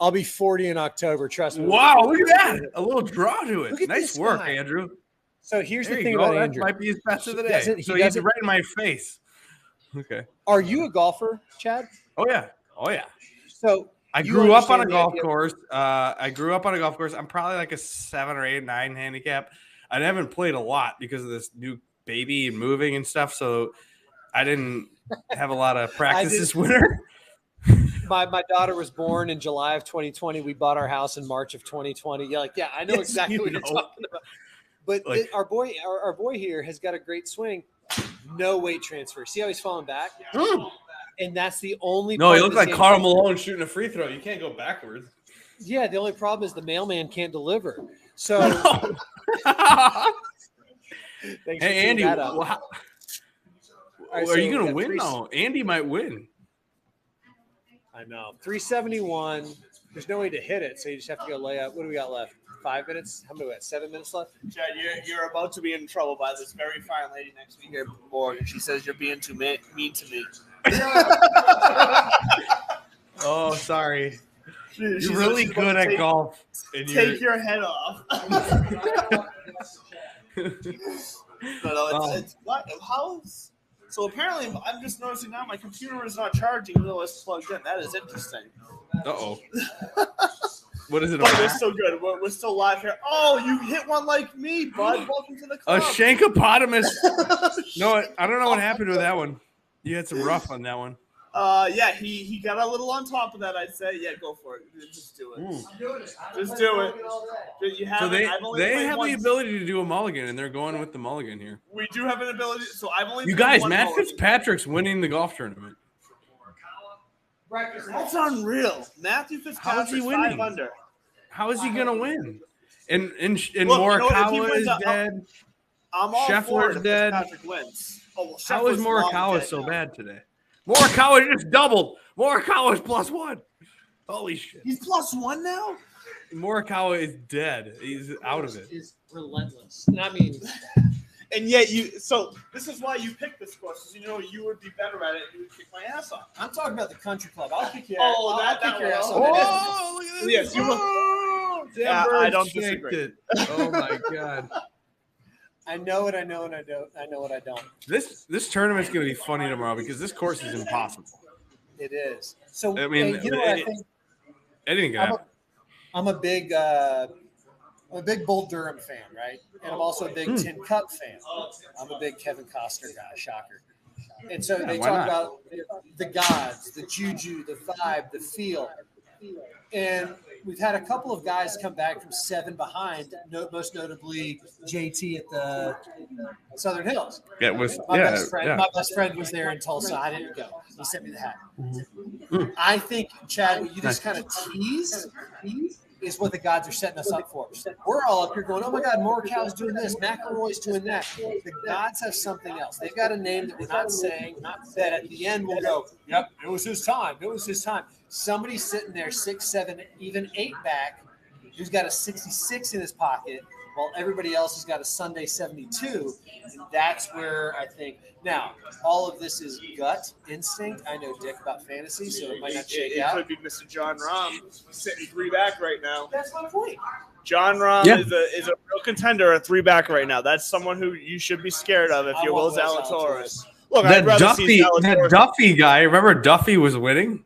I'll be 40 in October. Trust me. Wow, look at that! A little draw to it. Nice work, guy. Andrew. So here's the thing about Andrew. That might be his best of the day. So he's right in my face. Okay. Are you a golfer, Chad? Oh yeah. So I grew up on a golf course. I'm probably like a 7 or 8, 9 handicap. I haven't played a lot because of this new baby and moving and stuff. So I didn't have a lot of practice this winter. My daughter was born in July of 2020. We bought our house in March of 2020. You're like, yeah, I know exactly what you're talking about. But our boy here has got a great swing. No weight transfer. See how he's falling back? And that's the only. No, you look like Karl Malone shooting a free throw. You can't go backwards. Yeah, the only problem is the mailman can't deliver. So. Hey, Andy, are you going to win? No, Andy might win. I know. 371. There's no way to hit it, so you just have to go lay up. What do we got left? 5 minutes? How many? 7 minutes left? Chad, you're about to be in trouble by this very fine lady next to me here, Morgan. She says you're being too mean to me. Oh, sorry. You're really good at golf. Take your head off. It's what? How's? So apparently, I'm just noticing now my computer is not charging even though it's plugged in. That is interesting. Uh-oh. What is it? But we're still good. We're still live here. Oh, you hit one like me, bud. Welcome to the club. A shankopotamus. No, I don't know what happened with that one. You had some rough on that one. Yeah, he got a little on top of that, I'd say. Yeah, go for it. Just do it. Just do it. You have so they have the ability to do a mulligan, and they're going with the mulligan here. We do have an ability. So I've only. You guys, Matt Fitzpatrick's winning the golf tournament. That's unreal. Matthew Fitzpatrick's 5 under. How is he going to win? And Morikawa is dead. I'm all Scheffler's dead. Fitzpatrick wins. Oh, well, how is Morikawa so bad today? Morikawa just doubled. Morikawa's +1. Holy shit. He's +1 now? Morikawa is dead. He's out of it. Is relentless. And I mean, and yet so this is why you picked this course, because you know you would be better at it and you would kick my ass off. I'm talking about the country club. I'll kick your ass. I'll kick your ass off. Oh, look at this. Yes, you will. Yeah, I don't disagree. Oh my god. I know what I know, and I don't. I know what I don't. This tournament's going to be funny tomorrow because this course is impossible. It is. So I mean, you know what I think? Anything can happen. I'm a big Bull Durham fan, right? And I'm also a big Tin Cup fan. I'm a big Kevin Costner guy. Shocker. And so they talk about the gods, the juju, the vibe, the feel. And we've had a couple of guys come back from 7 behind, most notably JT at the Southern Hills. Yeah, it was my best friend was there in Tulsa. I didn't go. He sent me the hat. Mm-hmm. I think, Chad, what you just kind of tease is what the gods are setting us up for. We're all up here going, oh my God, Morikawa's doing this, McIlroy's doing that. The gods have something else. They've got a name that we're not saying, that at the end we'll go, yep, it was his time. It was his time. Somebody's sitting there 6, 7, even 8 back, who's got a 66 in his pocket, while everybody else has got a Sunday 72. And that's where I think now all of this is gut instinct. I know Dick about fantasy, so it might not shake out. It could be Mr. John Rahm sitting 3-back right now. That's my point. John Rahm is a real contender at 3-back right now. That's someone who you should be scared of if you're Will Zalatoris. Look, that Duffy guy. Remember Duffy was winning?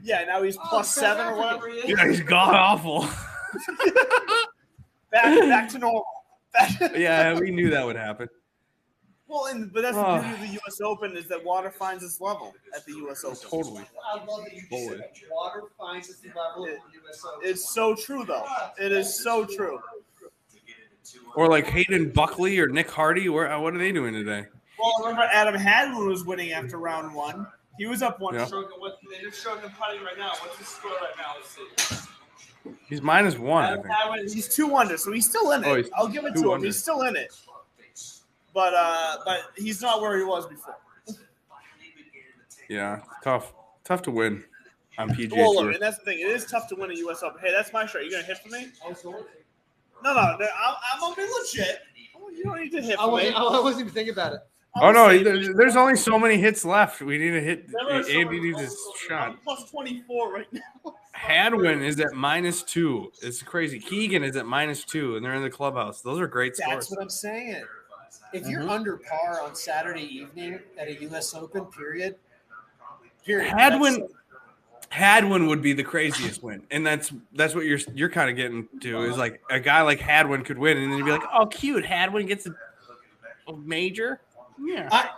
Yeah, now he's +7 or whatever he is. Yeah, he's god awful. back to normal. Yeah, we knew that would happen. Well, but that's the beauty of the U.S. Open is that water finds its level at the U.S. Open. Totally. I love that you said water finds its level at the U.S. Open. It's so true, though. It is so true. Or like Hayden Buckley or Nick Hardy. What are they doing today? Well, remember Adam Hadwin was winning after round 1. He was up 1. Yeah. They're showing him putting right now. What's his score right now? Let's see. He's -1. I think. He's 2 under, so he's still in it. I'll give it to him. He's still in it. But he's not where he was before. Yeah, tough to win on PGA Well, Tour. look, and that's the thing. It is tough to win a U.S. Open. Hey, that's my shirt. You gonna hit for me? No. I'm gonna be legit. You don't need to hit for me. I wasn't even thinking about it. Oh no, there's only so many hits left. We need to hit. Andy needs a shot. I'm +24 right now. Hadwin is at -2. It's crazy. Keegan is at -2, and they're in the clubhouse. Those are great scores. That's what I'm saying. If you're under par on Saturday evening at a U.S. Open, period. Hadwin would be the craziest win, and that's what you're kind of getting to is like a guy like Hadwin could win, and then you'd be like, oh, cute, Hadwin gets a major. Yeah,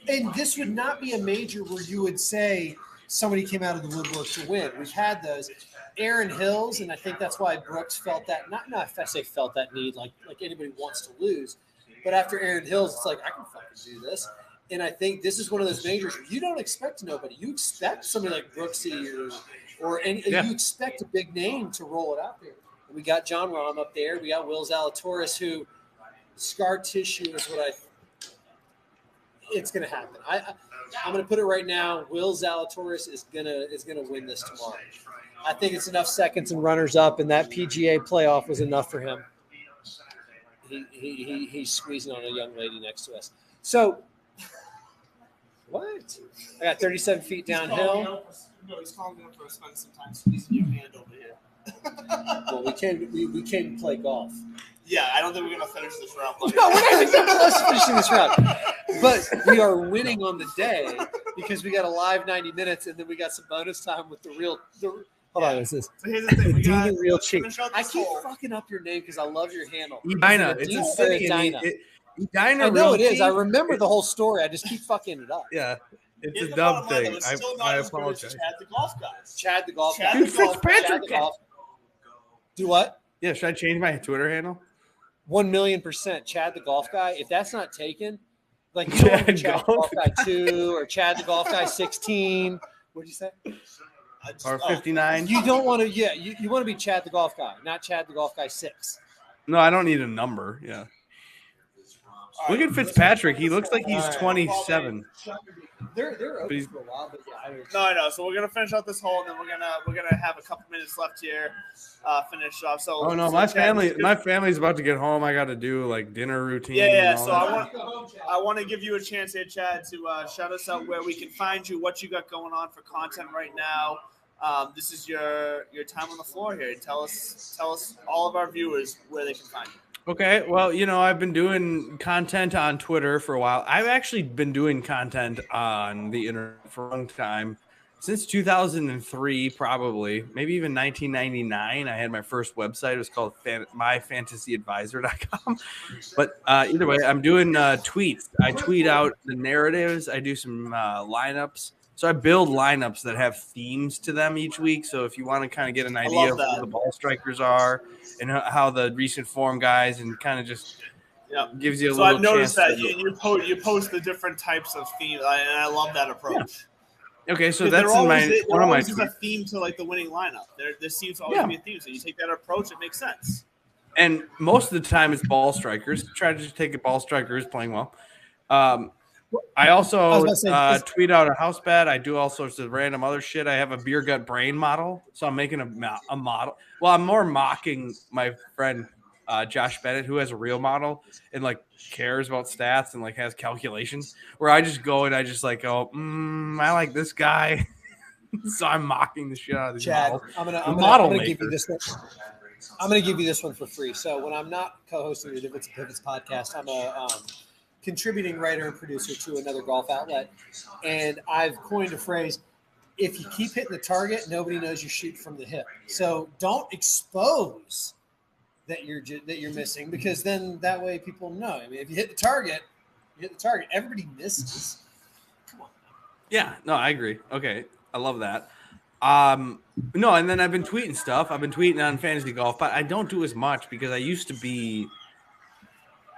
and this would not be a major where you would say somebody came out of the woodwork to win. We've had those. Aaron Hills, and I think that's why Brooks felt that. Not if I say felt that need, like anybody wants to lose. But after Aaron Hills, it's like, I can fucking do this. And I think this is one of those majors where you don't expect nobody. You expect somebody like Brooksy you expect a big name to roll it out there. And we got John Rahm up there. We got Will Zalatoris, who scar tissue is what it's going to happen. I'm going to put it right now. Will Zalatoris is gonna win this tomorrow. I think it's enough seconds and runners up, and that PGA playoff was enough for him. He's squeezing on a young lady next to us. So, what? I got 37 feet downhill. No, he's calling me up for spend some time squeezing your hand over here. Well, we came to play golf. Yeah, I don't think we're gonna finish this round. No, we're not even close to finishing this round. But we are winning on the day because we got a live 90 minutes, and then we got some bonus time with the real. Hold on, this is. So here's the thing. The real cheat. I keep fucking up your name because I love your handle. Edina. It's a city. Edina. I know it is. I remember the whole story. I just keep fucking it up. Yeah. It's a dumb thing. I apologize. Chad the golf guy. Chad the golf guy. Dude, Fitzpatrick. Do what? Yeah, should I change my Twitter handle? 1,000,000%. Chad the golf guy. If that's not taken, like you know, Chad the golf guy 2 or Chad the golf guy 16. What'd you say? Or 59. You don't want to. Yeah, you want to be Chad the golf guy, not Chad the golf guy 6. No, I don't need a number. Yeah. Look at Fitzpatrick. He looks like he's 27. They're open for a while, but yeah. No, I know. So we're gonna finish out this hole, and then we're gonna have a couple minutes left here, finish off. So. Oh no, my family's about to get home. I got to do like dinner routine. Yeah. So I want to give you a chance here, Chad, to shout us out where we can find you, what you got going on for content right now. This is your time on the floor here. Tell us all of our viewers where they can find you. Okay, well, I've been doing content on Twitter for a while. I've actually been doing content on the internet for a long time. Since 2003, probably, maybe even 1999, I had my first website. It was called myfantasyadvisor.com. But either way, I'm doing tweets. I tweet out the narratives. I do some lineups. So I build lineups that have themes to them each week. So if you want to kind of get an idea of who the ball strikers are and how the recent form guys, and kind of just gives you a little. So I've noticed that you post the different types of themes, and I love that approach. Yeah. Okay, so that's one of my tweets. A theme to like the winning lineup. There seems to always be a theme. So you take that approach, it makes sense. And most of the time, it's ball strikers. Try to just take a ball striker who's playing well. I also tweet out a house bet. I do all sorts of random other shit. I have a beer gut brain model, so I'm making a model. Well, I'm more mocking my friend Josh Bennett, who has a real model and like cares about stats and like has calculations, where I just go and I just like go, I like this guy. So I'm mocking the shit out of these Chad, models. I'm gonna give you this one. I'm gonna give you this one for free. So when I'm not co-hosting the Divots and Pivots podcast, I'm a contributing writer and producer to another golf outlet, and I've coined a phrase: if you keep hitting the target, nobody knows you shoot from the hip. So don't expose that you're missing, because then that way people know. I mean, if you hit the target, Everybody misses. Come on. Yeah, no, I agree. Okay, I love that. No, and then I've been tweeting stuff. I've been tweeting on fantasy golf, but I don't do as much because I used to be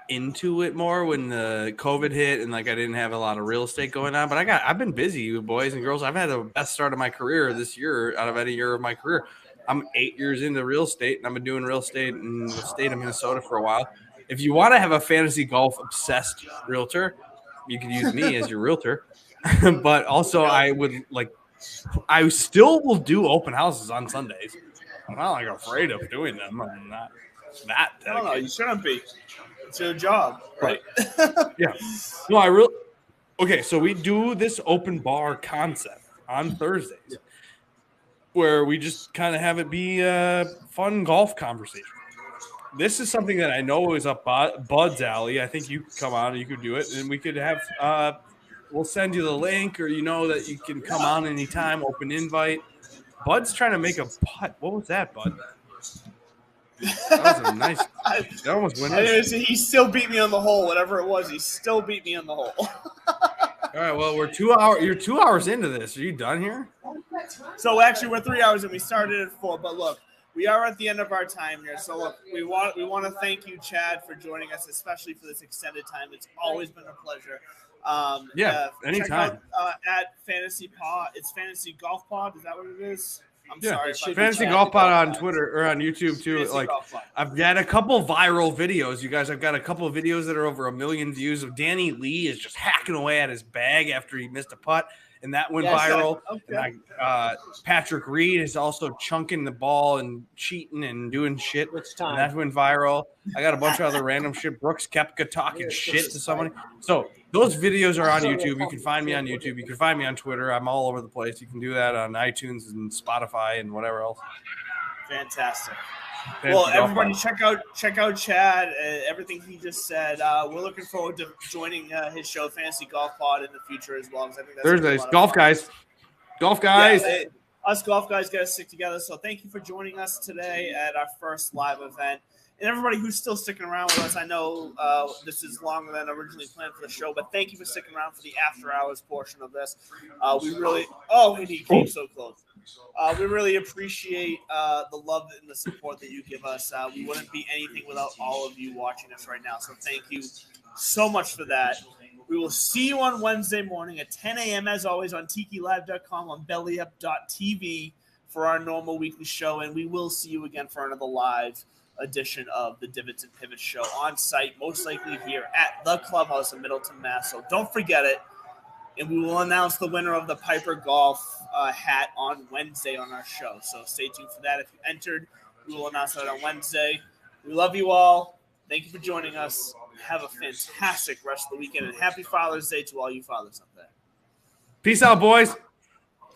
into it more when the COVID hit and like I didn't have a lot of real estate going on. But I've been busy, boys and girls. I've had the best start of my career this year out of any year of my career. I'm 8 years into real estate, and I've been doing real estate in the state of Minnesota for a while. If you want to have a fantasy golf obsessed realtor, you can use me as your realtor. But also, I still will do open houses on Sundays. I'm not like afraid of doing them. I'm not that dedicated. No, you shouldn't be. It's your job, right? Yeah. No, okay, so we do this open bar concept on Thursdays where we just kind of have it be a fun golf conversation. This is something that I know is up Bud's alley. I think you could come on and you could do it, and we could have we'll send you the link, or that you can come on anytime, open invite. Bud's trying to make a putt. What was that, Bud? That was a nice. That almost went in. He still beat me on the hole. Whatever it was, he still beat me on the hole. All right. Well, we're 2 hours. You're 2 hours into this. Are you done here? So actually, we're 3 hours and we started at 4. But look, we are at the end of our time here. So look, we want to thank you, Chad, for joining us, especially for this extended time. It's always been a pleasure. Anytime. Check out, at Fantasy Pod. It's Fantasy Golf Pod. Is that what it is? I'm sorry. Fantasy Golf Pod on Twitter or on YouTube too. Fantasy I've got a couple viral videos, you guys. I've got a couple of videos that are over 1 million views of Danny Lee is just hacking away at his bag after he missed a putt, and that went viral. Okay. And Patrick Reed is also chunking the ball and cheating and doing shit. Which time? And that went viral. I got a bunch of other random shit. Brooks Koepka talking shit to somebody. So those videos are on YouTube. You can find me on YouTube. You can find me on Twitter. I'm all over the place. You can do that on iTunes and Spotify and whatever else. Fantastic. Well, everybody, check out Chad. Everything he just said. We're looking forward to joining his show, Fantasy Golf Pod, in the future as well. I think that's Thursdays, golf guys. Yeah, us golf guys got to stick together. So thank you for joining us today at our first live event. And everybody who's still sticking around with us, I know this is longer than originally planned for the show, but thank you for sticking around for the after hours portion of this. We really – and he came so close. We really appreciate the love and the support that you give us. We wouldn't be anything without all of you watching us right now, so thank you so much for that. We will see you on Wednesday morning at 10 a.m. as always on tikilive.com, on bellyup.tv for our normal weekly show, and we will see you again for another live edition of the Divots and Pivots show on site, most likely here at the clubhouse in Middleton, Mass. So don't forget it. And we will announce the winner of the Piper Golf hat on Wednesday on our show. So stay tuned for that. If you entered, we will announce that on Wednesday. We love you all. Thank you for joining us. Have a fantastic rest of the weekend, and happy Father's Day to all you fathers out there. Peace out, boys.